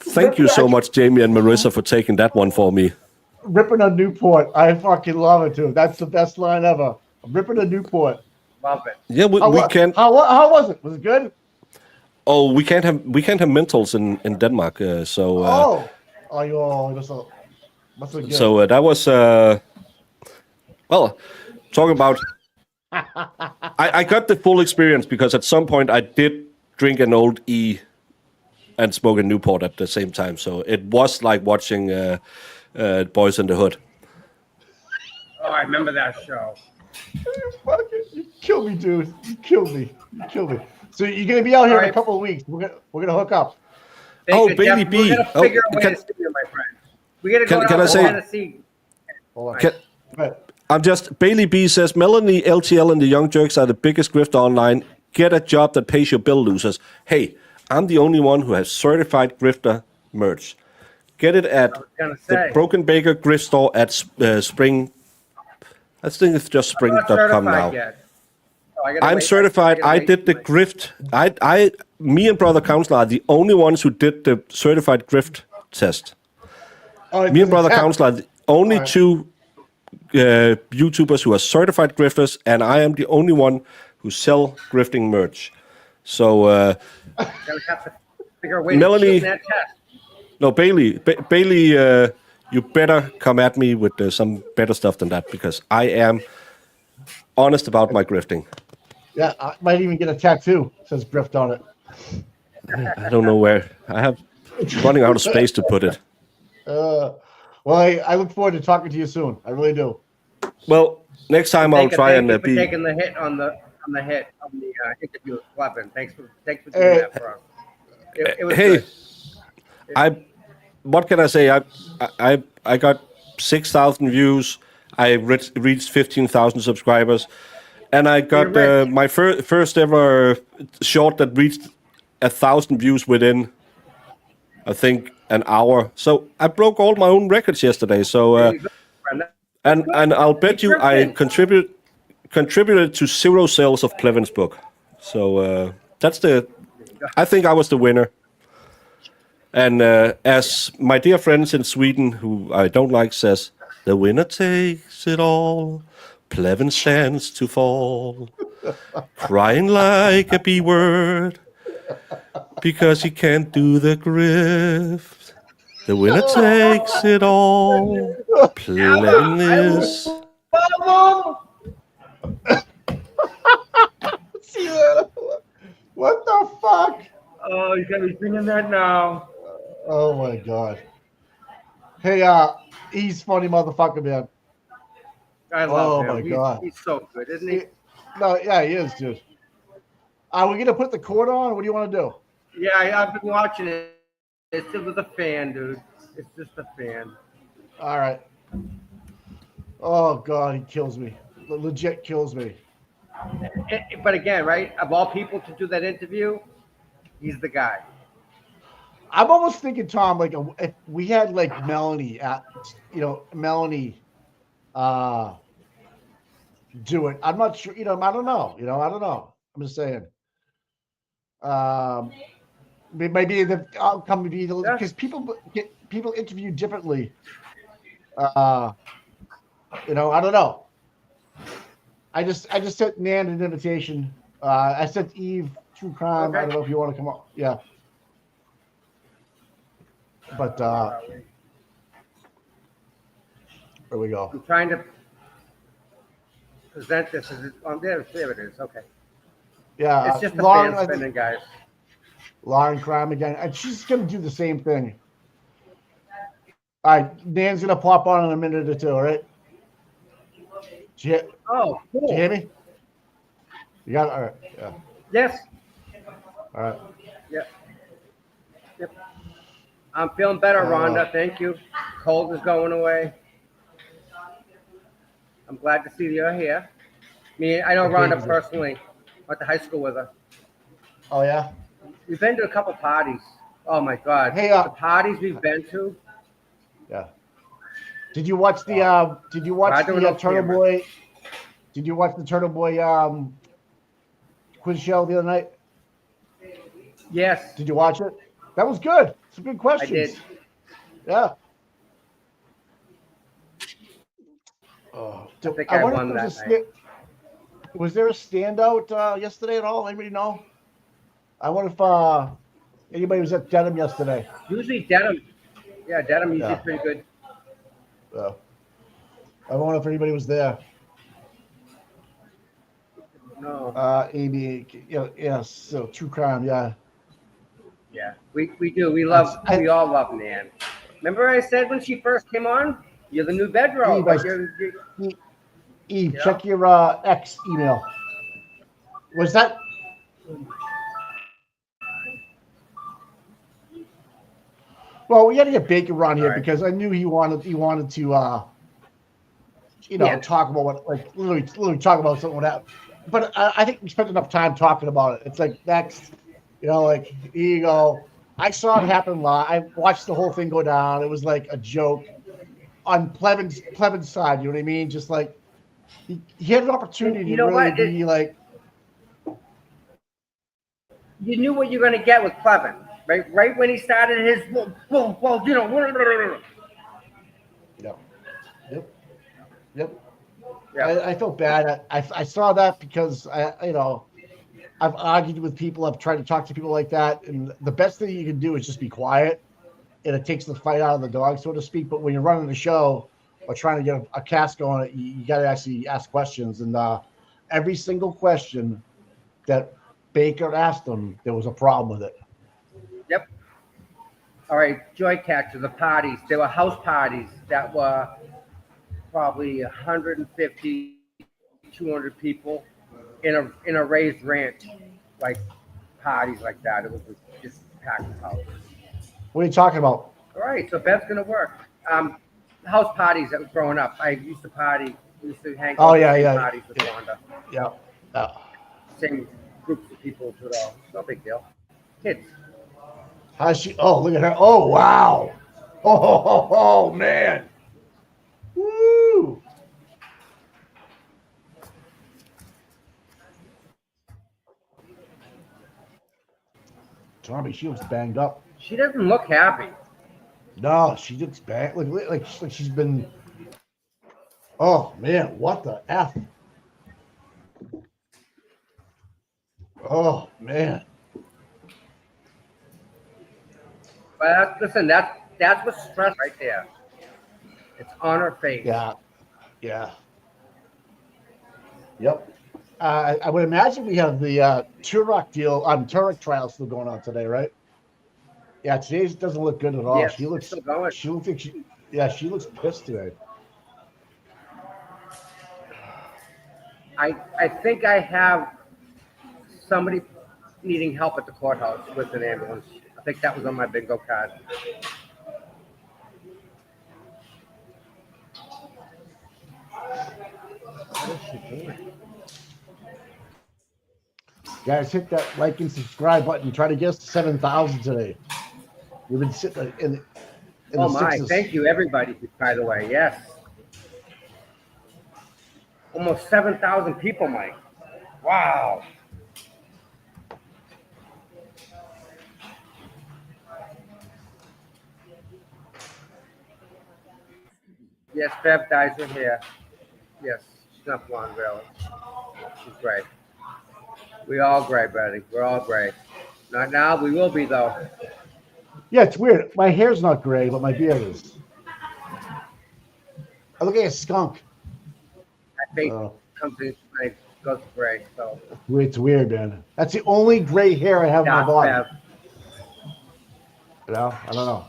Thank you so much, Jamie and Marissa, for taking that one for me. Ripping a Newport. I fucking love it too. That's the best line ever. Ripping a Newport. Love it. Yeah, we can. How was it? Was it good? Oh, we can't have mentals in Denmark. What's so good? So that was well, talking about. I got the full experience because at some point I did drink an old E and smoke a Newport at the same time. So it was like watching Boys in the Hood. Oh, I remember that show. You kill me, dude. You kill me. So you're gonna be out here in a couple of weeks. We're gonna hook up. Bailey B. We're gonna figure a way to see you, my friend. We gotta go down to Tennessee. I'm just Bailey B says Melanie, LTL, and the Young Jerks are the biggest grifter online. Get a job that pays your bill, losers. Hey, I'm the only one who has certified grifter merch. Get it at the Broken Baker Grift Store at Spring. I think it's just spring.com now. I'm certified. I did the grift. Me and Brother Counselor are the only ones who did the certified grift test. Me and Brother Counselor are the only two YouTubers who are certified grifters, and I am the only one who sell grifting merch. So Gotta have to figure a way Melanie- to cheat that test. no, Bailey, you better come at me with some better stuff than that, because I am honest about my grifting. Yeah, I might even get a tattoo. Says grift on it. I don't know where. I have running out of space to put it. Well, I look forward to talking to you soon. I really do. Well, next time I'll try Thank and you for be. taking the hit on the interview with Clevin. Thanks for doing that for us. It was Hey, good. what can I say? I got 6,000 views. I reached 15,000 subscribers, and I got You're rich. my first ever short that reached 1,000 views within, I think, an hour. So I broke all my own records yesterday. So There you go, friend. and I'll bet you I contributed to 0 sales of Plevin's book. So that's the. I think I was the winner. And as my dear friends in Sweden, who I don't like, says, the winner takes it all. Plevin stands to fall, crying like a B-word, because he can't do the grift. The winner takes it all. Plevin is. See that? What the fuck? Oh, you gotta be singing that now. Oh my god. Hey, he's funny motherfucker, man. I love him. my God. He's so good, isn't he? No, yeah, he is, dude. Are we gonna put the cord on? What do you want to do? Yeah, I've been watching it. It's with a fan, dude. It's just a fan. All right. Oh god, he kills me. Legit kills me. But again, right? Of all people to do that interview, he's the guy. I'm almost thinking, Tom, like if we had like Melanie Melanie do it. I'm not sure, I don't know. I don't know. I'm just saying. Maybe the outcome would be because people interview differently. I don't know. I just sent Nan an invitation. I sent Eve True Crime. Okay. I don't know if you want to come up. Yeah. But there we go. I'm trying to present this as there it is. Okay. Yeah. It's just a Lauren, fan spinning, guys. Lauren Crime again. And she's gonna do the same thing. All right, Nan's gonna pop on in a minute or two, all right? Oh, cool. Did you hear me? You got it? All right. Yeah. Yes. All right. Yep. I'm feeling better, Rhonda. Thank you. Cold is going away. I'm glad to see you're here. I know Rhonda personally. Went to high school with her. Oh yeah. We've been to a couple parties. Oh my God. Hey, the parties we've been to. Yeah. Did you watch the Turtle Boy? Did you watch the Turtle Boy quiz show the other night? Yes. Did you watch it? That was good. Some good questions. I did. Yeah. I think I won that night. Was there a standout yesterday at all? Anybody know? I wonder if anybody was at Dedham yesterday. Usually Dedham. Yeah, Dedham usually pretty good. Yeah. I wonder if anybody was there. No. Amy, yes. So True Crime, yeah. Yeah, we do. We all love Nan. Remember I said when she first came on, you're the new bedrock. Eve, check your X email. Was that? Well, we got to get Baker on here because I knew he wanted to, talk about what, like, literally talk about something that. But I think we spent enough time talking about it. It's like next, like here you go. I saw it happen live. I watched the whole thing go down. It was like a joke on Plevin's side. You know what I mean? Just like he had an opportunity to really be like. You knew what you're going to get with Plevin, right? Right when he started his, Yep. Yep. Yeah. I felt bad. I saw that because I've argued with people. I've tried to talk to people like that, and the best thing you can do is just be quiet, and it takes the fight out of the dog, so to speak. But when you're running the show or trying to get a cast going, you got to actually ask questions. And every single question that Baker asked them, there was a problem with it. Yep. All right, joy catcher, the parties. There were house parties that were probably 150, 200 people in a raised ranch, like parties like that. It was just packed house. What are you talking about? All right, so Bev's gonna work. House parties that was growing up. I used to party. We used to hang Oh, out at yeah, the same yeah, parties with Wanda. yeah. Same groups of people with all. No big deal. Kids. How's she? Oh, look at her. Oh, wow. Oh, man. Woo. Tommy, she looks banged up. She doesn't look happy. No, she looks bad. Like she's been. Oh man, what the f? Oh man. But listen, that's what's stress right there. It's on her face. Yeah, yeah, yep. I would imagine we have the Turok deal Turok trial still going on today, right? Yeah, today's doesn't look good at all. Yes, it's still going. She looks like she looks pissed today. I think I have somebody needing help at the courthouse with an ambulance. I think that was on my bingo card. What is she doing? Guys, hit that like and subscribe button. Try to get us to 7,000 today. We've been sitting in Oh the my, sixes. thank you everybody, by the way, yes. Almost 7,000 people, Mike. Wow. Yes, Bev Dyes are here. Yes, she's not blonde, really. She's gray. We all gray, buddy. We're all gray. Not now, we will be, though. Yeah, it's weird. My hair's not gray, but my beard is. I look like a skunk. My face comes in, and goes gray, so. It's weird, man. That's the only gray hair I have on my body. Bev. You know, I don't know.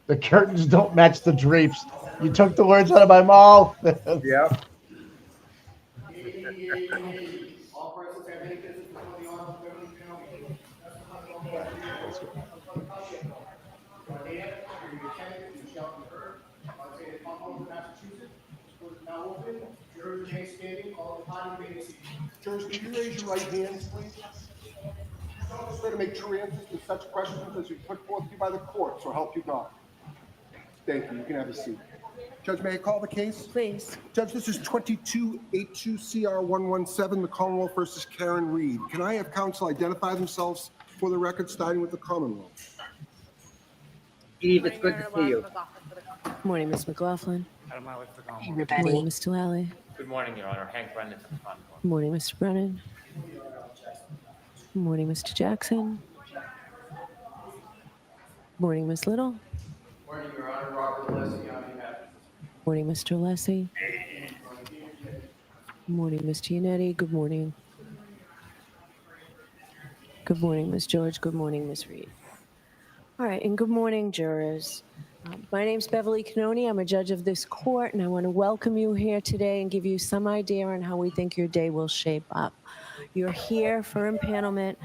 The curtains don't match the drapes. You took the words out of my mouth. Yep. Jurors, can you raise your right hand, please? Swear to make true answers to such questions as you put forth to you by the court, so help you God. Thank you. You can have a seat. Judge, may I call the case? Please. Judge, this is 2282 CR 117, the Commonwealth versus Karen Reed. Can I have counsel identify themselves for the record, starting with the Commonwealth? Eve, it's good to see you. Good morning, Ms. McLaughlin. Good morning, Mr. Lally. Good morning, Your Honor. Hank Brennan from the Commonwealth. Good morning, Mr. Brennan. Good morning, Mr. Jackson. Good morning, Ms. Little. Good morning, Your Honor. Robert Alessi on behalf. Good morning, Mr. Alessi. Good morning, Mr. Yannetti. Good morning. Good morning, Ms. George. Good morning, Ms. Reed. All right, and good morning, jurors. My name's Beverly Cannoni. I'm a judge of this court, and I want to welcome you here today and give you some idea on how we think your day will shape up. You're here for impanelment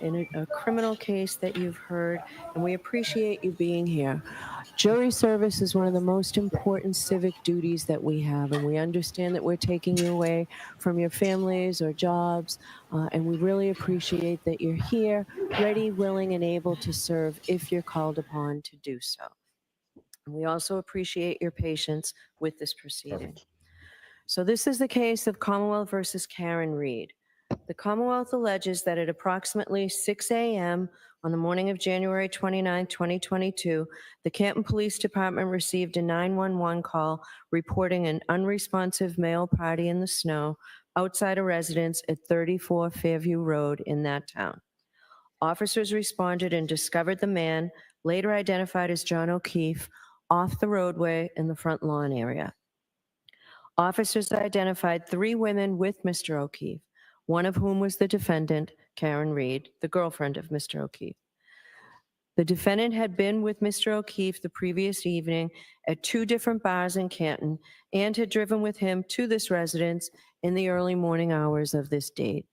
in a criminal case that you've heard, and we appreciate you being here. Jury service is one of the most important civic duties that we have, and we understand that we're taking you away from your families or jobs, and we really appreciate that you're here, ready, willing, and able to serve if you're called upon to do so. And we also appreciate your patience with this proceeding. Perfect. So this is the case of Commonwealth versus Karen Reed. The Commonwealth alleges that at approximately 6 a.m. on the morning of January 29, 2022, the Canton Police Department received a 911 call reporting an unresponsive male party in the snow outside a residence at 34 Fairview Road in that town. Officers responded and discovered the man, later identified as John O'Keefe, off the roadway in the front lawn area. Officers identified 3 women with Mr. O'Keefe, one of whom was the defendant, Karen Reed, the girlfriend of Mr. O'Keefe. The defendant had been with Mr. O'Keefe the previous evening at 2 different bars in Canton and had driven with him to this residence in the early morning hours of this date.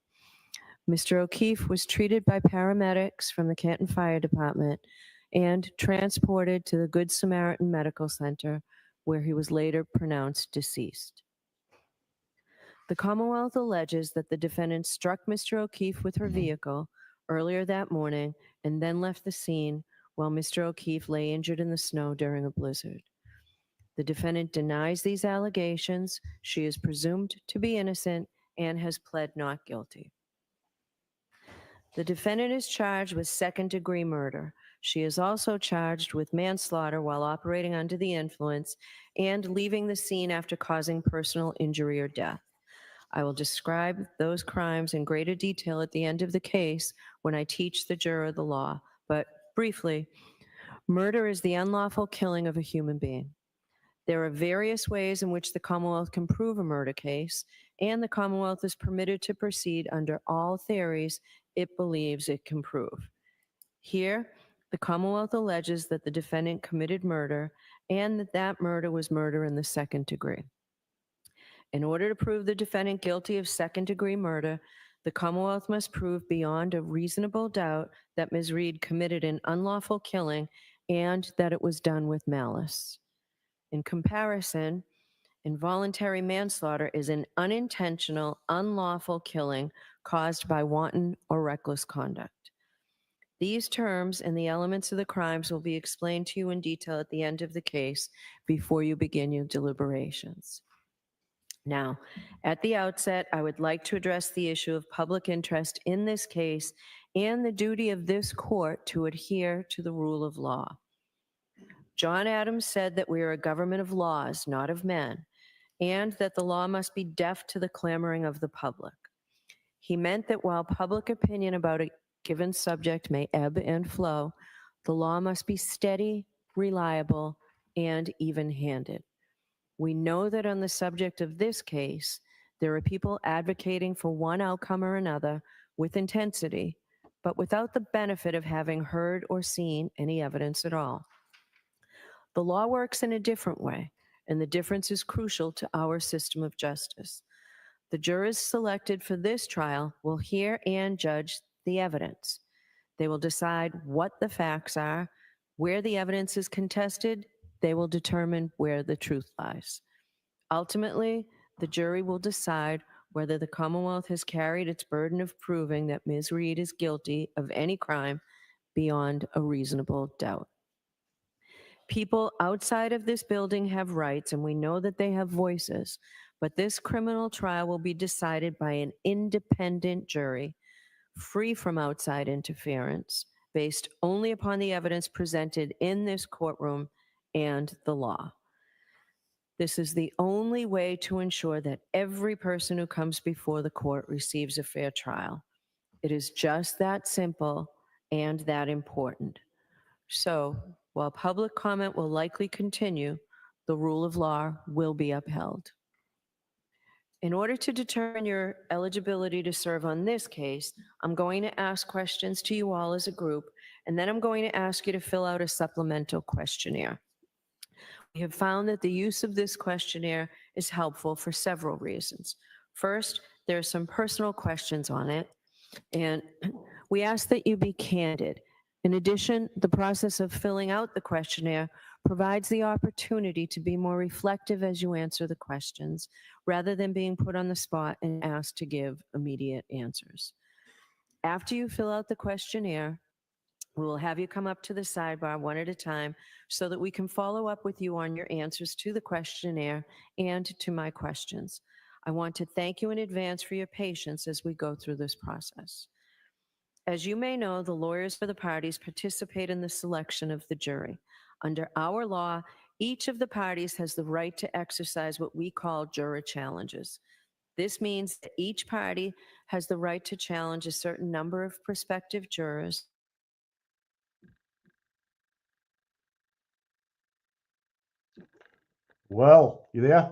Mr. O'Keefe was treated by paramedics from the Canton Fire Department and transported to the Good Samaritan Medical Center, where he was later pronounced deceased. The Commonwealth alleges that the defendant struck Mr. O'Keefe with her vehicle earlier that morning and then left the scene while Mr. O'Keefe lay injured in the snow during a blizzard. The defendant denies these allegations. She is presumed to be innocent and has pled not guilty. The defendant is charged with second-degree murder. She is also charged with manslaughter while operating under the influence and leaving the scene after causing personal injury or death. I will describe those crimes in greater detail at the end of the case when I teach the juror the law, but briefly, murder is the unlawful killing of a human being. There are various ways in which the Commonwealth can prove a murder case, and the Commonwealth is permitted to proceed under all theories it believes it can prove. Here, the Commonwealth alleges that the defendant committed murder and that that murder was murder in the second degree. In order to prove the defendant guilty of second-degree murder, the Commonwealth must prove beyond a reasonable doubt that Ms. Reed committed an unlawful killing and that it was done with malice. In comparison, involuntary manslaughter is an unintentional, unlawful killing caused by wanton or reckless conduct. These terms and the elements of the crimes will be explained to you in detail at the end of the case before you begin your deliberations. Now, at the outset, I would like to address the issue of public interest in this case and the duty of this court to adhere to the rule of law. John Adams said that we are a government of laws, not of men, and that the law must be deaf to the clamoring of the public. He meant that while public opinion about a given subject may ebb and flow, the law must be steady, reliable, and even-handed. We know that on the subject of this case, there are people advocating for one outcome or another with intensity, but without the benefit of having heard or seen any evidence at all. The law works in a different way, and the difference is crucial to our system of justice. The jurors selected for this trial will hear and judge the evidence. They will decide what the facts are. Where the evidence is contested, they will determine where the truth lies. Ultimately, the jury will decide whether the Commonwealth has carried its burden of proving that Ms. Reed is guilty of any crime beyond a reasonable doubt. People outside of this building have rights, and we know that they have voices, but this criminal trial will be decided by an independent jury, free from outside interference, based only upon the evidence presented in this courtroom and the law. This is the only way to ensure that every person who comes before the court receives a fair trial. It is just that simple and that important. So, while public comment will likely continue, the rule of law will be upheld. In order to determine your eligibility to serve on this case, I'm going to ask questions to you all as a group, and then I'm going to ask you to fill out a supplemental questionnaire. We have found that the use of this questionnaire is helpful for several reasons. First, there are some personal questions on it, and we ask that you be candid. In addition, the process of filling out the questionnaire provides the opportunity to be more reflective as you answer the questions, rather than being put on the spot and asked to give immediate answers. After you fill out the questionnaire, we will have you come up to the sidebar one at a time so that we can follow up with you on your answers to the questionnaire and to my questions. I want to thank you in advance for your patience as we go through this process. As you may know, the lawyers for the parties participate in the selection of the jury. Under our law, each of the parties has the right to exercise what we call juror challenges. This means that each party has the right to challenge a certain number of prospective jurors. Well, you there?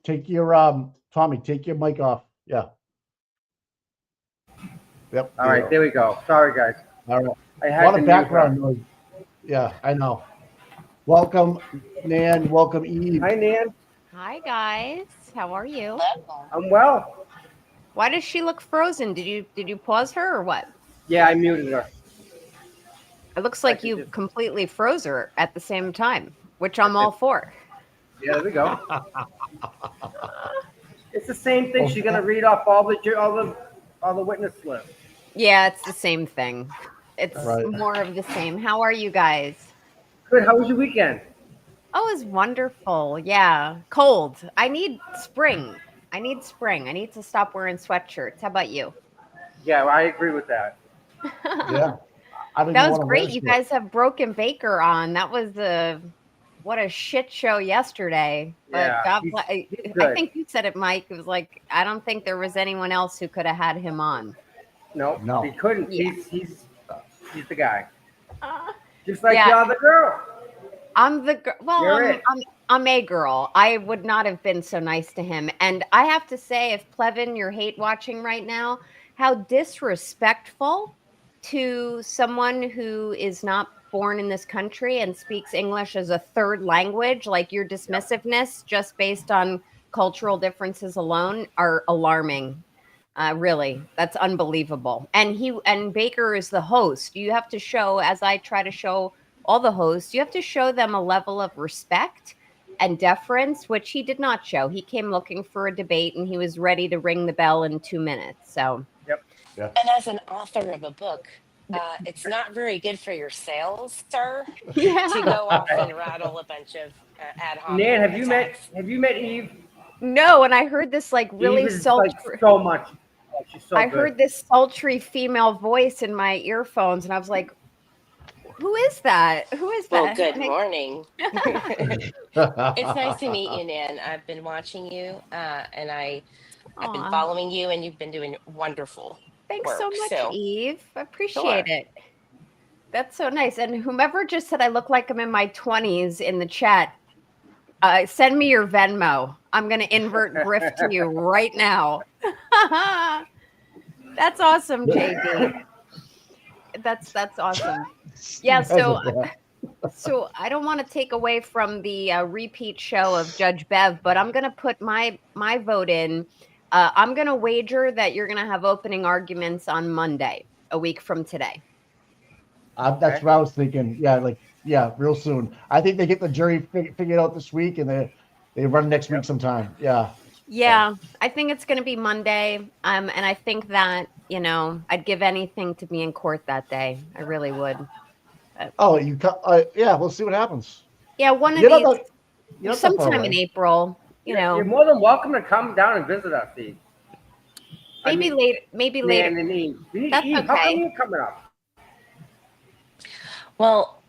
Take your Tommy, take your mic off. Yeah. Yep. All right, there we go. Sorry, guys. All right. I A had lot to of mute background her. noise. Yeah, I know. Welcome, Nan. Welcome, Eve. Hi, Nan. Hi guys, how are you? I'm well. Why does she look frozen? Did you pause her or what? Yeah, I muted her. It looks I like could you just- completely froze her at the same time, which I'm all for. Yeah, there we go. It's the same thing. She's gonna read off all the witness lists. Yeah, it's the same thing. It's Right. more of the same. How are you guys? Good. How was your weekend? Oh, it was wonderful. Yeah, cold. I need spring. I need spring. I need to stop wearing sweatshirts. How about you? Yeah, I agree with that. Yeah. I don't That even was want to wear great. You shit. guys have Broken Baker on. That was what a shit show yesterday. But Yeah, God he's- bless. he's I good. think you said it, Mike. It was like I don't think there was anyone else who could have had him on. No, No. he couldn't. Yeah. He's the guy. Just like Yeah. you're the girl. I'm the girl. Well, You're it. I'm a girl. I would not have been so nice to him. And I have to say, if Plevin, you're hate watching right now, how disrespectful to someone who is not born in this country and speaks English as a third language, like your dismissiveness just based on cultural differences alone are alarming. Really, that's unbelievable. And Baker is the host. You have to show, as I try to show all the hosts, you have to show them a level of respect and deference, which he did not show. He came looking for a debate and he was ready to ring the bell in 2 minutes. So, And as an author of a book, it's not very good for your sales, sir, to yeah. go off and rattle a bunch of ad hoc Nan, have you attacks. met Eve? No, and I heard this like really Eve is sultry. like so much. Oh, she's so I good. heard this sultry female voice in my earphones, and I was like, "Who is that? Who is Well, that?" good And morning. It's nice to meet you, Nan. I've been watching you, and I've been Aw, following you, and you've been doing wonderful thanks so work. much, So, Eve. I appreciate sure. it. That's so nice. And whomever just said I look like I'm in my 20s in the chat, send me your Venmo. I'm going to invert grift to you right now. That's awesome, JD. That's awesome. Yeah, so I don't want to take away from the repeat show of Judge Bev, but I'm going to put my vote in. I'm going to wager that you're going to have opening arguments on Monday, a week from today. That's what I was thinking. Yeah, real soon. I think they get the jury figured out this week, and they run next week sometime. Yeah. Yeah, I think it's going to be Monday. And I think that, I'd give anything to be in court that day. I really would. Oh, yeah. We'll see what happens. Yeah, one of You're these, not that- you're not that far sometime in away. April, You're more than welcome to come down and visit us, Eve. maybe later. Nan and Eve. That's Eve, how okay. come you're coming up? Well,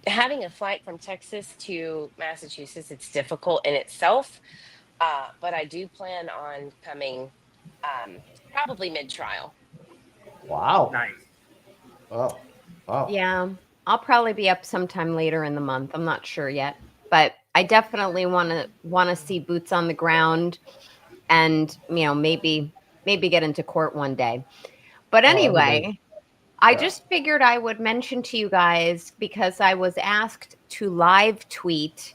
having a flight from Texas to Massachusetts, it's difficult in itself. But I do plan on coming probably mid-trial. Wow. Nice. Oh. Wow. Yeah, I'll probably be up sometime later in the month. I'm not sure yet, but I definitely want to see boots on the ground, and maybe get into court one day. But anyway, I just figured I would mention to you guys because I was asked to live tweet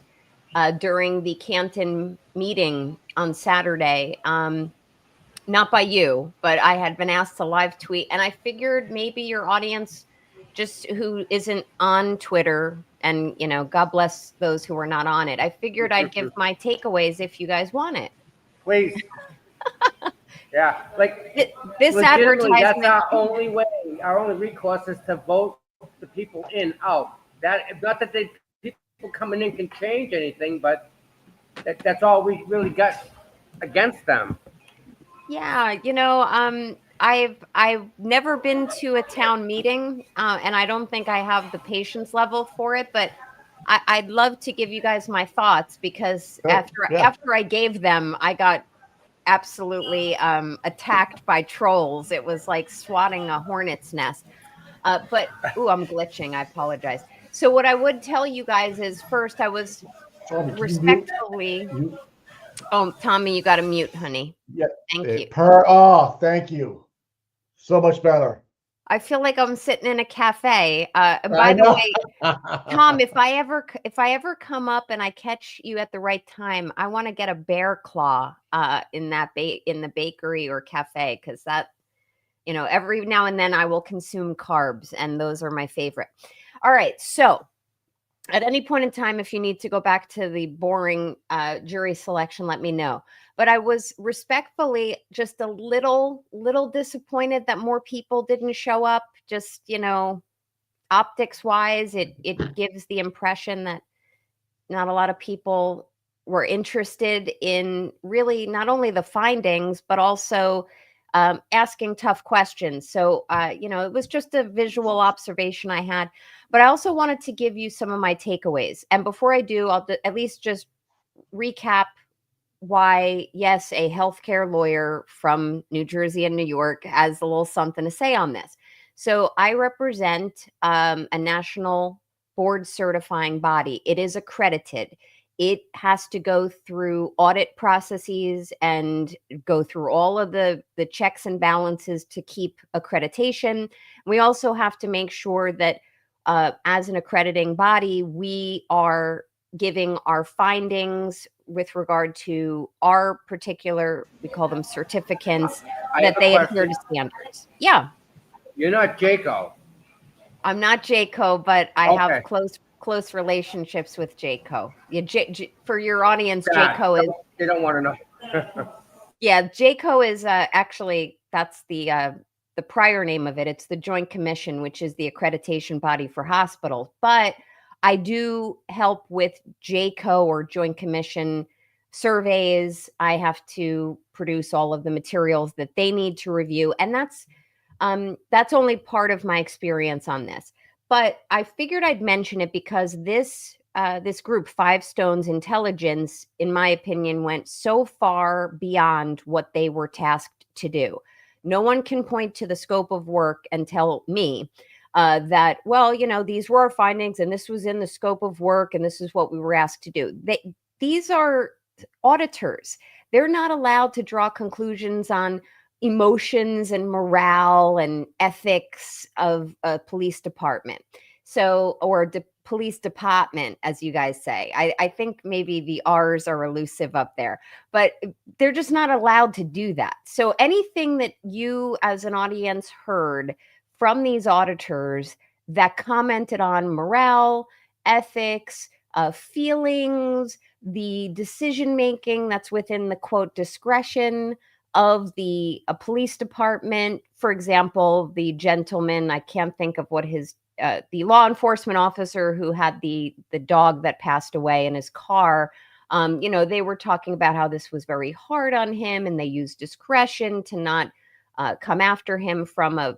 during the Canton meeting on Saturday. Not by you, but I had been asked to live tweet, and I figured maybe your audience, just who isn't on Twitter, and God bless those who are not on it. I figured I'd give my takeaways if you guys want it. Please. Yeah, like This legitimately, advertisement. that's our only way. Our only recourse is to vote the people in out. That not that people coming in can change anything, but That's all we really got against them. Yeah, I've never been to a town meeting, and I don't think I have the patience level for it, but I'd love to give you guys my thoughts because Sure, yeah. after I gave them, I got absolutely attacked by trolls. It was like swatting a hornet's nest. But I'm glitching. I apologize. So what I would tell you guys is first, I was Tommy, can you mute? respectfully. You, Oh, Tommy, you got to mute, honey. yeah. Thank you. Thank you. So much better. I feel like I'm sitting in a cafe. I By the know. way, Tom, if I ever come up and I catch you at the right time, I want to get a bear claw in the bakery or cafe, because that, every now and then I will consume carbs, and those are my favorite. All right, so at any point in time, if you need to go back to the boring jury selection, let me know. But I was respectfully just a little disappointed that more people didn't show up. Just, optics wise, it gives the impression that not a lot of people were interested in really not only the findings, but also asking tough questions. So, it was just a visual observation I had. But I also wanted to give you some of my takeaways. And before I do, I'll at least just recap why, yes, a healthcare lawyer from New Jersey and New York has a little something to say on this. So I represent a national board certifying body. It is accredited. It has to go through audit processes and go through all of the checks and balances to keep accreditation. We also have to make sure that as an accrediting body, we are giving our findings with regard to our particular, we call them certificants, that they adhere to standards. Yeah. You're not Jaco. I'm not Jaco, but I Okay. have close relationships with Jaco. Yeah, for your audience, Bad. Jaco is. They don't want to know. Yeah, Jaco is actually, that's the prior name of it. It's the Joint Commission, which is the accreditation body for hospitals. But I do help with JCO or Joint Commission surveys. I have to produce all of the materials that they need to review, and that's only part of my experience on this. But I figured I'd mention it because this group, Five Stones Intelligence, in my opinion, went so far beyond what they were tasked to do. No one can point to the scope of work and tell me that, well, these were our findings and this was in the scope of work and this is what we were asked to do. These are auditors. They're not allowed to draw conclusions on emotions and morale and ethics of a police department. So, or police department, as you guys say. I think maybe the R's are elusive up there, but they're just not allowed to do that. So anything that you as an audience heard from these auditors that commented on morale, ethics, feelings, the decision making that's within the quote discretion of the police department. For example, the gentleman, I can't think of what his the law enforcement officer who had the dog that passed away in his car. They were talking about how this was very hard on him, and they used discretion to not come after him from a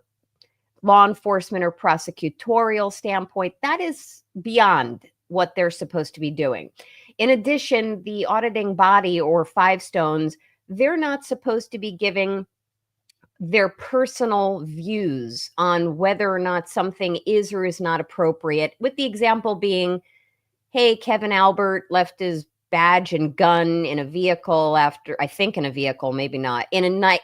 law enforcement or prosecutorial standpoint. That is beyond what they're supposed to be doing. In addition, the auditing body, or Five Stones, they're not supposed to be giving their personal views on whether or not something is or is not appropriate, with the example being, hey, Kevin Albert left his badge and gun in a vehicle after, I think in a vehicle, maybe not,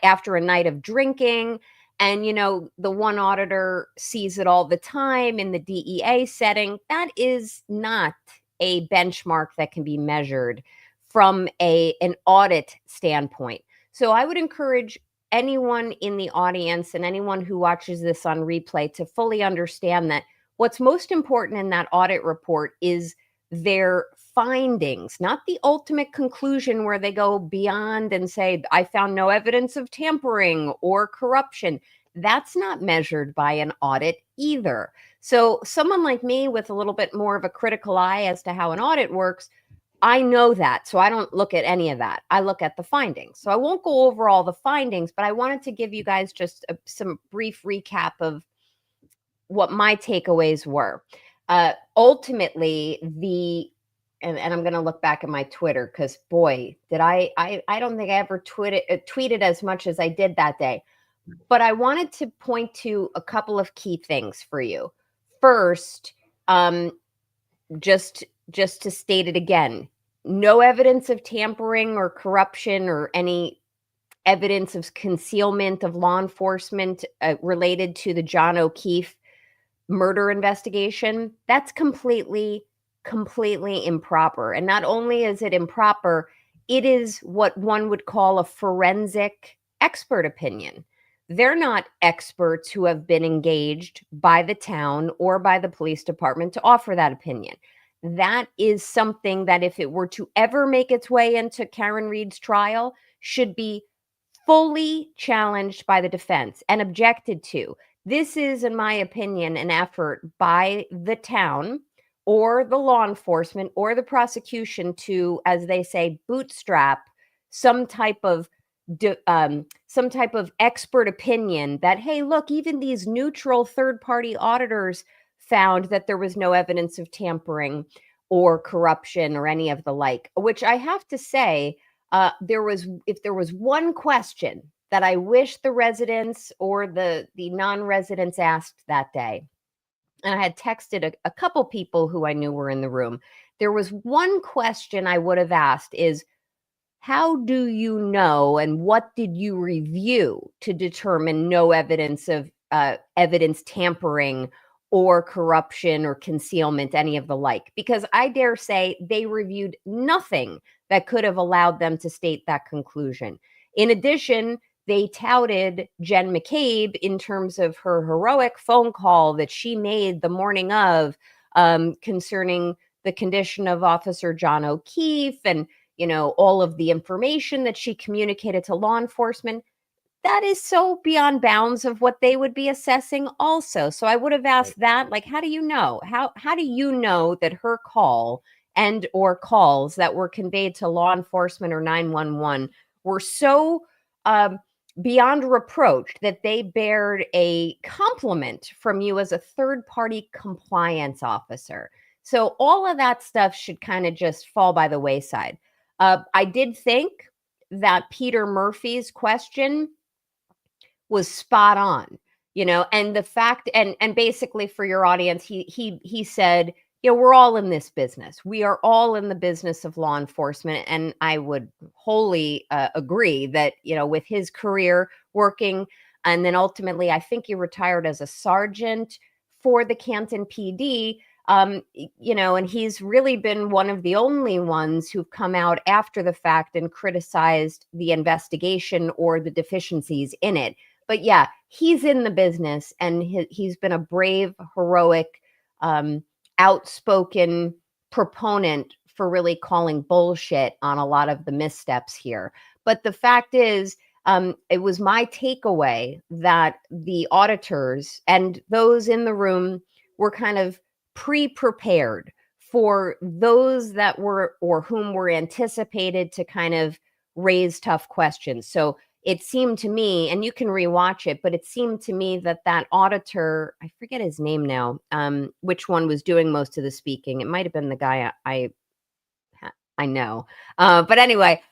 after a night of drinking. And, the one auditor sees it all the time in the DEA setting. That is not a benchmark that can be measured from an audit standpoint. So I would encourage anyone in the audience and anyone who watches this on replay to fully understand that what's most important in that audit report is their findings, not the ultimate conclusion where they go beyond and say, I found no evidence of tampering or corruption. That's not measured by an audit either. So someone like me with a little bit more of a critical eye as to how an audit works, I know that, so I don't look at any of that. I look at the findings. So I won't go over all the findings, but I wanted to give you guys just some brief recap of what my takeaways were. Ultimately, and I'm going to look back at my Twitter because boy, did I don't think I ever tweeted as much as I did that day. But I wanted to point to a couple of key things for you. First, just to state it again, no evidence of tampering or corruption or any evidence of concealment of law enforcement related to the John O'Keefe murder investigation. That's completely improper. And not only is it improper, it is what one would call a forensic expert opinion. They're not experts who have been engaged by the town or by the police department to offer that opinion. That is something that if it were to ever make its way into Karen Reed's trial, should be fully challenged by the defense and objected to. This is, in my opinion, an effort by the town or the law enforcement or the prosecution to, as they say, bootstrap some type of expert opinion that, hey, look, even these neutral third-party auditors found that there was no evidence of tampering or corruption or any of the like, which I have to say, if there was one question that I wish the residents or the non-residents asked that day, and I had texted a couple people who I knew were in the room, there was one question I would have asked is, how do you know and what did you review to determine no evidence of evidence tampering or corruption or concealment, any of the like? Because I dare say they reviewed nothing that could have allowed them to state that conclusion. In addition, they touted Jen McCabe in terms of her heroic phone call that she made the morning of concerning the condition of Officer John O'Keefe and, you know, all of the information that she communicated to law enforcement. That is so beyond bounds of what they would be assessing also. So I would have asked that, like, how do you know? How do you know that her call and or calls that were conveyed to law enforcement or 911 were so beyond reproach that they bared a compliment from you as a third-party compliance officer? So all of that stuff should kind of just fall by the wayside. I did think that Peter Murphy's question was spot on, you know, and the fact, and basically for your audience, he said, you know, we're all in this business. We are all in the business of law enforcement. And I would wholly agree that, you know, with his career working, and then ultimately, I think he retired as a sergeant for the Canton PD, you know, and he's really been one of the only ones who've come out after the fact and criticized the investigation or the deficiencies in it. But yeah, he's in the business and he's been a brave, heroic, outspoken proponent for really calling bullshit on a lot of the missteps here. But the fact is, it was my takeaway that the auditors and those in the room were kind of pre-prepared for those that were or whom were anticipated to kind of raise tough questions. So it seemed to me, and you can rewatch it, but it seemed to me that auditor, I forget his name now, which one was doing most of the speaking. It might have been the guy I know. But anyway,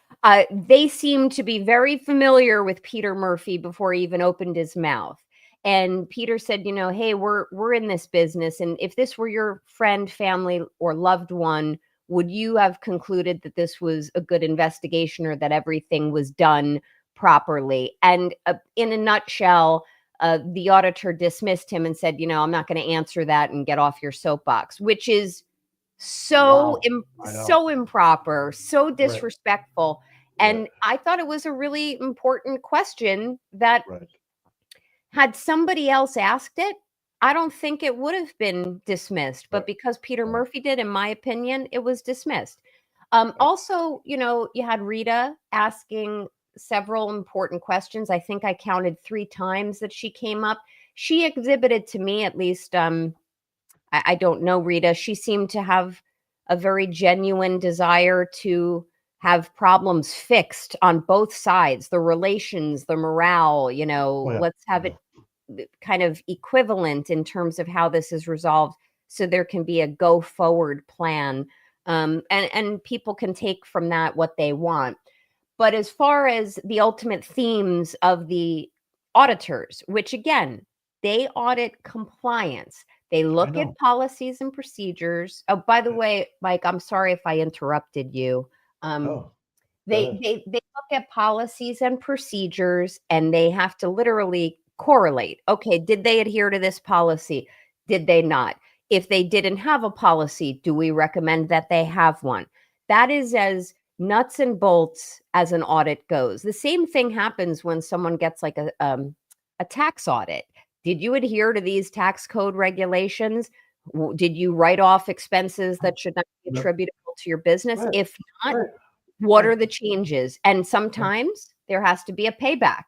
they seemed to be very familiar with Peter Murphy before he even opened his mouth. And Peter said, you know, hey, we're in this business. And if this were your friend, family, or loved one, would you have concluded that this was a good investigation or that everything was done properly? And in a nutshell, the auditor dismissed him and said, you know, I'm not going to answer that and get off your soapbox, which is so so improper, so disrespectful. And I thought it was a really important question that had somebody else asked it, I don't think it would have been dismissed. But because Peter Murphy did, in my opinion, it was dismissed. Also, you know, you had Rita asking several important questions. I think I counted 3 times that she came up. She exhibited to me, at least, I don't know Rita. She seemed to have a very genuine desire to have problems fixed on both sides, the relations, the morale, Oh, yeah. let's have it kind of equivalent in terms of how this is resolved so there can be a go forward plan. And people can take from that what they want. But as far as the ultimate themes of the auditors, which again, they audit compliance, they look at know. policies and procedures. Oh, by the way, Mike, I'm sorry if I interrupted you. Oh, They look at policies and procedures, and they have to literally correlate. Okay, did they adhere to this policy? Did they not? If they didn't have a policy, do we recommend that they have one? That is as nuts and bolts as an audit goes. The same thing happens when someone gets like a tax audit. Did you adhere to these tax code regulations? Did you write off expenses that should not be No. attributable to your business? Right, If not, right. what are the changes? And sometimes there has to be a payback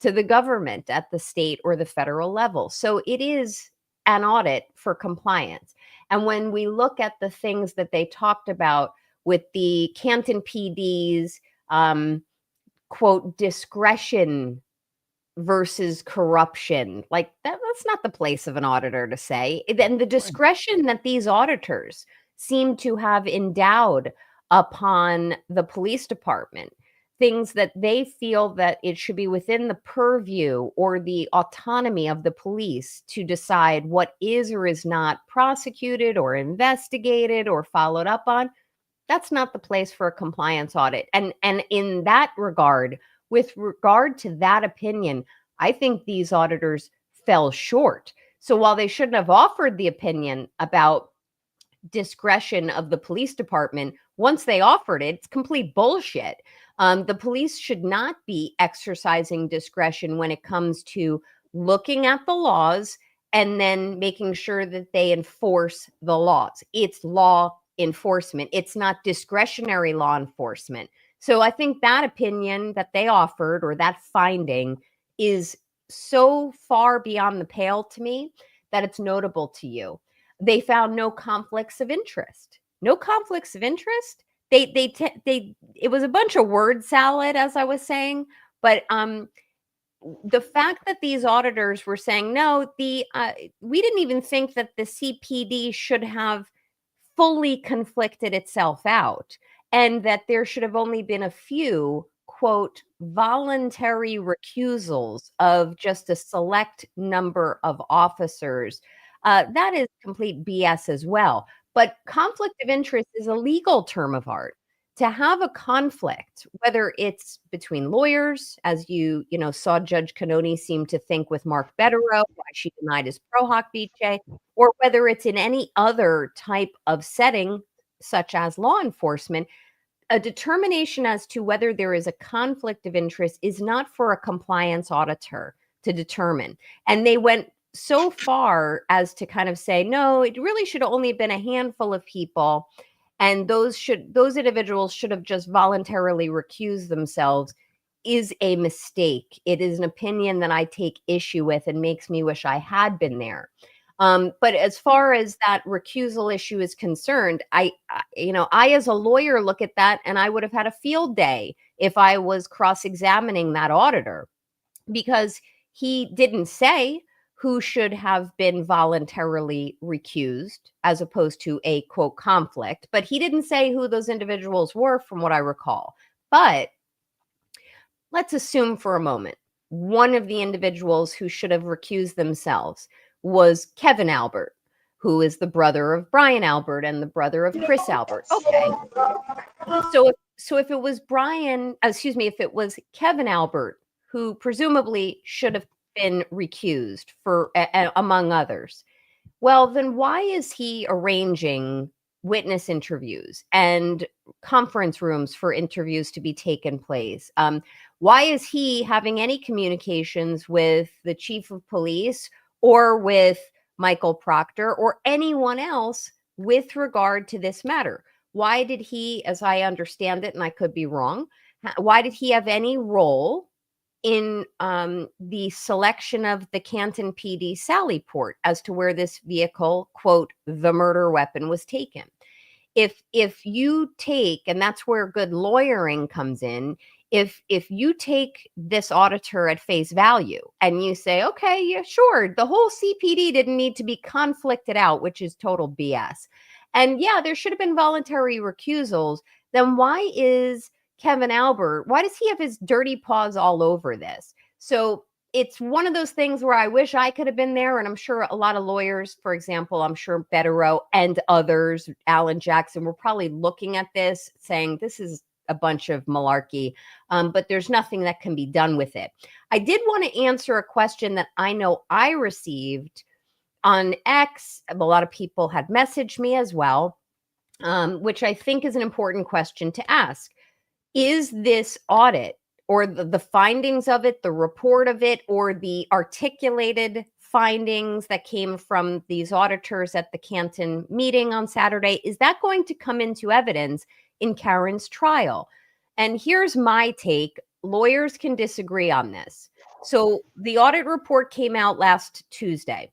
to the government at the state or the federal level. So it is an audit for compliance. And when we look at the things that they talked about with the Canton PD's quote, discretion versus corruption, like that's not the place of an auditor to say. And the discretion that these auditors seem to have endowed upon the police department, things that they feel that it should be within the purview or the autonomy of the police to decide what is or is not prosecuted or investigated or followed up on. That's not the place for a compliance audit. And in that regard, with regard to that opinion, I think these auditors fell short. So while they shouldn't have offered the opinion about discretion of the police department, once they offered it, it's complete bullshit. The police should not be exercising discretion when it comes to looking at the laws and then making sure that they enforce the laws. It's law enforcement. It's not discretionary law enforcement. So I think that opinion that they offered, or that finding, is so far beyond the pale to me that it's notable to you. They found no conflicts of interest. No conflicts of interest. It was a bunch of word salad, as I was saying, but the fact that these auditors were saying no, we didn't even think that the CPD should have fully conflicted itself out, and that there should have only been a few, quote, voluntary recusals of just a select number of officers. That is complete BS as well. But conflict of interest is a legal term of art. To have a conflict, whether it's between lawyers, as you saw Judge Canoni seem to think with Mark Betterow, why she denied his pro hoc vitae, or whether it's in any other type of setting, such as law enforcement, a determination as to whether there is a conflict of interest is not for a compliance auditor to determine. And they went so far as to kind of say, no, it really should have only been a handful of people, and those individuals should have just voluntarily recused themselves, is a mistake. It is an opinion that I take issue with and makes me wish I had been there. But as far as that recusal issue is concerned, I as a lawyer look at that, and I would have had a field day if I was cross-examining that auditor, because he didn't say who should have been voluntarily recused as opposed to a quote conflict, but he didn't say who those individuals were, from what I recall. But let's assume for a moment one of the individuals who should have recused themselves was Kevin Albert, who is the brother of Brian Albert and the brother of Chris Albert. Okay. So if it was if it was Kevin Albert, who presumably should have been recused for among others, well, then why is he arranging witness interviews and conference rooms for interviews to be taken place? Why is he having any communications with the chief of police or with Michael Proctor or anyone else with regard to this matter? Why did he, as I understand it, and I could be wrong, why did he have any role in the selection of the Canton PD Sallyport as to where this vehicle, quote, the murder weapon, was taken? if you take, and that's where good lawyering comes in, if you take this auditor at face value and you say, okay, yeah, sure, the whole CPD didn't need to be conflicted out, which is total BS. And yeah, there should have been voluntary recusals. Then why is Kevin Albert, why does he have his dirty paws all over this? So it's one of those things where I wish I could have been there. And I'm sure a lot of lawyers, for example, I'm sure Betterow and others, Alan Jackson, were probably looking at this saying, this is a bunch of malarkey, but there's nothing that can be done with it. I did want to answer a question that I know I received on X. A lot of people had messaged me as well, which I think is an important question to ask. Is this audit or the findings of it, the report of it, or the articulated findings that came from these auditors at the Canton meeting on Saturday, is that going to come into evidence in Karen's trial? And here's my take. Lawyers can disagree on this. So the audit report came out last Tuesday.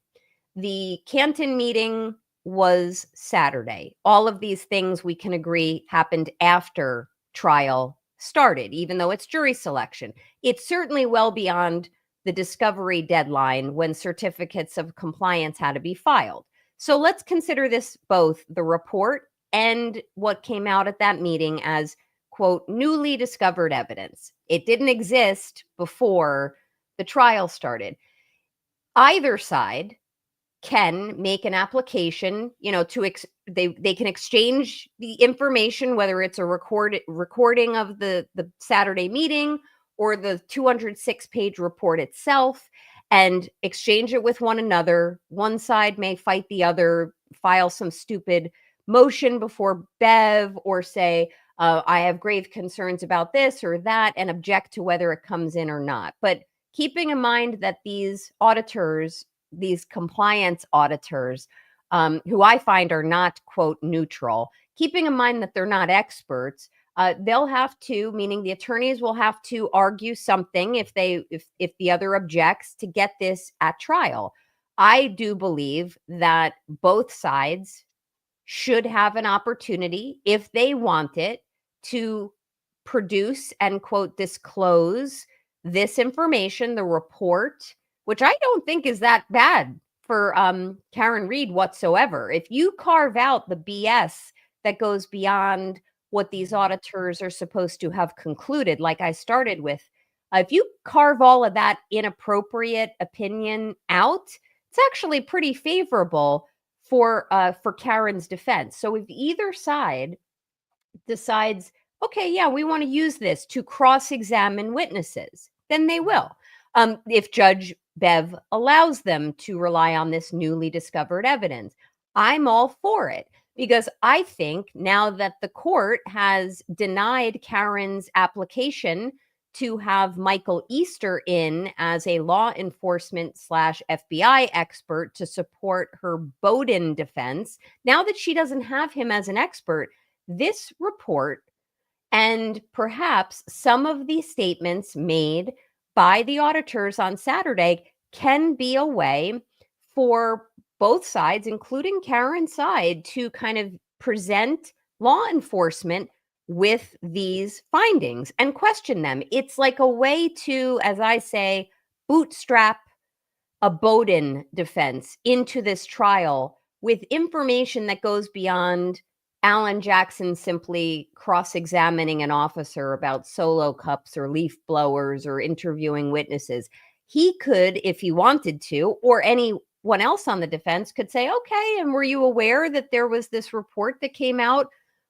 The Canton meeting was Saturday. All of these things we can agree happened after trial started, even though it's jury selection. It's certainly well beyond the discovery deadline when certificates of compliance had to be filed. So let's consider this both the report and what came out at that meeting as, quote, newly discovered evidence. It didn't exist before the trial started. Either side can make an application, to they can exchange the information, whether it's a recording of the Saturday meeting or the 206-page report itself, and exchange it with one another. One side may fight the other, file some stupid motion before Bev, or say, I have grave concerns about this or that, and object to whether it comes in or not. But keeping in mind that these auditors, these compliance auditors, who I find are not, quote, neutral, keeping in mind that they're not experts, they'll have to, meaning the attorneys will have to argue something if the other objects, to get this at trial. I do believe that both sides should have an opportunity, if they want it, to produce and, quote, disclose this information, the report, which I don't think is that bad for Karen Reed whatsoever. If you carve out the BS that goes beyond what these auditors are supposed to have concluded, like I started with, if you carve all of that inappropriate opinion out, it's actually pretty favorable for Karen's defense. So if either side decides, okay, yeah, we want to use this to cross-examine witnesses, then they will. If Judge Bev allows them to rely on this newly discovered evidence, I'm all for it, because I think now that the court has denied Karen's application to have Michael Easter in as a law enforcement / FBI expert to support her Bowden defense, now that she doesn't have him as an expert, this report and perhaps some of the statements made by the auditors on Saturday can be a way for both sides, including Karen's side, to kind of present law enforcement with these findings and question them. It's like a way to, as I say, bootstrap a Bowden defense into this trial with information that goes beyond Alan Jackson simply cross-examining an officer about solo cups or leaf blowers or interviewing witnesses. He could, if he wanted to, or anyone else on the defense could say, okay, and were you aware that there was this report that came out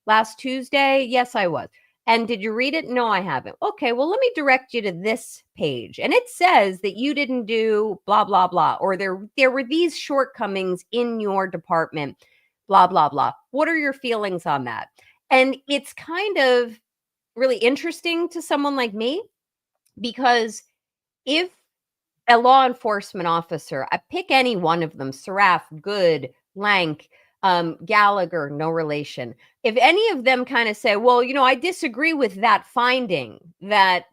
last Tuesday? Yes, I was. And did you read it? No, I haven't. Okay, well, let me direct you to this page. And it says that you didn't do blah, blah, blah, or there were these shortcomings in your department, blah, blah, blah. What are your feelings on that? And it's kind of really interesting to someone like me, because if a law enforcement officer, I pick any one of them, Saraf, Good, Lank, Gallagher, no relation. If any of them kind of say, well, I disagree with that finding that,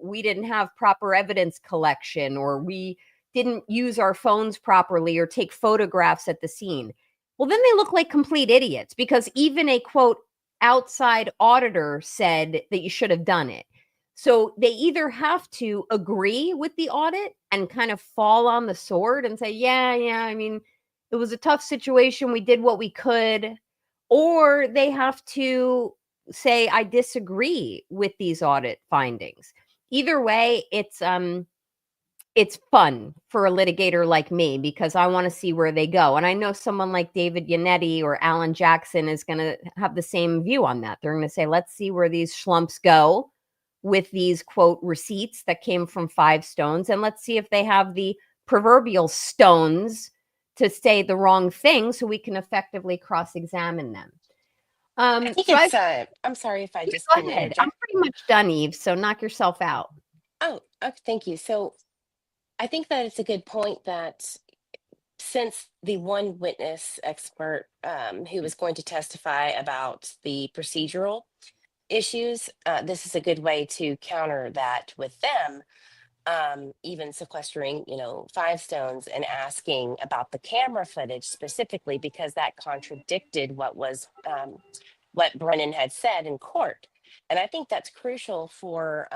we didn't have proper evidence collection, or we didn't use our phones properly or take photographs at the scene. Well, then they look like complete idiots because even a quote outside auditor said that you should have done it. So they either have to agree with the audit and kind of fall on the sword and say, yeah, I mean, it was a tough situation. We did what we could. Or they have to say, I disagree with these audit findings. Either way, it's fun for a litigator like me because I want to see where they go. And I know someone like David Yannetti or Alan Jackson is going to have the same view on that. They're going to say, let's see where these schlumps go with these quote receipts that came from Five Stones. And let's see if they have the proverbial stones to say the wrong thing so we can effectively cross-examine them. I think it's, I'm sorry if I just go can ahead. interject. I'm pretty much done, Eve, so knock yourself out. Oh, okay, thank you. So I think that it's a good point that since the one witness expert who was going to testify about the procedural issues, this is a good way to counter that with them, even sequestering, Five Stones and asking about the camera footage specifically because that contradicted what Brennan had said in court. And I think that's crucial for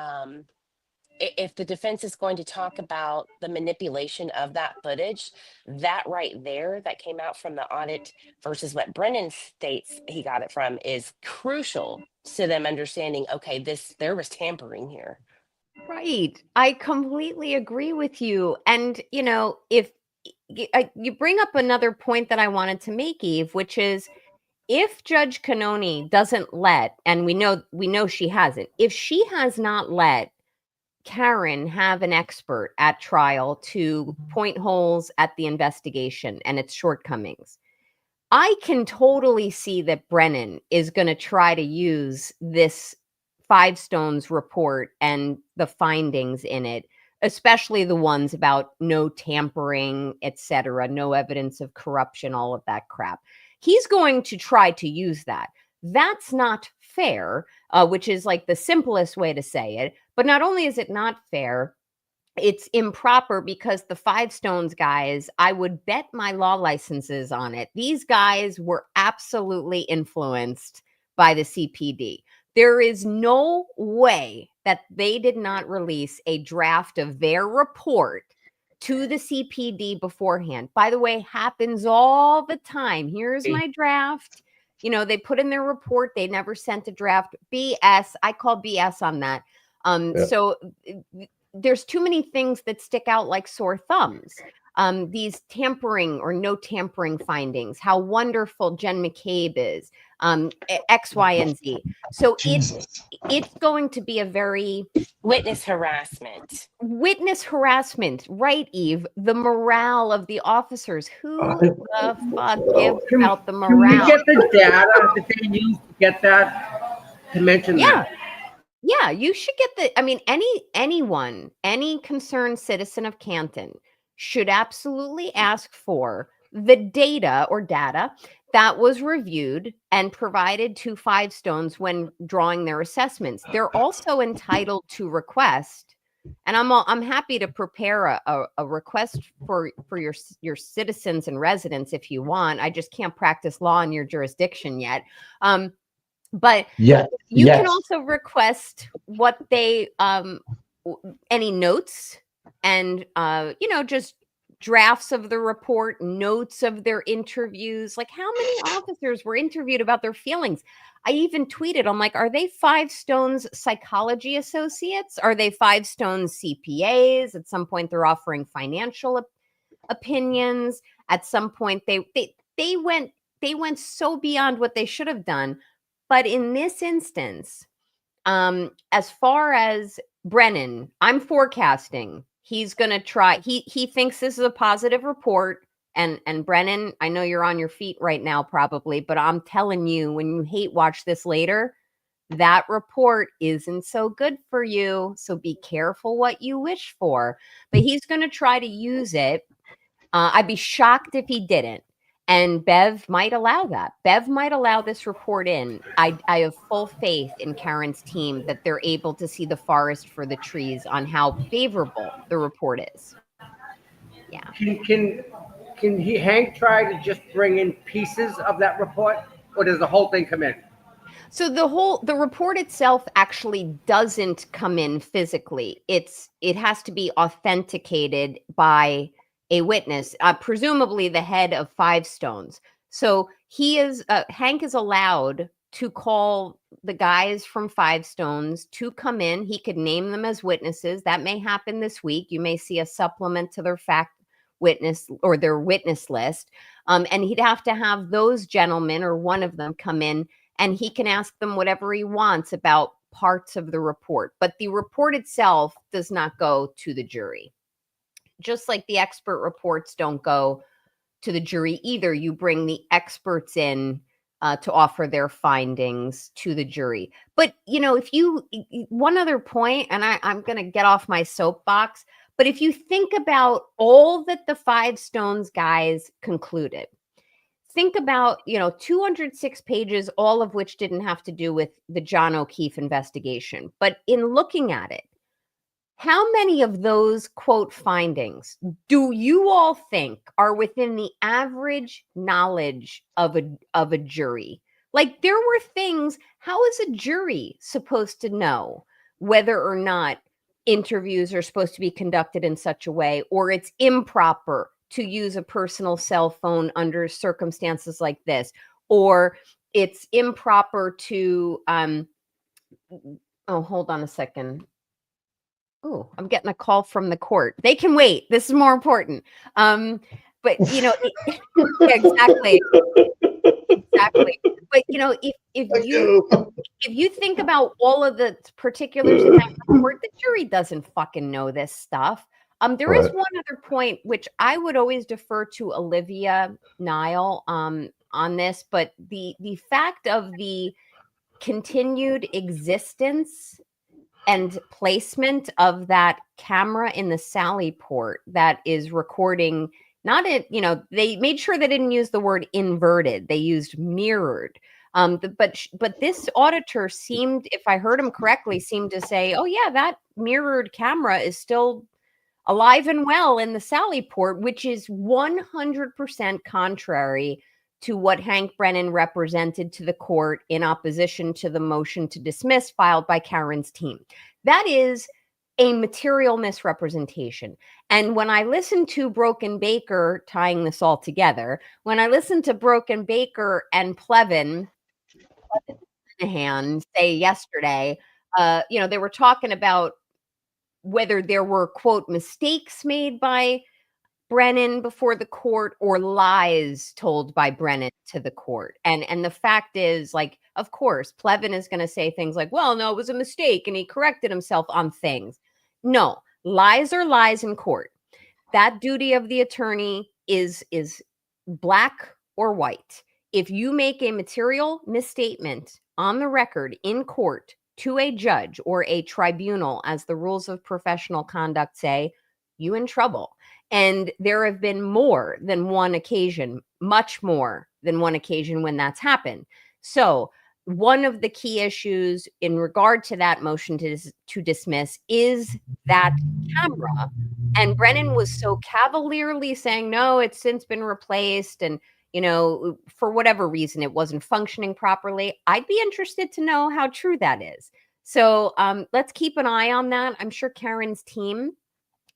if the defense is going to talk about the manipulation of that footage, that right there that came out from the audit versus what Brennan states he got it from is crucial to them understanding, okay, there was tampering here. Right. I completely agree with you. And, if you bring up another point that I wanted to make, Eve, which is if Judge Canoni doesn't let, and we know she hasn't, if she has not let Karen have an expert at trial to point holes at the investigation and its shortcomings, I can totally see that Brennan is going to try to use this Five Stones report and the findings in it, especially the ones about no tampering, etc., no evidence of corruption, all of that crap. He's going to try to use that. That's not fair, which is like the simplest way to say it. But not only is it not fair, it's improper because the Five Stones guys, I would bet my law licenses on it. These guys were absolutely influenced by the CPD. There is no way that they did not release a draft of their report to the CPD beforehand. By the way, happens all the time. Here's my draft. They put in their report. They never sent a draft. BS. I call BS on that. So there's too many things that stick out like sore thumbs. These tampering or no tampering findings, how wonderful Jen McCabe is, X, Y, and Z. So it's going to be a very witness harassment, right, Eve? The morale of the officers. Who the fuck gives about the morale? Can we get the data that they use to get that? To mention that. Yeah, you should get any concerned citizen of Canton should absolutely ask for the data that was reviewed and provided to Five Stones when drawing their assessments. They're also entitled to request, and I'm happy to prepare a request for your citizens and residents if you want. I just can't practice law in your jurisdiction yet. But you can also request what they any notes and just drafts of the report, notes of their interviews, like how many officers were interviewed about their feelings. I even tweeted, I'm like, are they Five Stones psychology associates? Are they Five Stones CPAs? At some point they're offering financial opinions. At some point they went so beyond what they should have done. But in this instance, as far as Brennan, I'm forecasting he's going to try. He thinks this is a positive report. And Brennan, I know you're on your feet right now probably, but I'm telling you, when you hate watch this later, that report isn't so good for you. So be careful what you wish for. But he's going to try to use it. I'd be shocked if he didn't. And Bev might allow that. Bev might allow this report in. I have full faith in Karen's team that they're able to see the forest for the trees on how favorable the report is. Yeah. can Hank try to just bring in pieces of that report, or does the whole thing come in? So the report itself actually doesn't come in physically. It has to be authenticated by a witness, presumably the head of Five Stones. So Hank is allowed to call the guys from Five Stones to come in. He could name them as witnesses. That may happen this week. You may see a supplement to their fact witness or their witness list. And he'd have to have those gentlemen or one of them come in, and he can ask them whatever he wants about parts of the report. But the report itself does not go to the jury. Just like the expert reports don't go to the jury either. You bring the experts in to offer their findings to the jury. But, one other point, and I'm going to get off my soapbox, but if you think about all that the Five Stones guys concluded, think about, 206 pages, all of which didn't have to do with the John O'Keefe investigation. But in looking at it, how many of those quote findings do you all think are within the average knowledge of a jury? Like, there were things, how is a jury supposed to know whether or not interviews are supposed to be conducted in such a way, or it's improper to use a personal cell phone under circumstances like this, or it's improper to hold on a second. Oh, I'm getting a call from the court. They can wait. This is more important. But yeah, exactly. Exactly. But if you think about all of the particulars in that report, the jury doesn't fucking know this stuff. There is one other point which I would always defer to Olivia Nile on this, but the fact of the continued existence and placement of that camera in the Sally port that is recording, not it, they made sure they didn't use the word inverted, they used mirrored. But this auditor seemed, if I heard him correctly, seemed to say, oh yeah, that mirrored camera is still alive and well in the Sally port, which is 100% contrary to what Hank Brennan represented to the court in opposition to the motion to dismiss filed by Karen's team. That is a material misrepresentation. And when I listened to Broken Baker tying this all together, when I listened to Broken Baker and Plevin say yesterday, they were talking about whether there were, quote, mistakes made by Brennan before the court or lies told by Brennan to the court. And the fact is, like, of course, Plevin is going to say things like, well, no, it was a mistake, and he corrected himself on things. No, lies are lies in court. That duty of the attorney is black or white. If you make a material misstatement on the record in court to a judge or a tribunal, as the rules of professional conduct say, you in trouble. And there have been more than one occasion, much more than one occasion when that's happened. So one of the key issues in regard to that motion to dismiss is that camera. And Brennan was so cavalierly saying, no, it's since been replaced. And, for whatever reason, it wasn't functioning properly. I'd be interested to know how true that is. So let's keep an eye on that. I'm sure Karen's team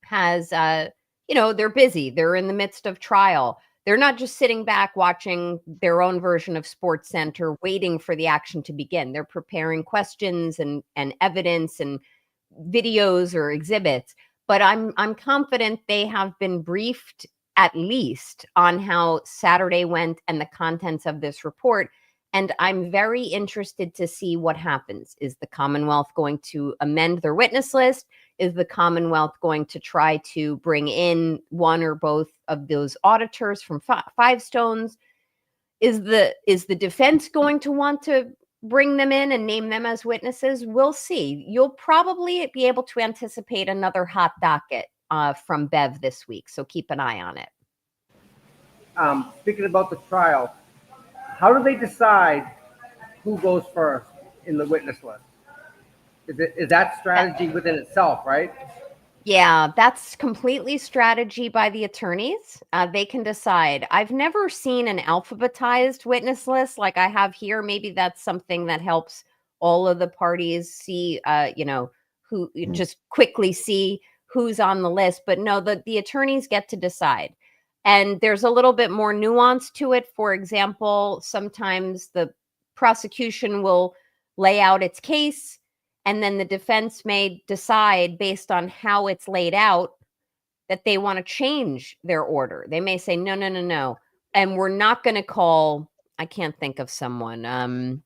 has, they're busy. They're in the midst of trial. They're not just sitting back watching their own version of Sports Center, waiting for the action to begin. They're preparing questions and evidence and videos or exhibits. But I'm confident they have been briefed at least on how Saturday went and the contents of this report. And I'm very interested to see what happens. Is the Commonwealth going to amend their witness list? Is the Commonwealth going to try to bring in one or both of those auditors from Five Stones? Is the defense going to want to bring them in and name them as witnesses? We'll see. You'll probably be able to anticipate another hot docket from Bev this week, so keep an eye on it. Speaking about the trial, how do they decide who goes first in the witness list? Is that strategy within itself, right? Yeah, that's completely strategy by the attorneys. They can decide. I've never seen an alphabetized witness list like I have here. Maybe that's something that helps all of the parties see, who just quickly see who's on the list. But no, the attorneys get to decide. And there's a little bit more nuance to it. For example, sometimes the prosecution will lay out its case, and then the defense may decide based on how it's laid out that they want to change their order. They may say, no, no, no, no. And we're not going to call, I can't think of someone.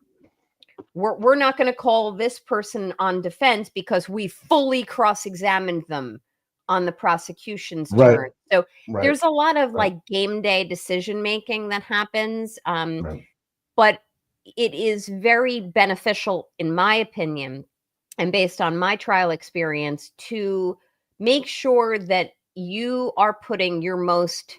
We're not going to call this person on defense because we fully cross-examined them on the prosecution's Right. turn. So Right. there's a lot of Right. like game day decision making that happens. Right. But it is very beneficial, in my opinion, and based on my trial experience, to make sure that you are putting your most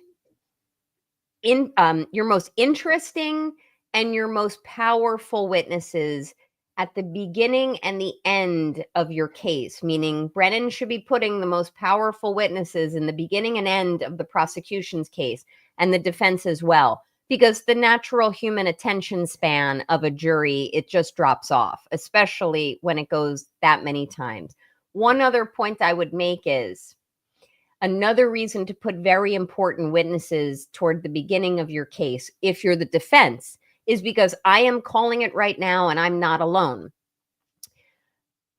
interesting and your most powerful witnesses at the beginning and the end of your case. Meaning, Brennan should be putting the most powerful witnesses in the beginning and end of the prosecution's case, and the defense as well. Because the natural human attention span of a jury, it just drops off, especially when it goes that many times. One other point I would make is another reason to put very important witnesses toward the beginning of your case, if you're the defense, is because I am calling it right now and I'm not alone.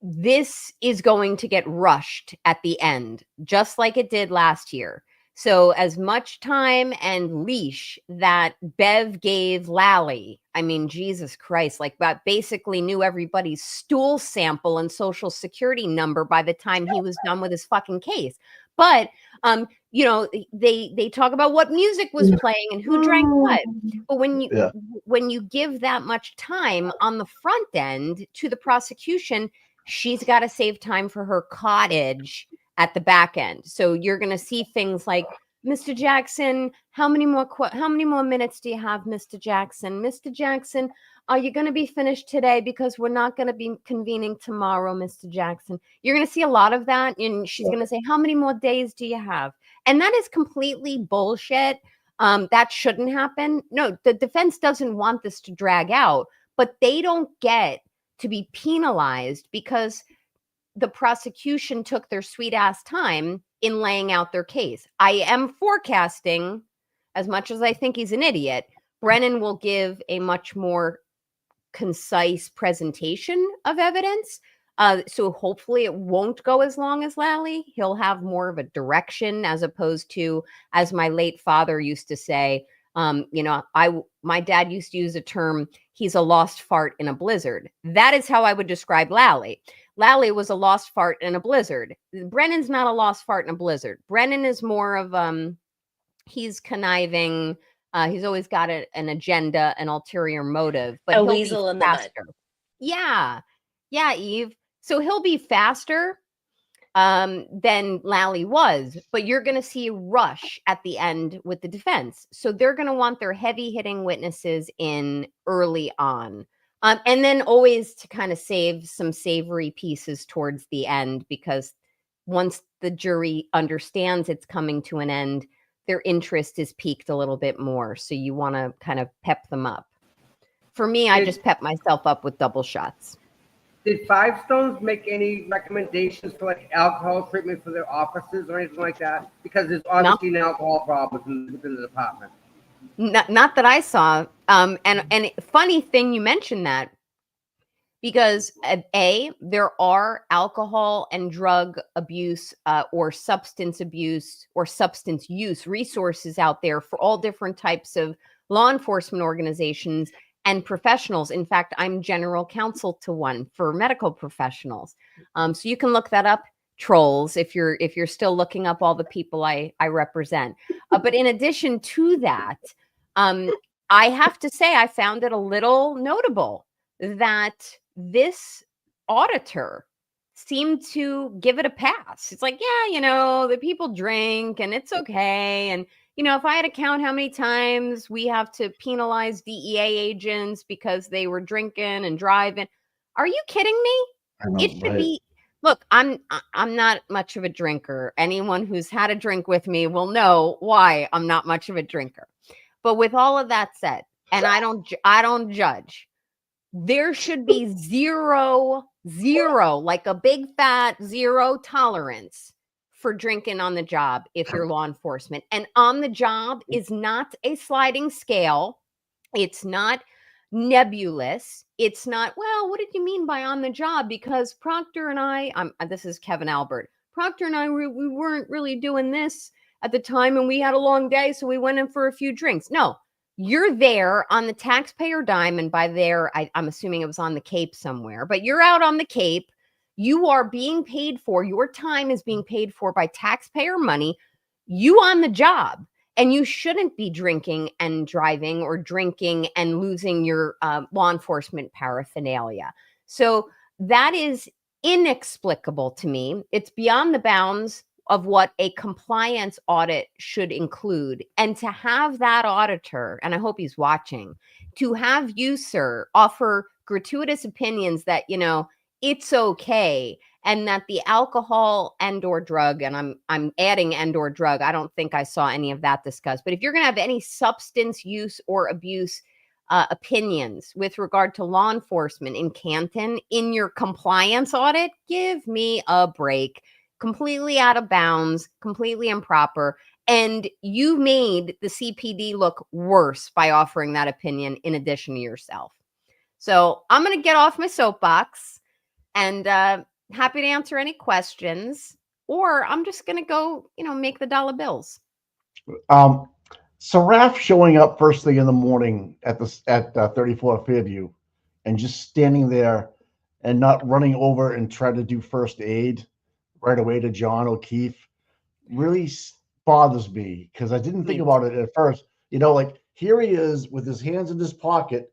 This is going to get rushed at the end, just like it did last year. So as much time and leash that Bev gave Lally, I mean, Jesus Christ, like that basically knew everybody's stool sample and social security number by the time he was done with his fucking case. But, they talk about what music was playing and who drank what. But when you give that much time on the front end to the prosecution, she's got to save time for her cottage at the back end. So you're going to see things like, Mr. Jackson, how many more minutes do you have, Mr. Jackson? Mr. Jackson, are you going to be finished today? Because we're not going to be convening tomorrow, Mr. Jackson. You're going to see a lot of that. And she's going to say, how many more days do you have? And that is completely bullshit. That shouldn't happen. No, the defense doesn't want this to drag out, but they don't get to be penalized because the prosecution took their sweet ass time in laying out their case. I am forecasting, as much as I think he's an idiot, Brennan will give a much more concise presentation of evidence. So hopefully it won't go as long as Lally. He'll have more of a direction, as opposed to, as my late father used to say, my dad used to use a term, he's a lost fart in a blizzard. That is how I would describe Lally. Lally was a lost fart in a blizzard. Brennan's not a lost fart in a blizzard. Brennan is more of, he's conniving. He's always got an agenda, an ulterior motive, but A he'll weasel be in the mud. faster. Yeah. Yeah, Eve. So he'll be faster than Lally was, but you're going to see a rush at the end with the defense. So they're going to want their heavy hitting witnesses in early on. And then always to kind of save some savory pieces towards the end, because once the jury understands it's coming to an end, their interest is piqued a little bit more. So you want to kind of pep them up. For me, I just pep myself up with double shots. Did Five Stones make any recommendations for like alcohol treatment for their officers or anything like that? Because there's obviously an alcohol problem within the department. Not that I saw. And funny thing you mentioned that, because there are alcohol and drug abuse or substance abuse or substance use resources out there for all different types of law enforcement organizations and professionals. In fact, I'm general counsel to one for medical professionals. So you can look that up, trolls, if you're still looking up all the people I represent. But in addition to that, I have to say I found it a little notable that this auditor seemed to give it a pass. It's like, yeah, the people drink and it's okay. And, if I had to count how many times we have to penalize DEA agents because they were drinking and driving, are you kidding me? It should be Look, I'm not much of a drinker. Anyone who's had a drink with me will know why I'm not much of a drinker. But with all of that said, and I don't judge. There should be zero, like a big fat zero tolerance for drinking on the job if you're law enforcement. And on the job is not a sliding scale. It's not nebulous. It's not, well, what did you mean by on the job? Because Proctor and I, this is Kevin Albert, Proctor and I, we weren't really doing this at the time and we had a long day, so we went in for a few drinks. No, you're there on the taxpayer dime. And by there, I'm assuming it was on the Cape somewhere, but you're out on the Cape. You are being paid for, your time is being paid for by taxpayer money. You on the job. And you shouldn't be drinking and driving or drinking and losing your law enforcement paraphernalia. So that is inexplicable to me. It's beyond the bounds of what a compliance audit should include. And to have that auditor, and I hope he's watching, to have you, sir, offer gratuitous opinions that, it's okay, and that the alcohol and or drug, and I'm adding and or drug, I don't think I saw any of that discussed, but if you're going to have any substance use or abuse opinions with regard to law enforcement in Canton in your compliance audit, give me a break. Completely out of bounds, completely improper. And you made the CPD look worse by offering that opinion in addition to yourself. So I'm going to get off my soapbox and happy to answer any questions, or I'm just going to go, make the dollar bills. Saraf showing up first thing in the morning at 34 Fairview and just standing there and not running over and trying to do first aid right away to John O'Keefe really bothers me, because I didn't think about it at first. Like, here he is with his hands in his pocket,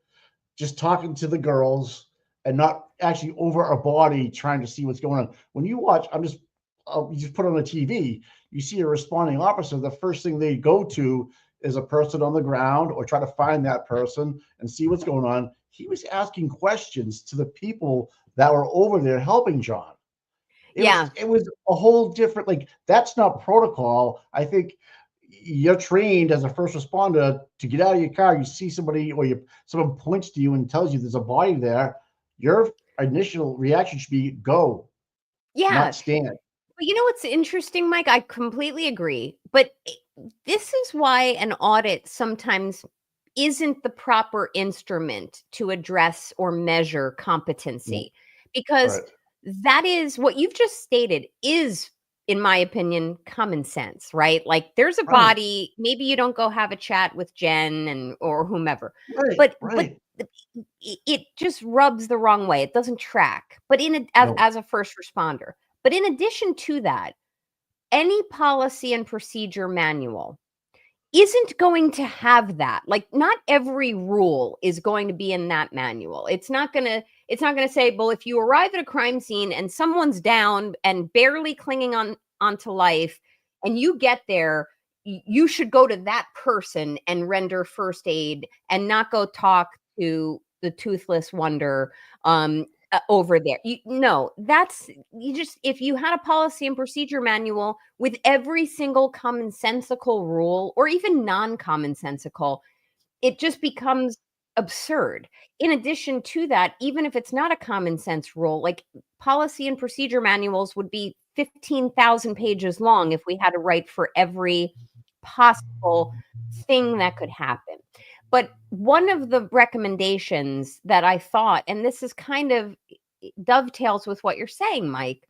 just talking to the girls and not actually over a body trying to see what's going on. When you watch, you just put on the TV, you see a responding officer, the first thing they go to is a person on the ground or try to find that person and see what's going on. He was asking questions to the people that were over there helping John. It was a whole different, like, that's not protocol. I think you're trained as a first responder to get out of your car. You see somebody or someone points to you and tells you there's a body there. Your initial reaction should be go, not stand. But you know what's interesting, Mike? I completely agree. But this is why an audit sometimes isn't the proper instrument to address or measure competency, because that is what you've just stated is, in my opinion, common sense, right? Like, there's a body, maybe you don't go have a chat with Jen or whomever, but it just rubs the wrong way. It doesn't track, but as a first responder. But in addition to that, any policy and procedure manual isn't going to have that. Like, not every rule is going to be in that manual. It's not going to say, well, if you arrive at a crime scene and someone's down and barely clinging onto life and you get there, you should go to that person and render first aid and not go talk to the toothless wonder over there. If you had a policy and procedure manual with every single commonsensical rule or even non-commonsensical, it just becomes absurd. In addition to that, even if it's not a common sense rule, like, policy and procedure manuals would be 15,000 pages long if we had to write for every possible thing that could happen. But one of the recommendations that I thought, and this is kind of dovetails with what you're saying, Mike,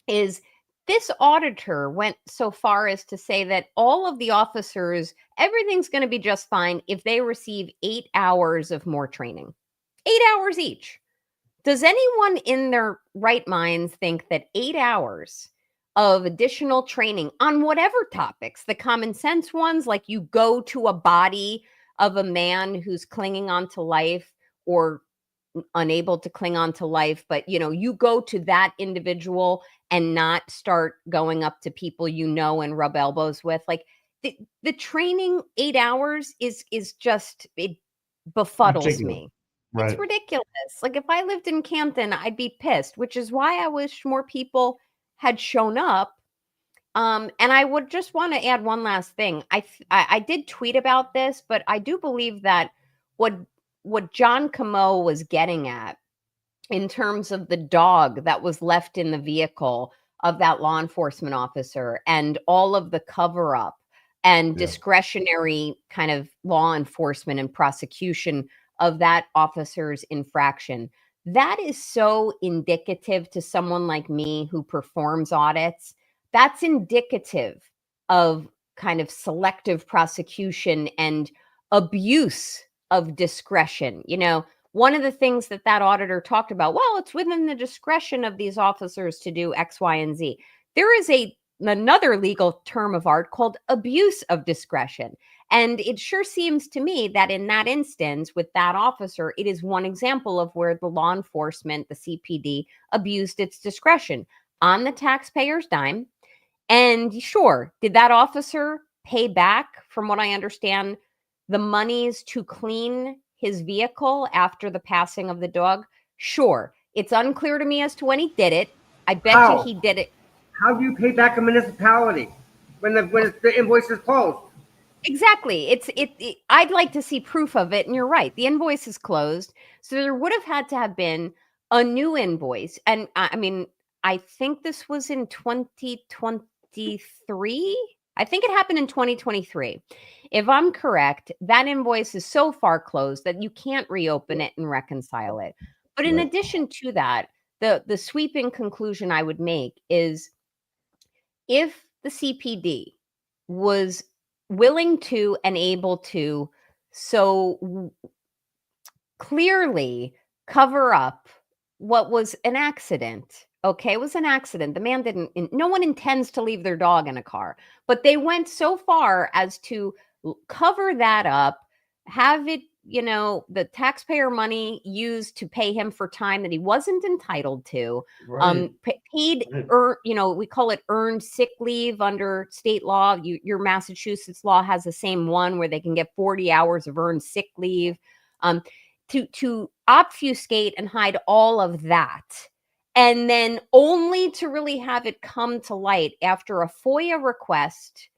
is this auditor went so far as to say that all of the officers, everything's going to be just fine if they receive 8 hours of more training. 8 hours each. Does anyone in their right minds think that 8 hours of additional training on whatever topics, the common sense ones, like you go to a body of a man who's clinging on to life or unable to cling on to life, but you go to that individual and not start going up to people and rub elbows with, like, the training 8 hours is just, it befuddles me. It's Right. ridiculous. Like if I lived in Canton, I'd be pissed, which is why I wish more people had shown up. And I would just want to add one last thing. I did tweet about this, but I do believe that what John Camo was getting at in terms of the dog that was left in the vehicle of that law enforcement officer and all of the cover up and Yeah. discretionary kind of law enforcement and prosecution of that officer's infraction. That is so indicative to someone like me who performs audits. That's indicative of kind of selective prosecution and abuse of discretion. You know, one of the things that auditor talked about, well, it's within the discretion of these officers to do X, Y, and Z. There is another legal term of art called abuse of discretion. And it sure seems to me that in that instance with that officer, it is one example of where the law enforcement, the CPD, abused its discretion on the taxpayer's dime. And sure, did that officer pay back, from what I understand, the monies to clean his vehicle after the passing of the dog? Sure. It's unclear to me as to when he did it. I bet you he did it. How do you pay back a municipality when the invoice is closed? Exactly. I'd like to see proof of it. And you're right. The invoice is closed. So there would have had to have been a new invoice. And I mean, I think this was in 2023. I think it happened in 2023. If I'm correct, that invoice is so far closed that you can't reopen it and reconcile it. But in addition to that, the sweeping conclusion I would make is if the CPD was willing to and able to so clearly cover up what was an accident. Okay, it was an accident. The man no one intends to leave their dog in a car, but they went so far as to cover that up, have it, the taxpayer money used to pay him for time that he wasn't entitled to, Right. paid, we call it earned sick leave under state law. Your Massachusetts law has the same one where they can get 40 hours of earned sick leave, to obfuscate and hide all of that. And then only to really have it come to light after a FOIA request.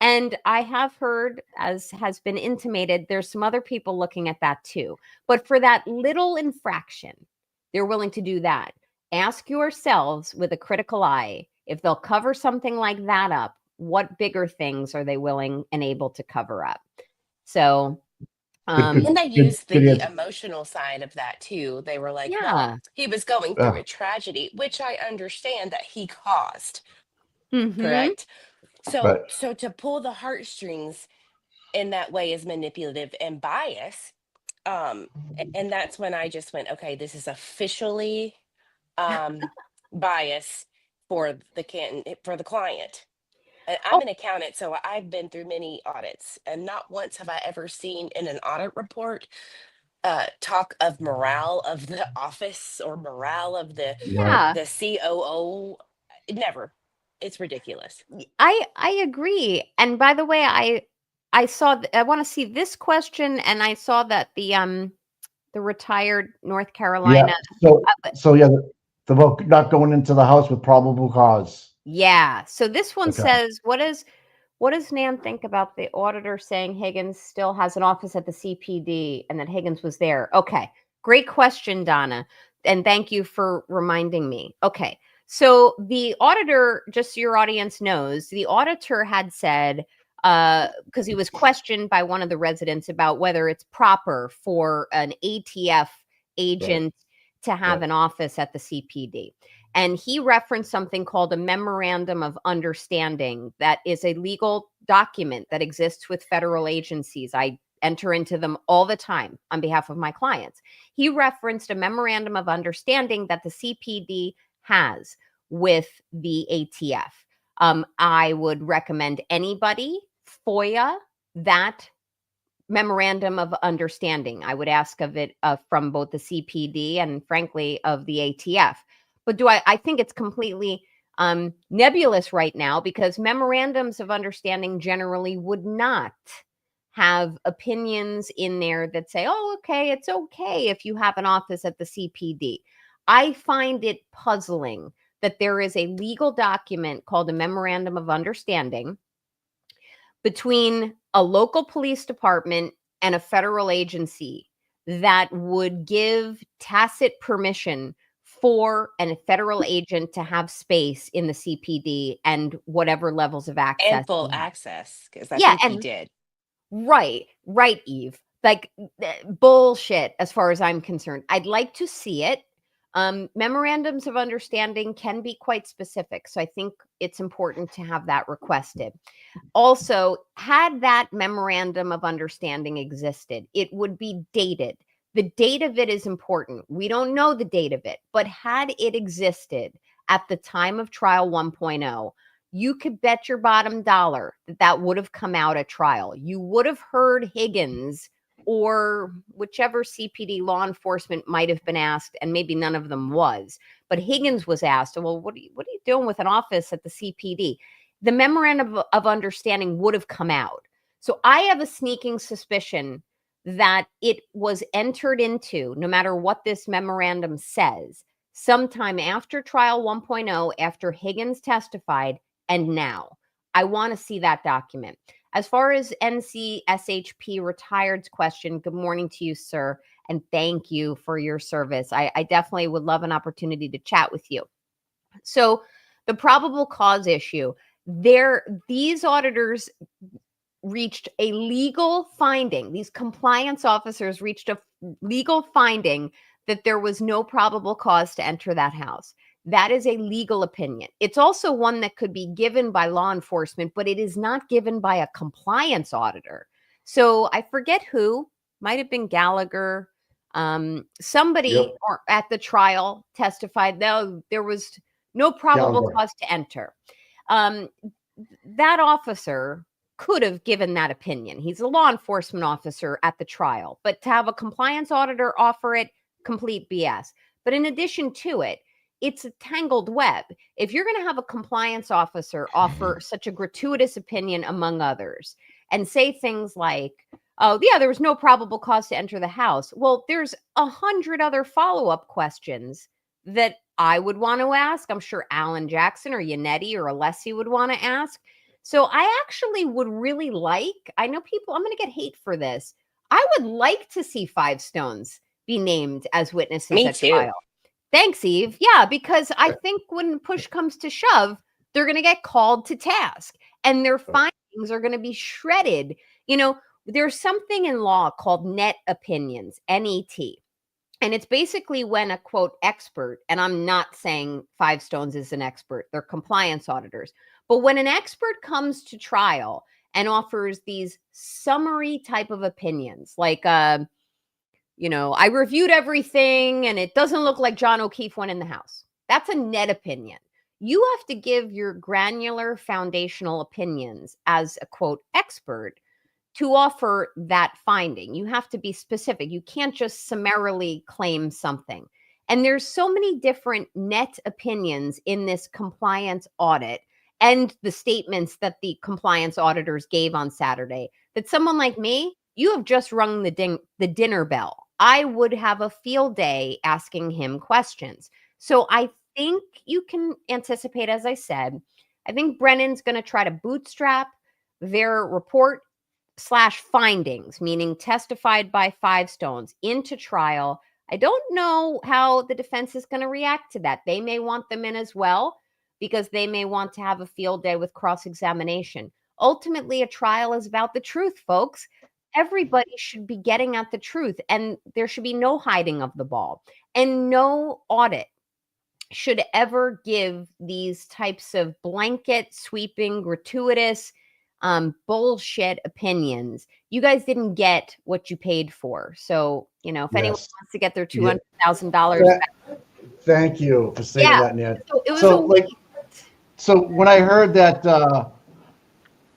And I have heard, as has been intimated, there's some other people looking at that too. But for that little infraction, they're willing to do that. Ask yourselves with a critical eye, if they'll cover something like that up, what bigger things are they willing and able to cover up? So, And they used good the answer. emotional side of that too. They were like, well, yeah. he was going through a tragedy, which I understand that he caused. Mhm. Correct. So Right. so to pull the heartstrings in that way is manipulative and bias. And that's when I just went, okay, this is officially bias for the client. And I'm an accountant, so I've been through many audits, and not once have I ever seen in an audit report talk of morale of the office or morale of Yeah. the COO. Never. It's ridiculous. I agree. And by the way, I saw I want to see this question, and I saw that the retired North Yeah. Carolina. So yeah, the vote not going into the house with probable cause. Yeah. So this one Okay. says, what does Nan think about the auditor saying Higgins still has an office at the CPD and that Higgins was there? Okay. Great question, Donna. And thank you for reminding me. Okay. So the auditor, just so your audience knows, the auditor had said, because he was questioned by one of the residents about whether it's proper for an ATF agent to have an office at the CPD. And he referenced something called a memorandum of understanding. That is a legal document that exists with federal agencies. I enter into them all the time on behalf of my clients. He referenced a memorandum of understanding that the CPD has with the ATF. I would recommend anybody FOIA that memorandum of understanding. I would ask of it from both the CPD and frankly of the ATF. But I think it's completely nebulous right now, because memorandums of understanding generally would not have opinions in there that say, oh, okay, it's okay if you have an office at the CPD. I find it puzzling that there is a legal document called a Memorandum of Understanding between a local police department and a federal agency that would give tacit permission for a federal agent to have space in the CPD and whatever levels of access. And full access, because I Yeah, think he and did. right, Eve. Like bullshit as far as I'm concerned. I'd like to see it. Memorandums of understanding can be quite specific, so I think it's important to have that requested. Also, had that memorandum of understanding existed, it would be dated. The date of it is important. We don't know the date of it, but had it existed at the time of trial 1.0, you could bet your bottom dollar that that would have come out at trial. You would have heard Higgins or whichever CPD law enforcement might have been asked, and maybe none of them was, but Higgins was asked, well, what are you doing with an office at the CPD? The memorandum of understanding would have come out. So I have a sneaking suspicion that it was entered into, no matter what this memorandum says, sometime after trial 1.0, after Higgins testified, and now. I want to see that document. As far as NCSHP retired's question, good morning to you, sir, and thank you for your service. I definitely would love an opportunity to chat with you. So the probable cause issue, these auditors reached a legal finding. These compliance officers reached a legal finding that there was no probable cause to enter that house. That is a legal opinion. It's also one that could be given by law enforcement, but it is not given by a compliance auditor. So I forget who, might have been Gallagher. Somebody at the trial testified that there was no probable cause to enter. That officer could have given that opinion. He's a law enforcement officer at the trial, but to have a compliance auditor offer it, complete BS. But in addition to it, it's a tangled web. If you're going to have a compliance officer offer such a gratuitous opinion, among others, and say things like, oh, yeah, there was no probable cause to enter the house. Well, there's 100 other follow-up questions that I would want to ask. I'm sure Alan Jackson or Yannetti or Alessi would want to ask. So I actually would really like, I know people, I'm going to get hate for this. I would like to see Five Stones be named as witnesses at trial. Thanks, Eve. Yeah, because I think when push comes to shove, they're going to get called to task and their findings are going to be shredded. You know, there's something in law called net opinions, NET. And it's basically when a quote expert, and I'm not saying Five Stones is an expert, they're compliance auditors. But when an expert comes to trial and offers these summary type of opinions, like, you know, I reviewed everything and it doesn't look like John O'Keefe went in the house. That's a net opinion. You have to give your granular foundational opinions as a quote expert to offer that finding. You have to be specific. You can't just summarily claim something. And there's so many different net opinions in this compliance audit and the statements that the compliance auditors gave on Saturday that someone like me, you have just rung the dinner bell. I would have a field day asking him questions. So I think you can anticipate, as I said, I think Brennan's going to try to bootstrap their report / findings, meaning testified by Five Stones, into trial. I don't know how the defense is going to react to that. They may want them in as well because they may want to have a field day with cross-examination. Ultimately, a trial is about the truth, folks. Everybody should be getting at the truth, and there should be no hiding of the ball. And no audit should ever give these types of blanket, sweeping, gratuitous, bullshit opinions. You guys didn't get what you paid for. So, you know, if anyone wants to get their $200,000 back. Thank you for saying that, Nan. So it was so when I heard that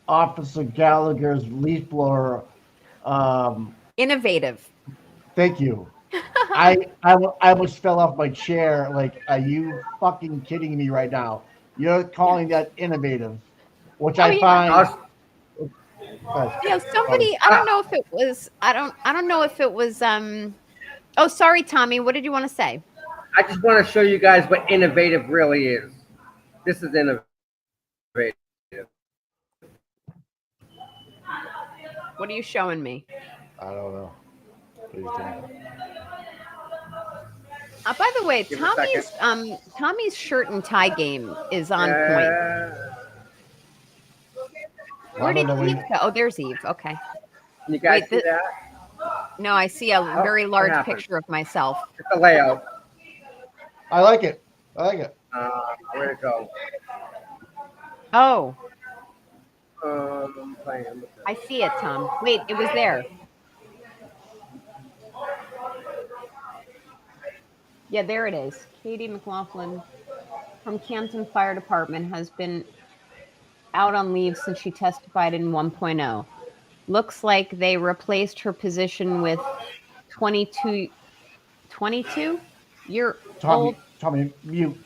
Officer Gallagher's leaf blower, innovative. Thank you. I almost fell off my chair. Like, are you fucking kidding me right now? You're calling that innovative, which I find You know, somebody, I don't know if it was, I don't know if it was, oh, sorry, Tommy. What did you want to say? I just want to show you guys what innovative really is. This is innovative. What are you showing me? I don't know. What do you think? By the way, Give it a Tommy's shirt and tie game is on point. Where did Eve go? Oh, there's Eve. Okay. Can you guys see that? No, I see a very large happened? picture of myself. It's a layout. I like it. I like it. Where'd it go? Oh, Playing. I see it, Tom. Wait, it was there. Yeah, there it is. Katie McLaughlin from Canton Fire Department has been out on leave since she testified in 1.0. Looks like they replaced her position with 22 year old Tommy, you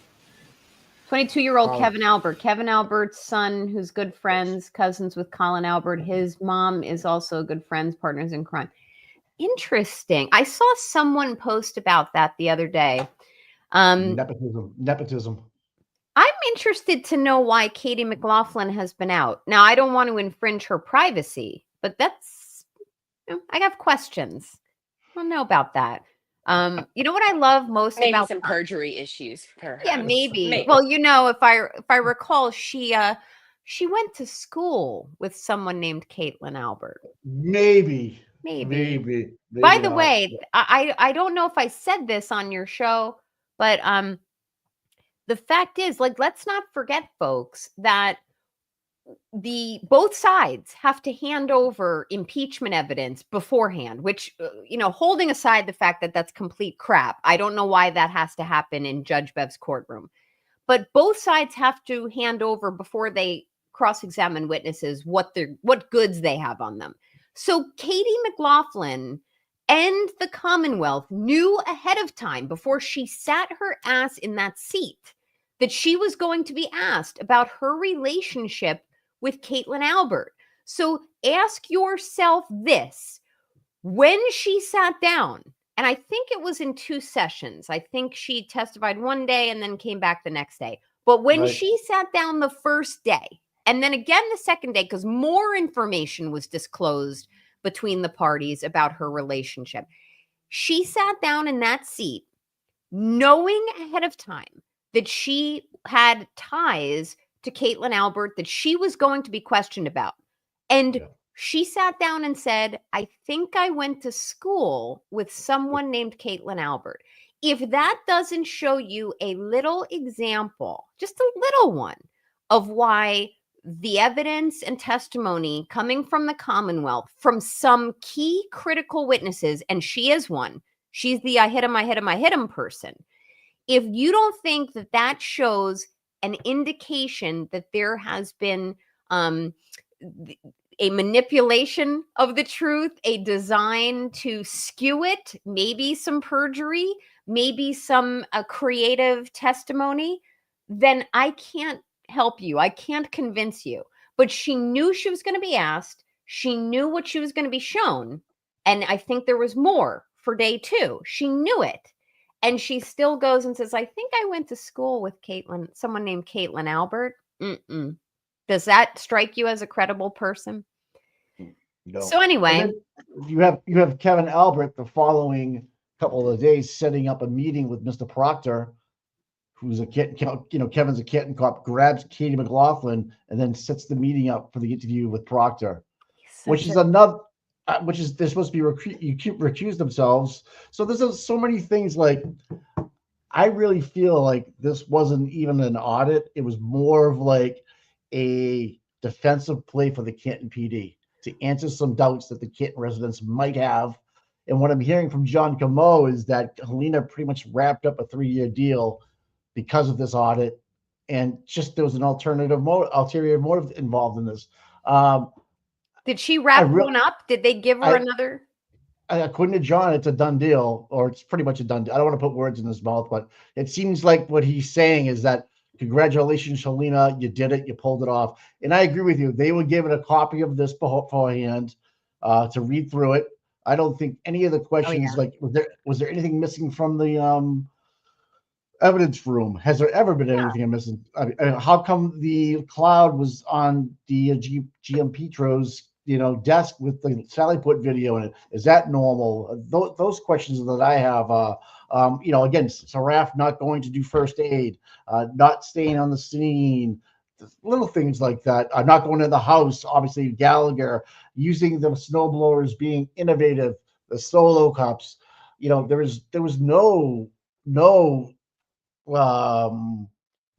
22-year-old Kevin Albert. Kevin Albert's son, who's good friends, cousins with Colin Albert. His mom is also good friends, partners in crime. Interesting. I saw someone post about that the other day. nepotism. I'm interested to know why Katie McLaughlin has been out. Now, I don't want to infringe her privacy, but that's, I have questions. I don't know about that. You know what I love most Maybe about some perjury issues. Perhaps. Yeah, maybe. Well, you know, if I recall, she went to school with someone named Caitlin Albert. Maybe. By the way, I don't know if I said this on your show, but the fact is, like, let's not forget, folks, that both sides have to hand over impeachment evidence beforehand, which, you know, holding aside the fact that that's complete crap. I don't know why that has to happen in Judge Bev's courtroom, but both sides have to hand over before they cross-examine witnesses what goods they have on them. So Katie McLaughlin and the Commonwealth knew ahead of time, before she sat her ass in that seat, that she was going to be asked about her relationship with Caitlin Albert. So ask yourself this: when she sat down, and I think it was in 2 sessions, I think she testified one day and then came back the next day. But when she sat down the first day, and then again the second day, because more information was disclosed between the parties about her relationship, she sat down in that seat knowing ahead of time that she had ties to Caitlin Albert that she was going to be questioned about. And she sat down and said, I think I went to school with someone named Caitlin Albert. If that doesn't show you a little example, just a little one, of why the evidence and testimony coming from the Commonwealth, from some key critical witnesses, and she is one, she's the I hit him person. If you don't think that that shows an indication that there has been a manipulation of the truth, a design to skew it, maybe some perjury, maybe some creative testimony, then I can't help you. I can't convince you. But she knew she was going to be asked. She knew what she was going to be shown. And I think there was more for day 2. She knew it. And she still goes and says, I think I went to school with someone named Caitlin Albert. Does that strike you as a credible person? No. So anyway, you have Kevin Albert the following couple of days setting up a meeting with Mr. Proctor, who's a kitten, Kevin's a kitten cop, grabs Katie McLaughlin and then sets the meeting up for the interview with Proctor, which is another. They're supposed to be recuse themselves. So there's so many things. Like, I really feel like this wasn't even an audit. It was more of like a defensive play for the Canton PD to answer some doubts that the Canton residents might have. And what I'm hearing from John Camo is that Helena pretty much wrapped up a 3-year deal because of this audit, and just there was an ulterior motive involved in this. Did she wrap one up? Did they give her another? According to John, it's a done deal, or it's pretty much a done deal. I don't want to put words in his mouth, but it seems like what he's saying is that congratulations, Shalina, you did it, you pulled it off. And I agree with you. They were given a copy of this beforehand to read through it. I don't think any of the questions, like, was there anything missing from the evidence room? Has there ever been anything missing? I mean, how come the cloud was on the GM Petro's desk with the Sally put video in it? Is that normal? Those questions that I have. Again, Saraf not going to do first aid, not staying on the scene, little things like that. Not going to the house. Obviously, Gallagher using the snow blowers, being innovative, the solo cups. There was no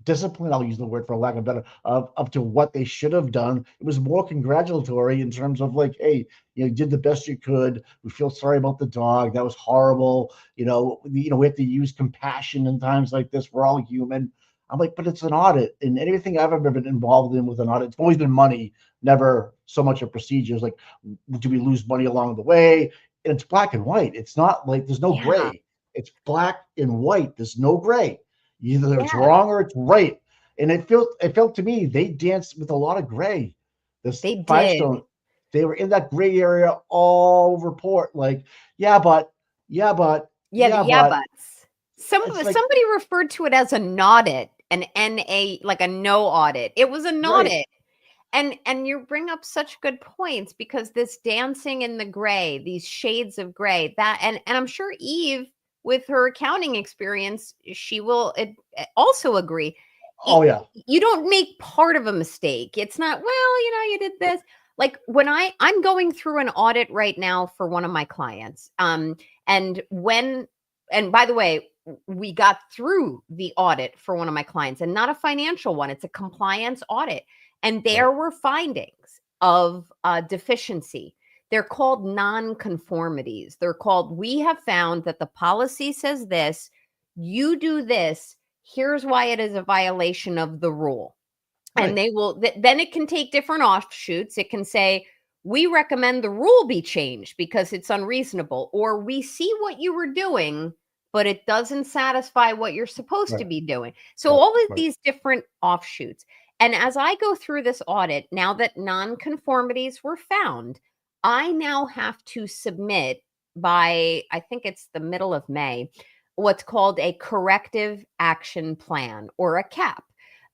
discipline, I'll use the word for lack of better, up to what they should have done. It was more congratulatory in terms of like, hey, you did the best you could. We feel sorry about the dog. That was horrible. We have to use compassion in times like this. We're all human. I'm like, but it's an audit, and anything I've ever been involved in with an audit, it's always been money, never so much a procedure. It's like, do we lose money along the way? And it's black and white. It's not like there's no gray. It's black and white. There's no gray. Either it's wrong or it's right. And it felt to me they danced with a lot of gray. They Five did. Stone, they were in that gray area all report. Like, buts. Somebody referred to it as an audit, an NA, like a no audit. It was an audit. And you bring up such good points, because this dancing in the gray, these shades of gray, and I'm sure Eve, with her accounting experience, she will also agree. Oh yeah. You don't make part of a mistake. It's not, you did this. Like when I'm going through an audit right now for one of my clients. And by the way, we got through the audit for one of my clients, and not a financial one. It's a compliance audit. And there were findings of deficiency. They're called non-conformities. They're called, we have found that the policy says this, you do this, here's why it is a violation of the rule. And they will, then it can take different offshoots. It can say, we recommend the rule be changed because it's unreasonable, or we see what you were doing, but it doesn't satisfy what you're supposed to be doing. So all of these different offshoots. And as I go through this audit, now that non-conformities were found, I now have to submit by, I think it's the middle of May, what's called a corrective action plan, or a CAP.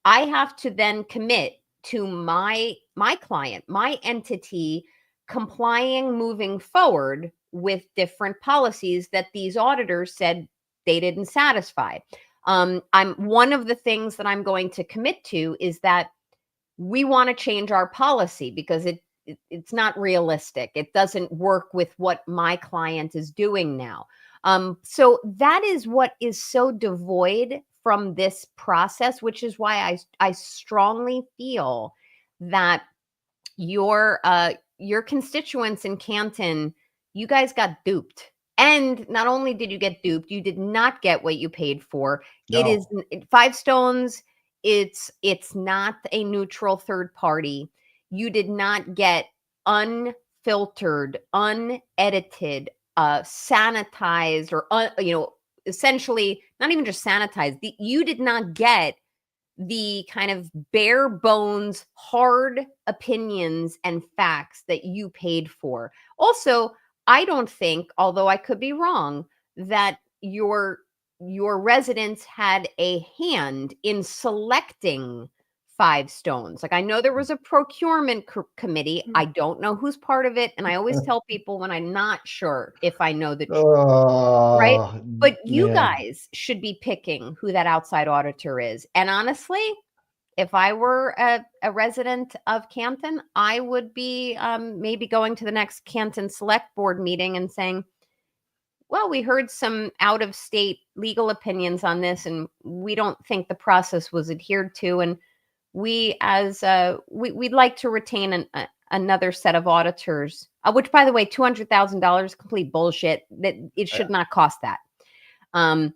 I have to then commit to my client, my entity, complying moving forward with different policies that these auditors said they didn't satisfy. One of the things that I'm going to commit to is that we want to change our policy because it's not realistic. It doesn't work with what my client is doing now. So that is what is so devoid from this process, which is why I strongly feel that your constituents in Canton, you guys got duped. And not only did you get duped, you did not get what you paid for. No. It is Five Stones. It's not a neutral third party. You did not get unfiltered, unedited, sanitized, or essentially not even just sanitized. You did not get the kind of bare bones, hard opinions and facts that you paid for. Also, I don't think, although I could be wrong, that your residents had a hand in selecting Five Stones. Like, I know there was a procurement committee. I don't know who's part of it. And I always tell people when I'm not sure if I know the truth, right? But you guys should be picking who that outside auditor is. And honestly, if I were a resident of Canton, I would be maybe going to the next Canton Select Board meeting and saying, well, we heard some out-of-state legal opinions on this, and we don't think the process was adhered to. And we'd like to retain another set of auditors, which, by the way, $200,000, complete bullshit. That it should not cost that. And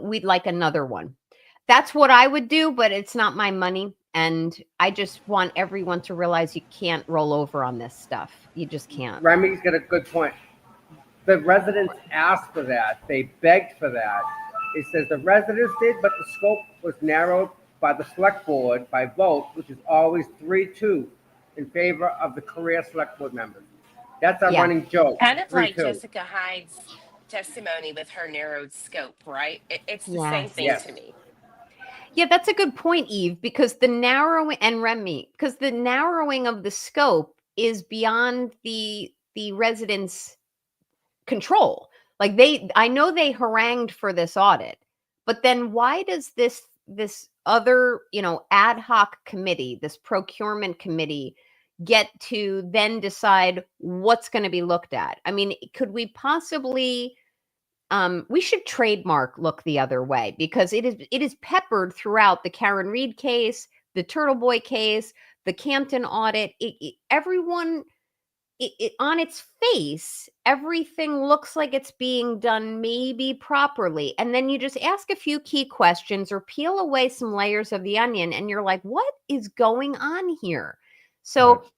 we'd like another one. That's what I would do, but it's not my money. And I just want everyone to realize you can't roll over on this stuff. You just can't. Remy's got a good point. The residents asked for that. They begged for that. It says the residents did, but the scope was narrowed by the select board by vote, which is always 3-2 in favor of the career select board members. That's a Yeah. running joke. Kind of like 3-2. Jessica Hyde's testimony with her narrowed scope, right? It's the same Yes. thing Yes. to me. Yeah, that's a good point, Eve, because the narrowing and Remy, because the narrowing of the scope is beyond the residents' control. Like I know they harangued for this audit, but then why does this other, ad hoc committee, this procurement committee, get to then decide what's going to be looked at? I mean, could we possibly we should trademark look the other way, because it is peppered throughout the Karen Reed case, the Turtle Boy case, the Campton audit. Everyone, on its face, everything looks like it's being done maybe properly. And then you just ask a few key questions or peel away some layers of the onion, and you're like, what is going on here? So Right.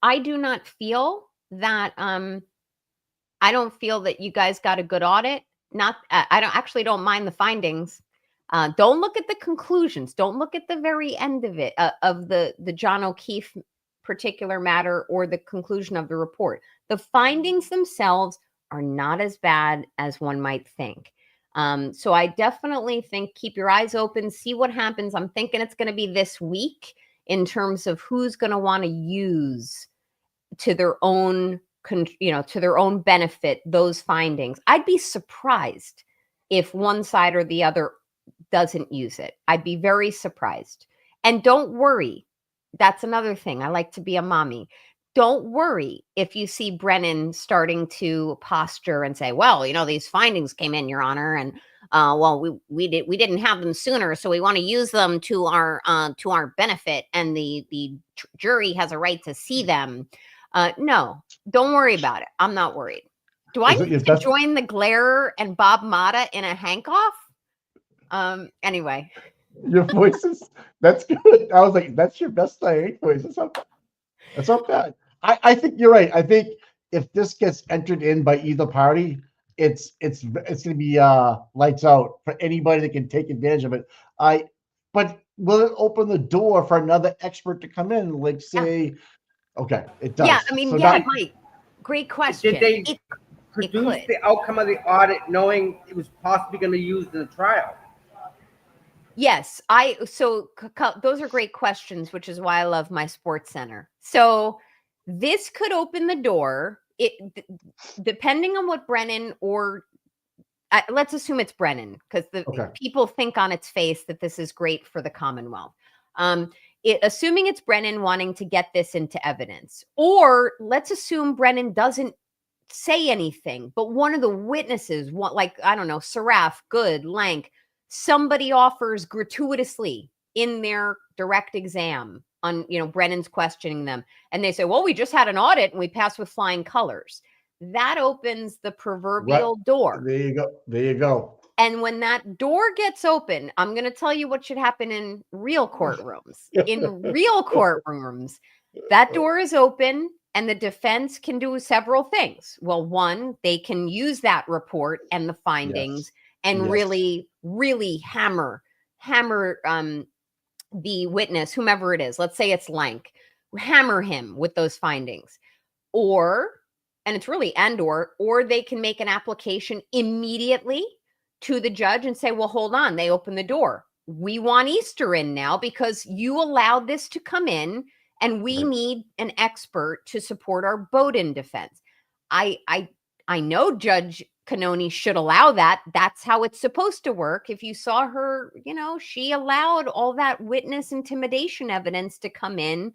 I do not feel that I don't feel that you guys got a good audit. Not, I don't mind the findings. Don't look at the conclusions. Don't look at the very end of it, of the John O'Keefe particular matter or the conclusion of the report. The findings themselves are not as bad as one might think. So I definitely think keep your eyes open, see what happens. I'm thinking it's going to be this week in terms of who's going to want to use to their own to their own benefit those findings. I'd be surprised if one side or the other doesn't use it. I'd be very surprised. And don't worry. That's another thing. I like to be a mommy. Don't worry if you see Brennan starting to posture and say, well, these findings came in, Your Honor, and well, we didn't have them sooner, so we want to use them to our benefit, and the jury has a right to see them. No, don't worry about it. I'm not worried. Do I need to join the Glare and Bob Mata in a hank-off? Anyway. Your voices, that's good. I was like, that's your best voice. That's not bad. I think you're right. I think if this gets entered in by either party, it's going to be lights out for anybody that can take advantage of it. But will it open the door for another expert to come in? Like say, okay, it does. Yeah, I mean, so Mike, great question. Did they produce the outcome of the audit knowing it was possibly going to be used in the trial? Yes, those are great questions, which is why I love my sports center. So this could open the door. Depending on what Brennan or let's assume it's Brennan, because people think on its face that this is great for the Commonwealth. Assuming it's Brennan wanting to get this into evidence, or let's assume Brennan doesn't say anything, but one of the witnesses, I don't know, Saraf, Good, Lank, somebody offers gratuitously in their direct exam on, Brennan's questioning them, and they say, well, we just had an audit and we passed with flying colors. That opens the proverbial door. There you go. And when that door gets open, I'm going to tell you what should happen in real courtrooms. In real courtrooms, that door is open and the defense can do several things. Well, one, they can use that report and the findings and really, really hammer the witness, whomever it is. Let's say it's Lank. Hammer him with those findings. And it's really or they can make an application immediately to the judge and say, well, hold on, they open the door. We want Easter in now because you allowed this to come in and we need an expert to support our Bowdoin defense. I know Judge Cannoni should allow that. That's how it's supposed to work. If you saw her, she allowed all that witness intimidation evidence to come in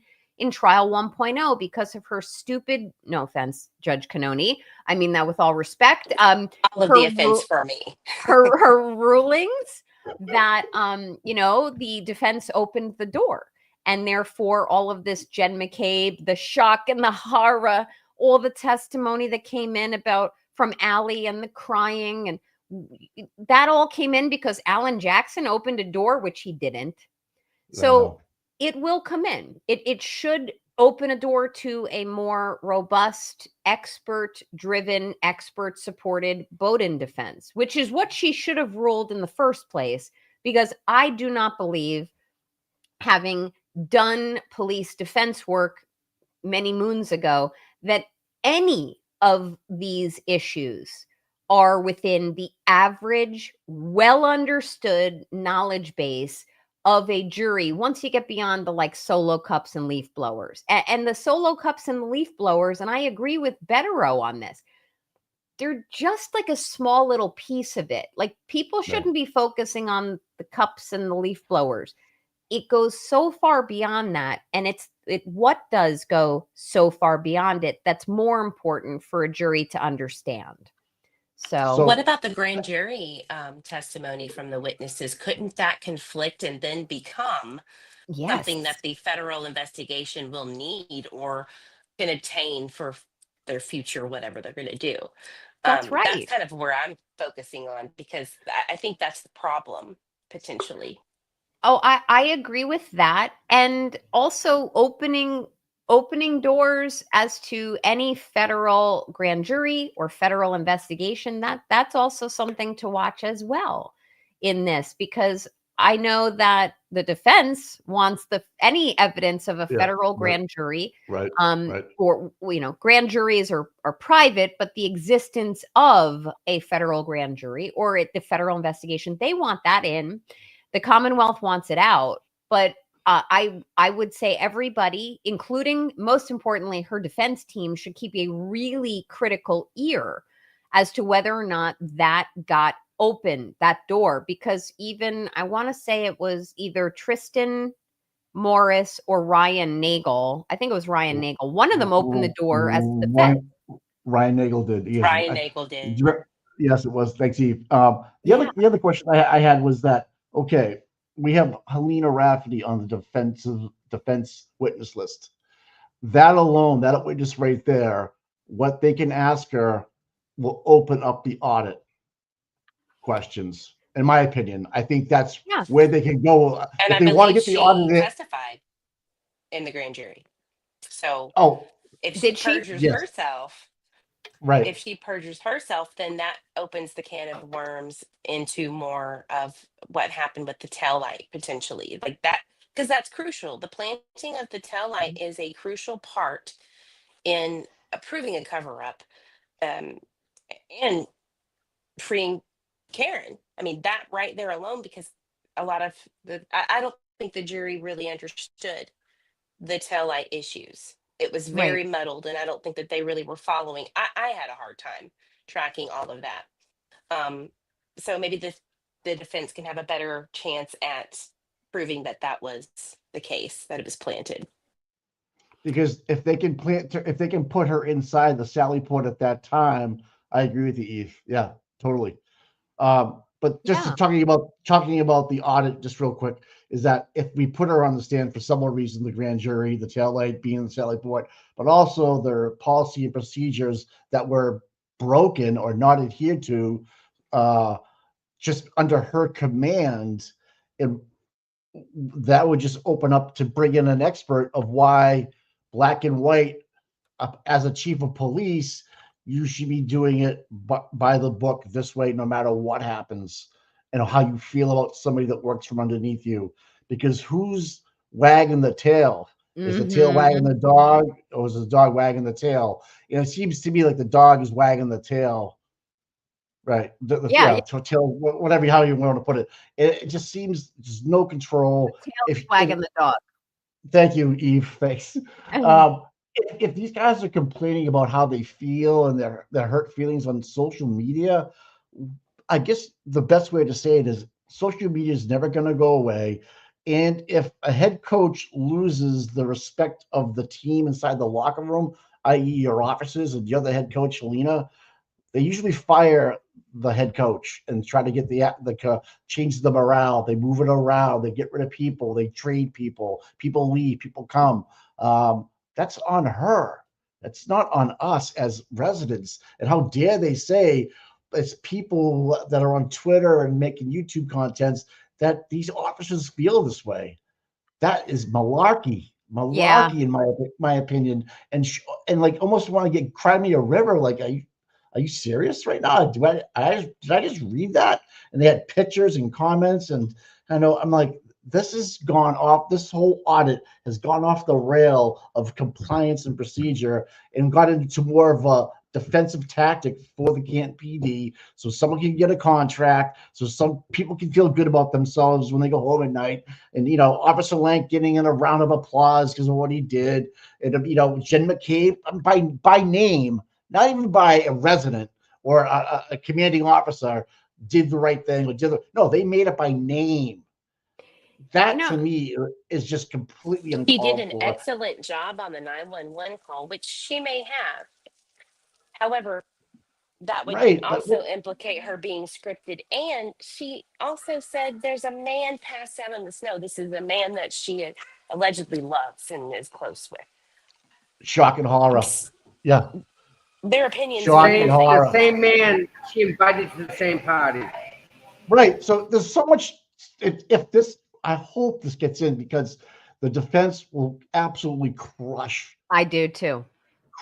trial 1.0 because of her stupid, no offense, Judge Cannoni, I mean that with all respect. All of the offense for me. her rulings that, the defense opened the door. And therefore, all of this Jen McCabe, the shock and the horror, all the testimony that came in from Allie and the crying, and that all came in because Alan Jackson opened a door, which he didn't. So it will come in. It should open a door to a more robust, expert-driven, expert-supported Bowdoin defense, which is what she should have ruled in the first place, because I do not believe having done police defense work many moons ago, that any of these issues are within the average, well understood knowledge base of a jury once you get beyond the like solo cups and leaf blowers. And the solo cups and leaf blowers, and I agree with Betterow on this, they're just like a small little piece of it. Like people shouldn't be focusing on the cups and the leaf blowers. It goes so far beyond that, and what does go so far beyond it that's more important for a jury to understand. So what about the grand jury testimony from the witnesses? Couldn't that conflict and then become something that the federal investigation will need or can obtain for their future, whatever they're going to do? That's right. That's kind of where I'm focusing on, because I think that's the problem potentially. Oh, I agree with that. And also opening doors as to any federal grand jury or federal investigation, that's also something to watch as well in this, because I know that the defense wants any evidence of a federal grand jury. Right. Or, grand juries are private, but the existence of a federal grand jury or the federal investigation, they want that in. The Commonwealth wants it out. But I would say everybody, including, most importantly, her defense team, should keep a really critical ear as to whether or not that got open, that door, because even I want to say it was either Tristan Morris or Ryan Nagel. I think it was Ryan Nagel. One of them opened the door as the defense. Ryan Nagel did. Yes. Ryan Nagel did. Yes, it was. Thanks, Eve. The other question I had was that, okay, we have Helena Rafferty on the defense witness list. That alone, that witness right there, what they can ask her will open up the audit questions. In my opinion, I think that's where they can go. And if I they want to believe get the audit, testified in the grand jury. So if did she perjures herself, right? If she perjures herself, then that opens the can of worms into more of what happened with the tail light potentially, like that, because that's crucial. The planting of the tail light is a crucial part in approving a cover up, and freeing Karen. I mean, that right there alone, because a lot of I don't think the jury really understood the tail light issues. It was very muddled, and I don't think that they really were following. I had a hard time tracking all of that. So maybe the defense can have a better chance at proving that that was the case, that it was planted. Because if they can put her inside the Sally Port at that time, I agree with you, Eve. Yeah, totally. But just talking about the audit, just real quick, is that if we put her on the stand for some more reason, the grand jury, the tail light being the Sally Port, but also their policy and procedures that were broken or not adhered to, just under her command, that would just open up to bring in an expert of why black and white, as a chief of police, you should be doing it by the book this way, no matter what happens, and how you feel about somebody that works from underneath you. Because who's wagging the tail? Is the tail wagging the dog, or is the dog wagging the tail? It seems to me like the dog is wagging the tail. Right. Tail, whatever, how you want to put it. It just seems there's no control. The tail wagging the dog. Thank you, Eve. Thanks. If these guys are complaining about how they feel and their hurt feelings on social media, I guess the best way to say it is social media is never going to go away. And if a head coach loses the respect of the team inside the locker room, i.e. your officers and the other head coach, Helena, they usually fire the head coach and try to get the change the morale. They move it around. They get rid of people. They trade people. People leave. People come. That's on her. That's not on us as residents. And how dare they say it's people that are on Twitter and making YouTube contents that these officers feel this way. That is malarkey. In my opinion. And like almost want to cry me a river. Like, are you serious right now? Did I just read that? And they had pictures and comments, and I know I'm like, this has gone off. This whole audit has gone off the rail of compliance and procedure and got into more of a defensive tactic for the Canton PD, so someone can get a contract, so some people can feel good about themselves when they go home at night. And Officer Lank getting in a round of applause because of what he did, and Jen McCabe by name, not even by a resident or a commanding officer, did the right thing or no, they made it by name. That to me is just completely She did uncalled an for. excellent job on the 911 call, which she may have. However, that would Right, but also implicate her being scripted. And she also said there's a man passed out in the snow. This is a man that she allegedly loves and is close with. shock and horror. Yeah, Their opinions shock and vary. The horror. same man she invited to the same party. Right. So there's so much. If this, I hope this gets in because the defense will absolutely crush I do too.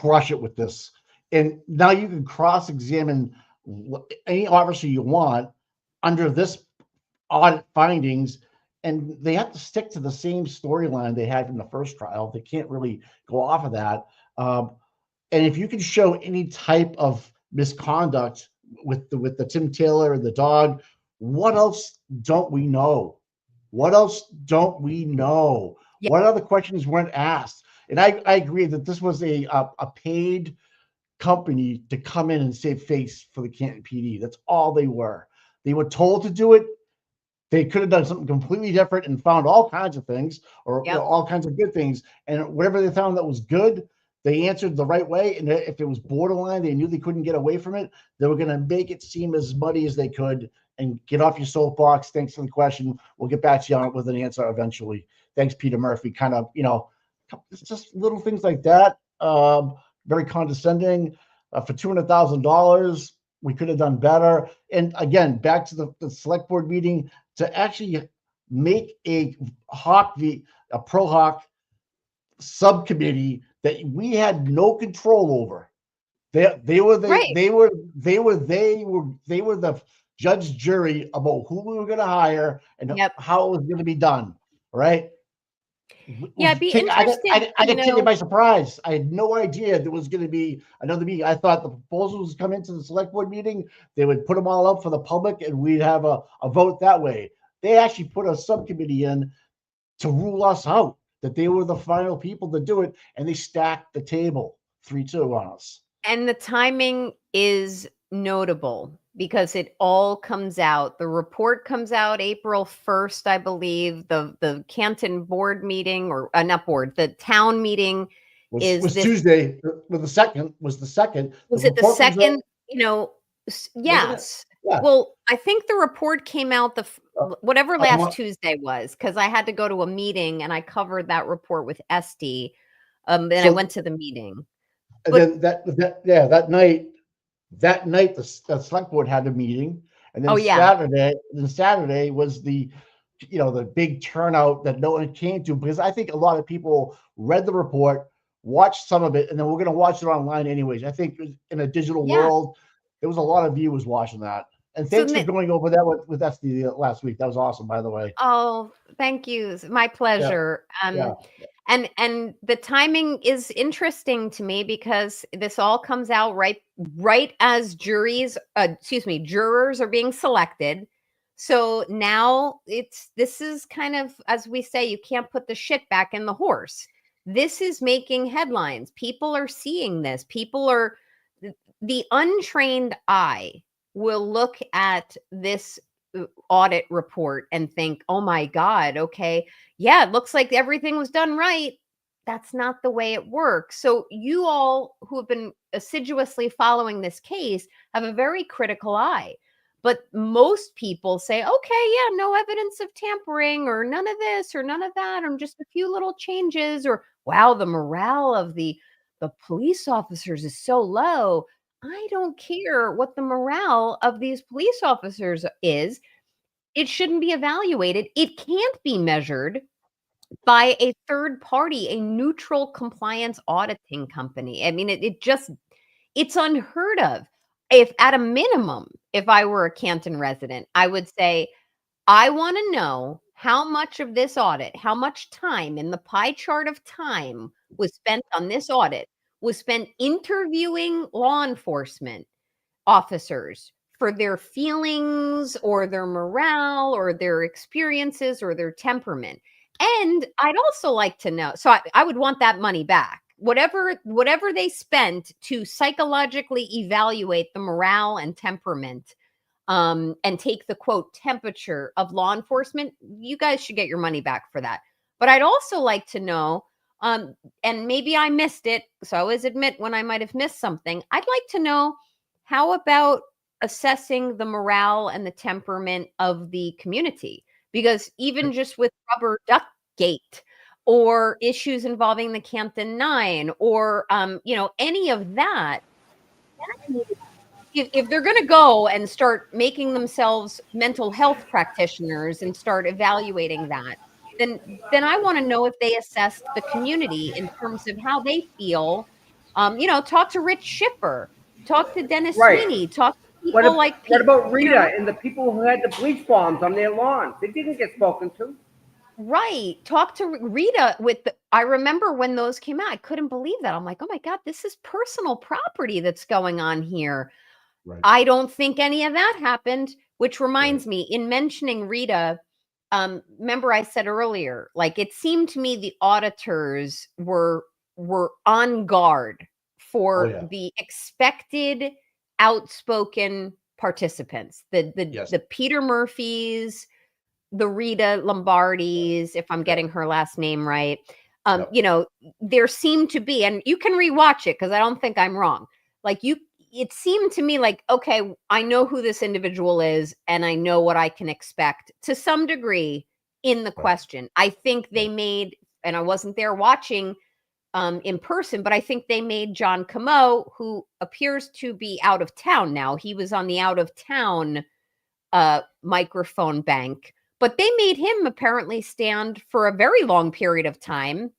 it with this. And now you can cross-examine any officer you want under this audit findings, and they have to stick to the same storyline they had from the first trial. They can't really go off of that. And if you can show any type of misconduct with the Tim Taylor and the dog, what else don't we know? What else don't we know? Yeah. What other questions weren't asked? And I agree that this was a paid company to come in and save face for the Canton PD. That's all they were. They were told to do it. They could have done something completely different and found all kinds of things or all kinds of good things. And whatever they found that was good, they answered the right way. And if it was borderline, they knew they couldn't get away from it. They were going to make it seem as muddy as they could and get off your soapbox. Thanks for the question. We'll get back to you on it with an answer eventually. Thanks, Peter Murphy. Kind of, it's just little things like that. Very condescending. For $200,000, we could have done better. And again, back to the select board meeting to actually make a pro hoc subcommittee that we had no control over. They were the judge jury about who we were going to hire and how it was going to be done. Right. Yeah, be interesting. I didn't take it by surprise. I had no idea there was going to be another meeting. I thought the proposals come into the select board meeting, they would put them all up for the public, and we'd have a vote that way. They actually put a subcommittee in to rule us out, that they were the final people to do it, and they stacked the table 3-2 on us. And the timing is notable because it all comes out. The report comes out April 1st, I believe. The Canton board meeting, or not board, the town meeting was this Tuesday. Was the second. Was it the second? Yes. Yeah. Well, I think the report came out whatever last Tuesday was, because I had to go to a meeting and I covered that report with Esty. Then I went to the meeting. And then that night, the select board had a meeting, and then Saturday was the big turnout that no one came to, because I think a lot of people read the report, watched some of it, and then we're going to watch it online anyways. I think in a digital world, there was a lot of viewers watching that. And thanks for going over that with Esty last week. That was awesome, by the way. Oh, thank you. My pleasure. And the timing is interesting to me because this all comes out right as jurors are being selected. So now this is kind of, as we say, you can't put the shit back in the horse. This is making headlines. People are seeing this. The untrained eye will look at this audit report and think, oh my God, okay, yeah, it looks like everything was done right. That's not the way it works. So you all who have been assiduously following this case have a very critical eye. But most people say, okay, yeah, no evidence of tampering or none of this or none of that, or just a few little changes, or wow, the morale of the police officers is so low. I don't care what the morale of these police officers is. It shouldn't be evaluated. It can't be measured by a third party, a neutral compliance auditing company. I mean, it's unheard of. If at a minimum, if I were a Canton resident, I would say, I want to know how much of this audit, how much time in the pie chart of time was spent on this audit, was spent interviewing law enforcement officers for their feelings or their morale or their experiences or their temperament. And I'd also like to know, so I would want that money back. Whatever they spent to psychologically evaluate the morale and temperament, and take the quote temperature of law enforcement, you guys should get your money back for that. But I'd also like to know, and maybe I missed it, so I always admit when I might have missed something. I'd like to know, how about assessing the morale and the temperament of the community? Because even just with rubber duck gate or issues involving the Canton Nine or any of that, if they're going to go and start making themselves mental health practitioners and start evaluating that, then I want to know if they assessed the community in terms of how they feel. Talk to Rich Shipper, talk to Dennis Right. Sweeney, talk to What, people like what about you Rita know, and the people who had the bleach bombs on their lawns? They didn't get spoken to. right. Talk to Rita I remember when those came out, I couldn't believe that. I'm like, oh my God, this is personal property that's going on here. Right. I don't think any of that happened, which reminds me, in mentioning Rita, remember I said earlier, like it seemed to me the auditors were on guard for the expected outspoken participants, the Peter Murphys, the Rita Lombardis, if I'm getting her last name right. There seemed to be, and you can rewatch it because I don't think I'm wrong. It seemed to me like, okay, I know who this individual is and I know what I can expect to some degree in the question. I think they made, and I wasn't there watching in person, but I think they made John Camo, who appears to be out of town now. He was on the out of town microphone bank, but they made him apparently stand for a very long period of time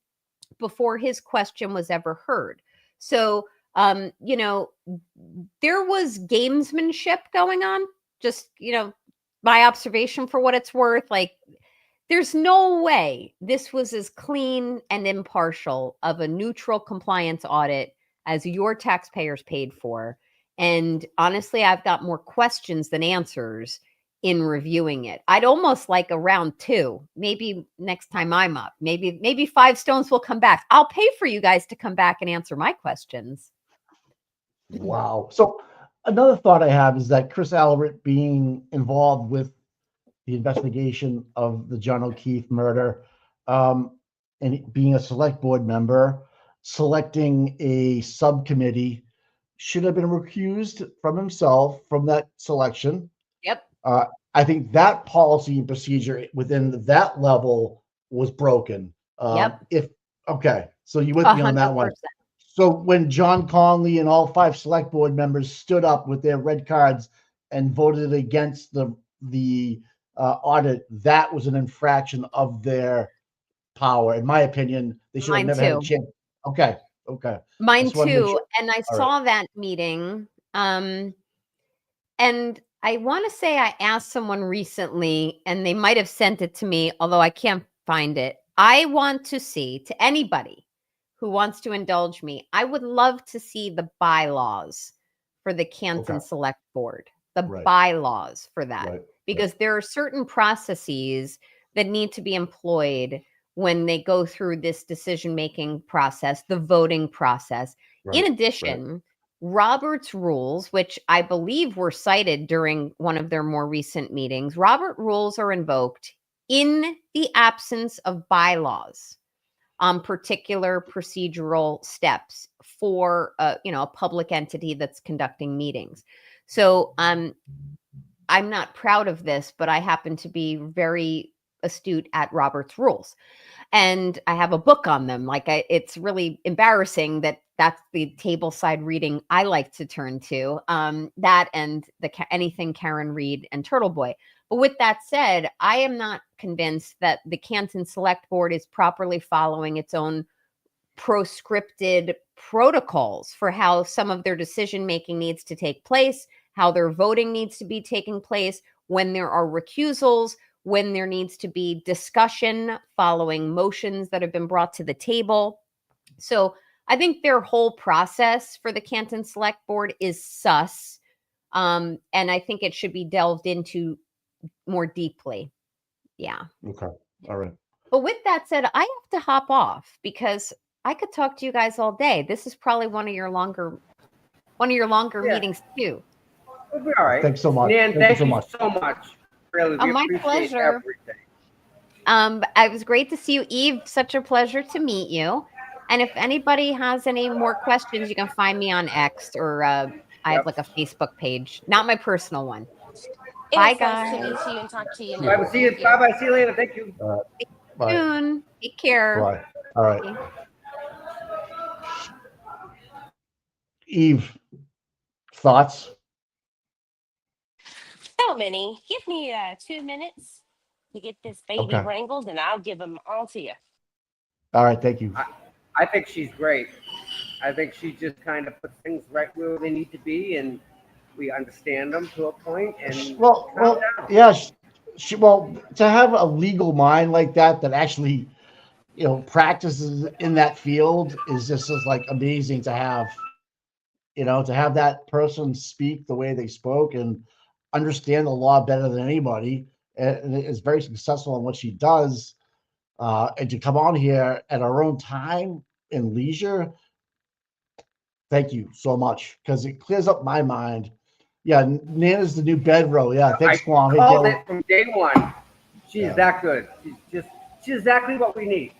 before his question was ever heard. So, there was gamesmanship going on. Just, my observation for what it's worth. Like, there's no way this was as clean and impartial of a neutral compliance audit as your taxpayers paid for. And honestly, I've got more questions than answers in reviewing it. I'd almost like a round two. Maybe next time I'm up, maybe Five Stones will come back. I'll pay for you guys to come back and answer my questions. Wow. So another thought I have is that Chris Alaritt being involved with the investigation of the John O'Keefe murder, and being a select board member, selecting a subcommittee, should have been recused from himself from that selection. Yep. I think that policy and procedure within that level was broken. Yep. So you with me on that one? 100%. So when John Conley and all 5 select board members stood up with their red cards and voted against the audit, that was an infraction of their power. In my opinion, they should have never had a chance. Okay. Mine too. And I saw that meeting. And I want to say I asked someone recently, and they might have sent it to me, although I can't find it. I want to see, to anybody who wants to indulge me, I would love to see the bylaws for the Canton Select Board, the bylaws for that, because there are certain processes that need to be employed when they go through this decision-making process, the voting process. In addition, Robert's rules, which I believe were cited during one of their more recent meetings, Robert rules are invoked in the absence of bylaws on particular procedural steps for a public entity that's conducting meetings. So I'm not proud of this, but I happen to be very astute at Robert's rules. And I have a book on them. It's really embarrassing that that's the table side reading I like to turn to. That and anything Karen Reed and Turtle Boy. But with that said, I am not convinced that the Canton Select Board is properly following its own proscripted protocols for how some of their decision making needs to take place, how their voting needs to be taking place, when there are recusals, when there needs to be discussion following motions that have been brought to the table. So I think their whole process for the Canton Select Board is sus. And I think it should be delved into more deeply. Yeah. Okay. All right. But with that said, I have to hop off because I could talk to you guys all day. This is probably one of your longer Yeah. meetings too. We'll be all right. Thanks so much. Nan, Thank you thank so you much. so much. Really, Oh, we my appreciate pleasure. everything. It was great to see you, Eve. Such a pleasure to meet you. And if anybody has any more questions, you can find me on X or I have like a Facebook page, not my personal one. It Bye, was nice to guys. meet you and talk to you Bye. now. See you. Bye bye. See you later. Thank you. Bye. Soon. Take care. Bye. All right. Eve, thoughts? So many. Give me 2 minutes to get this baby Okay. wrangled, and I'll give them all to you. All right. Thank you. I think she's great. I think she just kind of puts things right where they need to be, and we understand them to a point. And Well, yeah. Well, to have a legal mind like that actually, practices in that field is just like amazing to have. To have that person speak the way they spoke and understand the law better than anybody, and is very successful in what she does. And to come on here at our own time and leisure, thank you so much, because it clears up my mind. Yeah, Nana's the new bedroll. Yeah, thanks, Kwame. I called it from day one. She's that good. She's exactly what we need.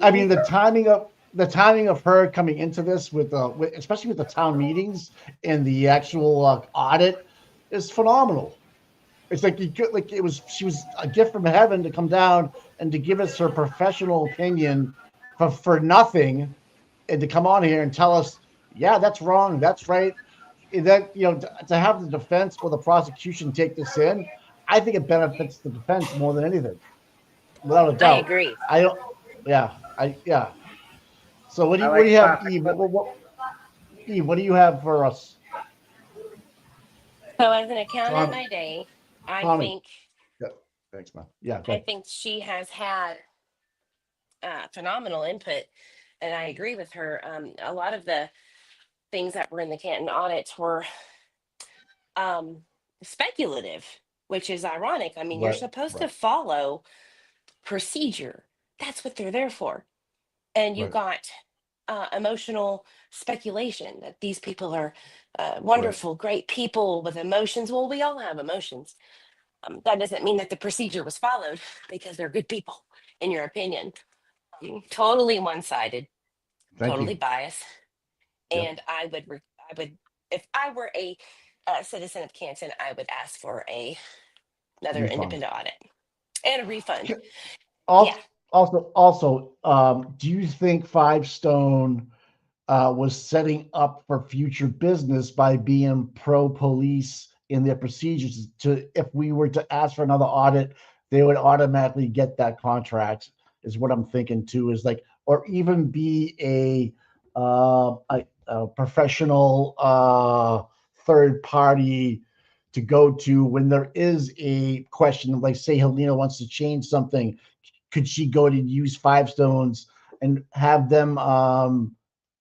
I mean, the timing of her coming into this especially with the town meetings and the actual audit is phenomenal. It's like she was a gift from heaven to come down and to give us her professional opinion for nothing, and to come on here and tell us, yeah, that's wrong, that's right. And that, to have the defense or the prosecution take this in, I think it benefits the defense more than anything, without a doubt. I agree. Yeah. So what do you have, Eve? Eve, what do you have for us? So as an accountant Tommy. my day, I Tommy. think Yeah, thanks, man. Yeah, go I ahead. think she has had phenomenal input, and I agree with her. A lot of the things that were in the Canton audits were speculative, which is ironic. I mean, you're supposed to follow procedure. That's what they're there for. And you got emotional speculation that these people are wonderful, great people with emotions. Well, we all have emotions. That doesn't mean that the procedure was followed because they're good people, in your opinion. Totally one-sided, totally biased. And I would, if I were a citizen of Canton, I would ask for another independent audit and a refund. Also, do you think Five Stone was setting up for future business by being pro-police in their procedures? If we were to ask for another audit, they would automatically get that contract, is what I'm thinking too, is like, or even be a professional third party to go to when there is a question, like say Helena wants to change something. Could she go to use Five Stones and have them on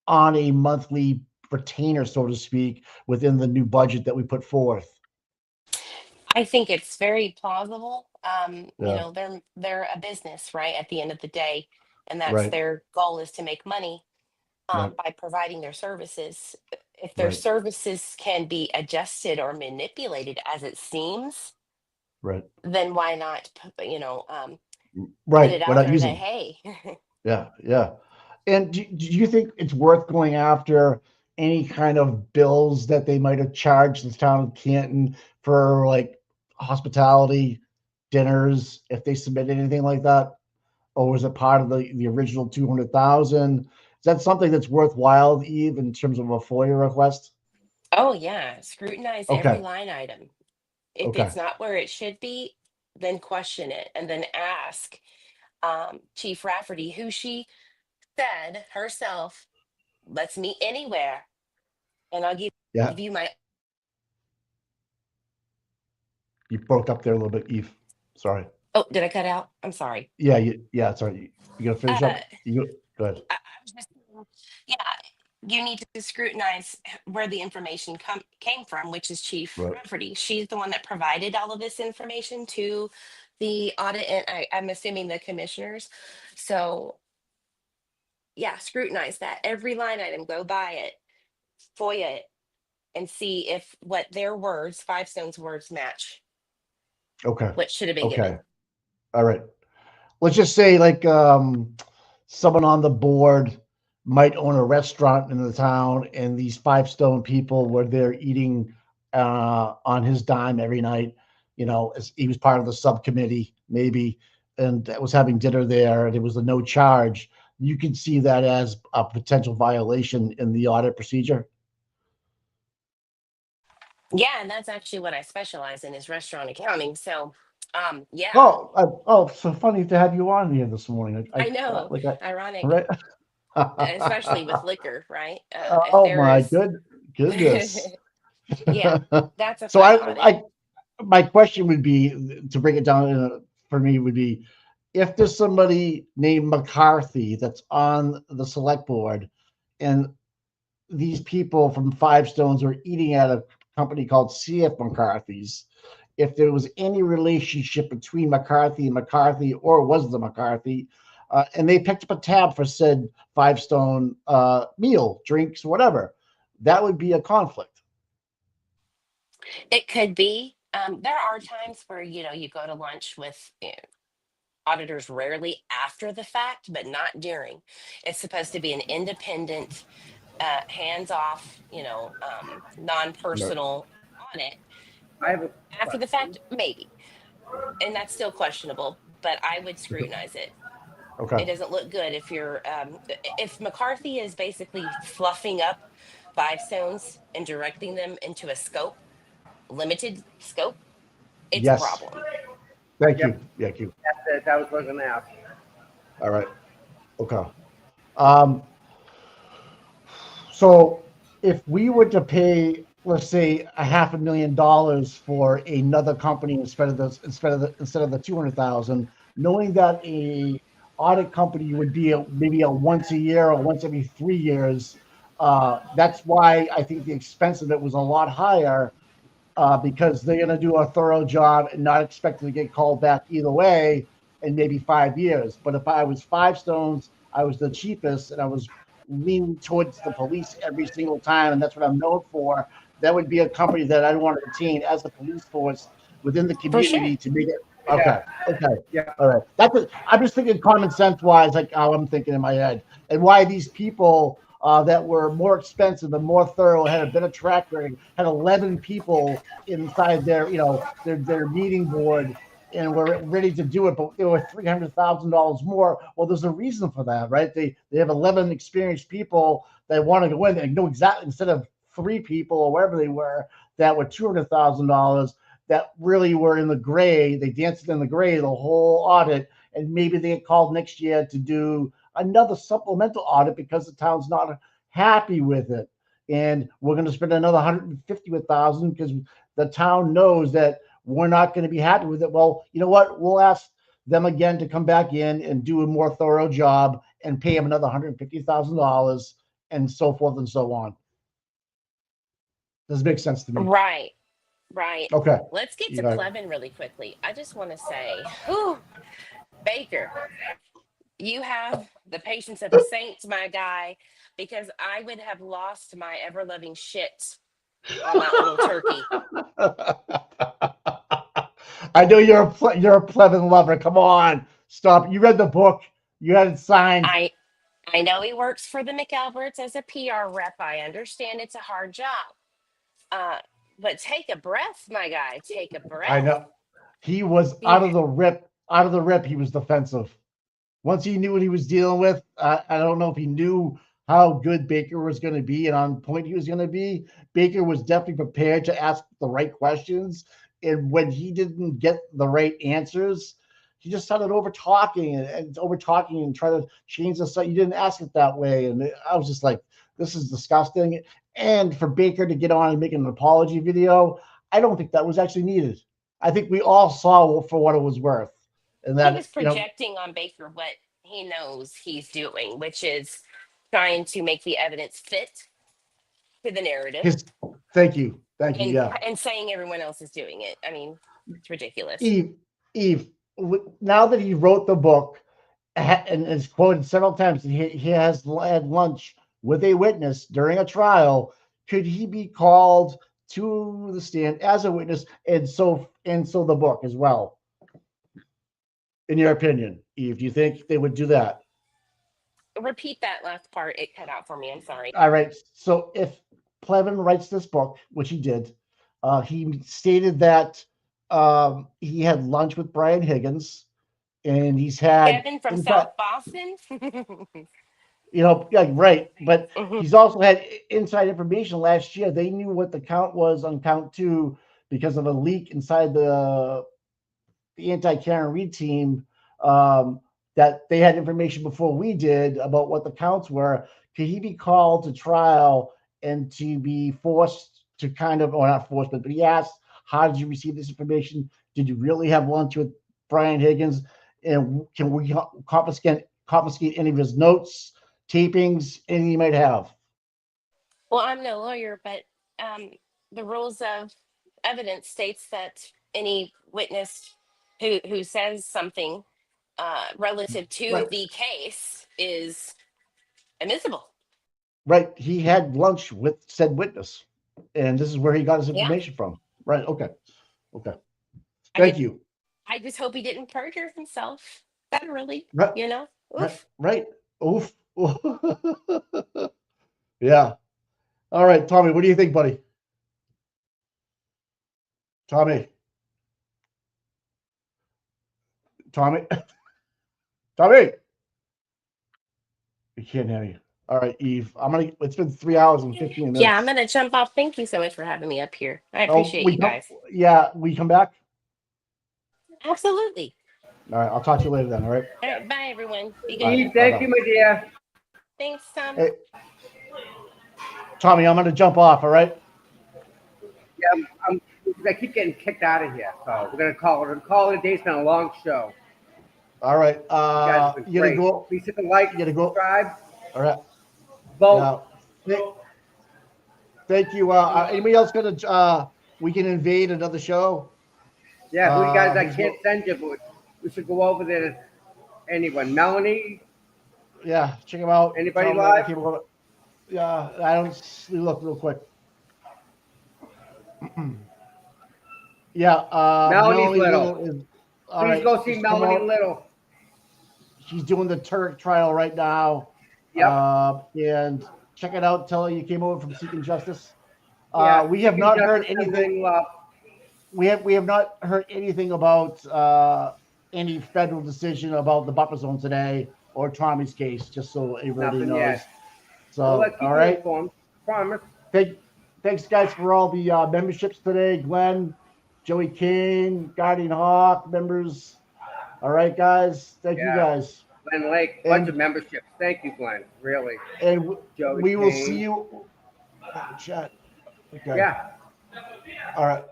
a monthly retainer, so to speak, within the new budget that we put forth? I think it's very plausible. You know, they're a business, right? At the end of the day, and that's their goal, is to make money by providing their services. If their services can be adjusted or manipulated as it seems, then why not? Put it out there that, hey. Yeah. And do you think it's worth going after any kind of bills that they might have charged the town of Canton for, like, hospitality dinners, if they submit anything like that? Or was it part of the original 200,000? Is that something that's worthwhile, Eve, in terms of a FOIA request? Oh yeah, scrutinize every line item. If it's not where it should be, then question it, and then ask Chief Rafferty, who she said herself, let's meet anywhere, and I'll give you my. You broke up there a little bit, Eve. Sorry. Oh, did I cut out? I'm sorry. Yeah, yeah, sorry. You gonna finish Uh, up? Go ahead. I was just, yeah, you need to scrutinize where the information came from, which is Chief Right. Rafferty. She's the one that provided all of this information to the audit, and I'm assuming the commissioners. So, yeah, scrutinize that. Every line item, go by it, FOIA it, and see if what their words, Five Stone's words, match Okay. what should have been Okay. given. All right. Let's just say like someone on the board might own a restaurant in the town, and these Five Stone people were there eating on his dime every night. You know, as he was part of the subcommittee, maybe, and was having dinner there, and it was a no charge. You can see that as a potential violation in the audit procedure. Yeah, and that's actually what I specialize in is restaurant accounting. So, yeah, Oh, so funny to have you on here this morning. I know, Like I, ironic, right? especially with liquor, right? If Oh there my is, goodness. yeah, that's a So fun audit. my question would be to break it down for me would be if there's somebody named McCarthy that's on the select board and these people from Five Stones are eating at a company called CF McCarthy's, if there was any relationship between McCarthy and McCarthy, or was the McCarthy, and they picked up a tab for said Five Stone meal, drinks, whatever, that would be a conflict. It could be. There are times where, you go to lunch with auditors rarely after the fact, but not during. It's supposed to be an independent, hands off, Right. non-personal audit. I have a After the question. fact, maybe. And that's still questionable, but I would scrutinize it. Okay. It doesn't look good if McCarthy is basically fluffing up Five Stones and directing them into a limited scope, it's a Yes. problem. Thank Yep, you. Thank you. that's it. That was what I was going to ask. All right. Okay. Um, so if we were to pay, let's say, $500,000 for another company instead of the 200,000, knowing that a audit company would be maybe a once a year or once every 3 years, that's why I think the expense of it was a lot higher, because they're going to do a thorough job and not expect to get called back either way in maybe 5 years. But if I was Five Stones, I was the cheapest, and I was leaning towards the police every single time, and that's what I'm known for. That would be a company that I'd want to retain as a police force within the For sure. community to make it. Yeah, Okay. Okay. yeah. All right. I'm just thinking common sense wise, like how I'm thinking in my head, and why these people that were more expensive and more thorough, had a better track record, had 11 people inside their meeting board, and were ready to do it, but they were $300,000 more. Well, there's a reason for that, right? They have 11 experienced people that want to go in and know exactly, instead of 3 people or wherever they were that were $200,000 that really were in the gray. They danced in the gray the whole audit, and maybe they get called next year to do another supplemental audit because the town's not happy with it, and we're going to spend another 150,000 because the town knows that we're not going to be happy with it. Well, you know what? We'll ask them again to come back in and do a more thorough job and pay them another $150,000, and so forth and so on. Does it make sense to me? Right. Right. Okay. Let's get You to got Plevin really quickly. I just want to say, whew, Baker, you have the patience of a saint, my guy, because I would have lost my ever loving shit on that little turkey. I know you're a Plevin lover. Come on, stop. You read the book. You had it signed. I know he works for the McAlberts as a PR rep. I understand it's a hard job. Uh, but take a breath, my guy. Take a I breath. know. He was You, out of the rip. He was defensive. Once he knew what he was dealing with, I don't know if he knew how good Baker was going to be and on point he was going to be. Baker was definitely prepared to ask the right questions. And when he didn't get the right answers, he just started over talking and trying to change the stuff. You didn't ask it that way. And I was just like, this is disgusting. And for Baker to get on and make an apology video, I don't think that was actually needed. I think we all saw for what it was worth. And He that, was projecting on Baker what he knows he's doing, which is trying to make the evidence fit to the narrative thank you. and Yeah. saying everyone else is doing it. I mean, it's ridiculous. Eve, now that he wrote the book and is quoted several times, he has had lunch with a witness during a trial. Could he be called to the stand as a witness, and so the book as well? In your opinion, Eve, do you think they would do that? Repeat that last part. It cut out for me. I'm sorry. All right. So if Plevin writes this book, which he did, he stated that he had lunch with Brian Higgins, and he's had Kevin from inside, South Boston. yeah, right. But Mhm. he's also had inside information. Last year, they knew what the count was on count 2 because of a leak inside the anti-Karen Reed team, that they had information before we did about what the counts were. Could he be called to trial and to be forced to kind of, or not forced, but he asked, how did you receive this information? Did you really have lunch with Brian Higgins? And can we confiscate any of his notes, tapings, anything he might have? Well, I'm no lawyer, but the rules of evidence states that any witness who says something relative to Right. the case is admissible. Right. He had lunch with said witness, and this is where he got his Yeah. information from. Right. Okay. Thank you. I just hope he didn't perjure himself. Federally, Right. you know. Right. Oof. Right. Oof. Yeah. All right, Tommy. What do you think, buddy? Tommy. Tommy. Tommy. We can't hear you. All right, Eve. It's been 3 hours and 15 minutes. Yeah, I'm gonna jump off. Thank you so much for having me up here. I appreciate you guys. Yeah, we come back. Absolutely. All right, I'll talk to you later then. All right. All right, bye everyone. Be good. Bye. Eve, thank you, my dear. Thanks, Tom. Hey, Tommy, I'm gonna jump off. All right. Yeah, I keep getting kicked out of here, so we're gonna call it a day. It's been a long show. All right. You guys have been You gotta great. go. Please hit the like, You gotta go. subscribe, All right. vote. Yeah. Thank you. Anybody else gonna? We can invade another show. Yeah, who you guys? I who's can't send you, but we should go over there. Anyone? Melanie? Yeah, check them out. Anybody Tell them that live? people go- Yeah, I don't look real quick. Yeah, Melanie's Melanie Little. is all Please right. go see just come Melanie out. Little. She's doing the Turk trial right now. Yep. And check it out. Tell her you came over from Seeking Justice. Yeah, We have Seeking not heard Justice, anything. sending love. We have not heard anything about any federal decision about the buffer zone today or Tommy's case. Just so everybody Nothing knows. yet. So Well, let's keep all you right. informed. Promise. Thanks, guys, for all the memberships today. Glenn, Joey King, Guardian Hawk members. All right, guys. Thank you, guys. Glenn Lake, bunch of memberships. Thank you, Glenn. Really. And Joey we will King. see you. Chat. Okay. Yeah. All right.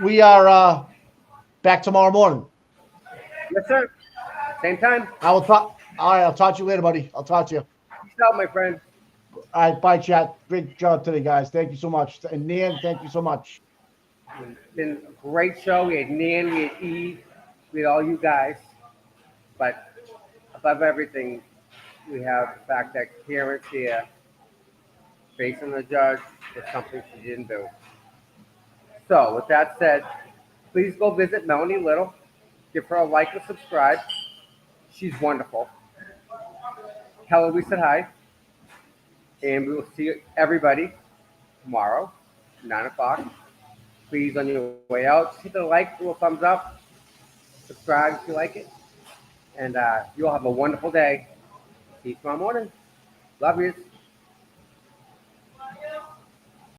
We are back tomorrow morning. Yes, sir. Same time. All right. I'll talk to you later, buddy. I'll talk to you. Peace out, my friend. All right. Bye, chat. Great job today, guys. Thank you so much. And Nan, thank you so much. It's been a great show. We had Nan, we had Eve, we had all you guys. But above everything, we have the fact that Karen's here facing the judge for something she didn't do. So, with that said, please go visit Melanie Little. Give her a like and subscribe. She's wonderful. Tell her we said hi. And we will see everybody tomorrow, 9 o'clock. Please, on your way out, just hit the like, do a thumbs up, subscribe if you like it. And you'll have a wonderful day. See you tomorrow morning. Love you.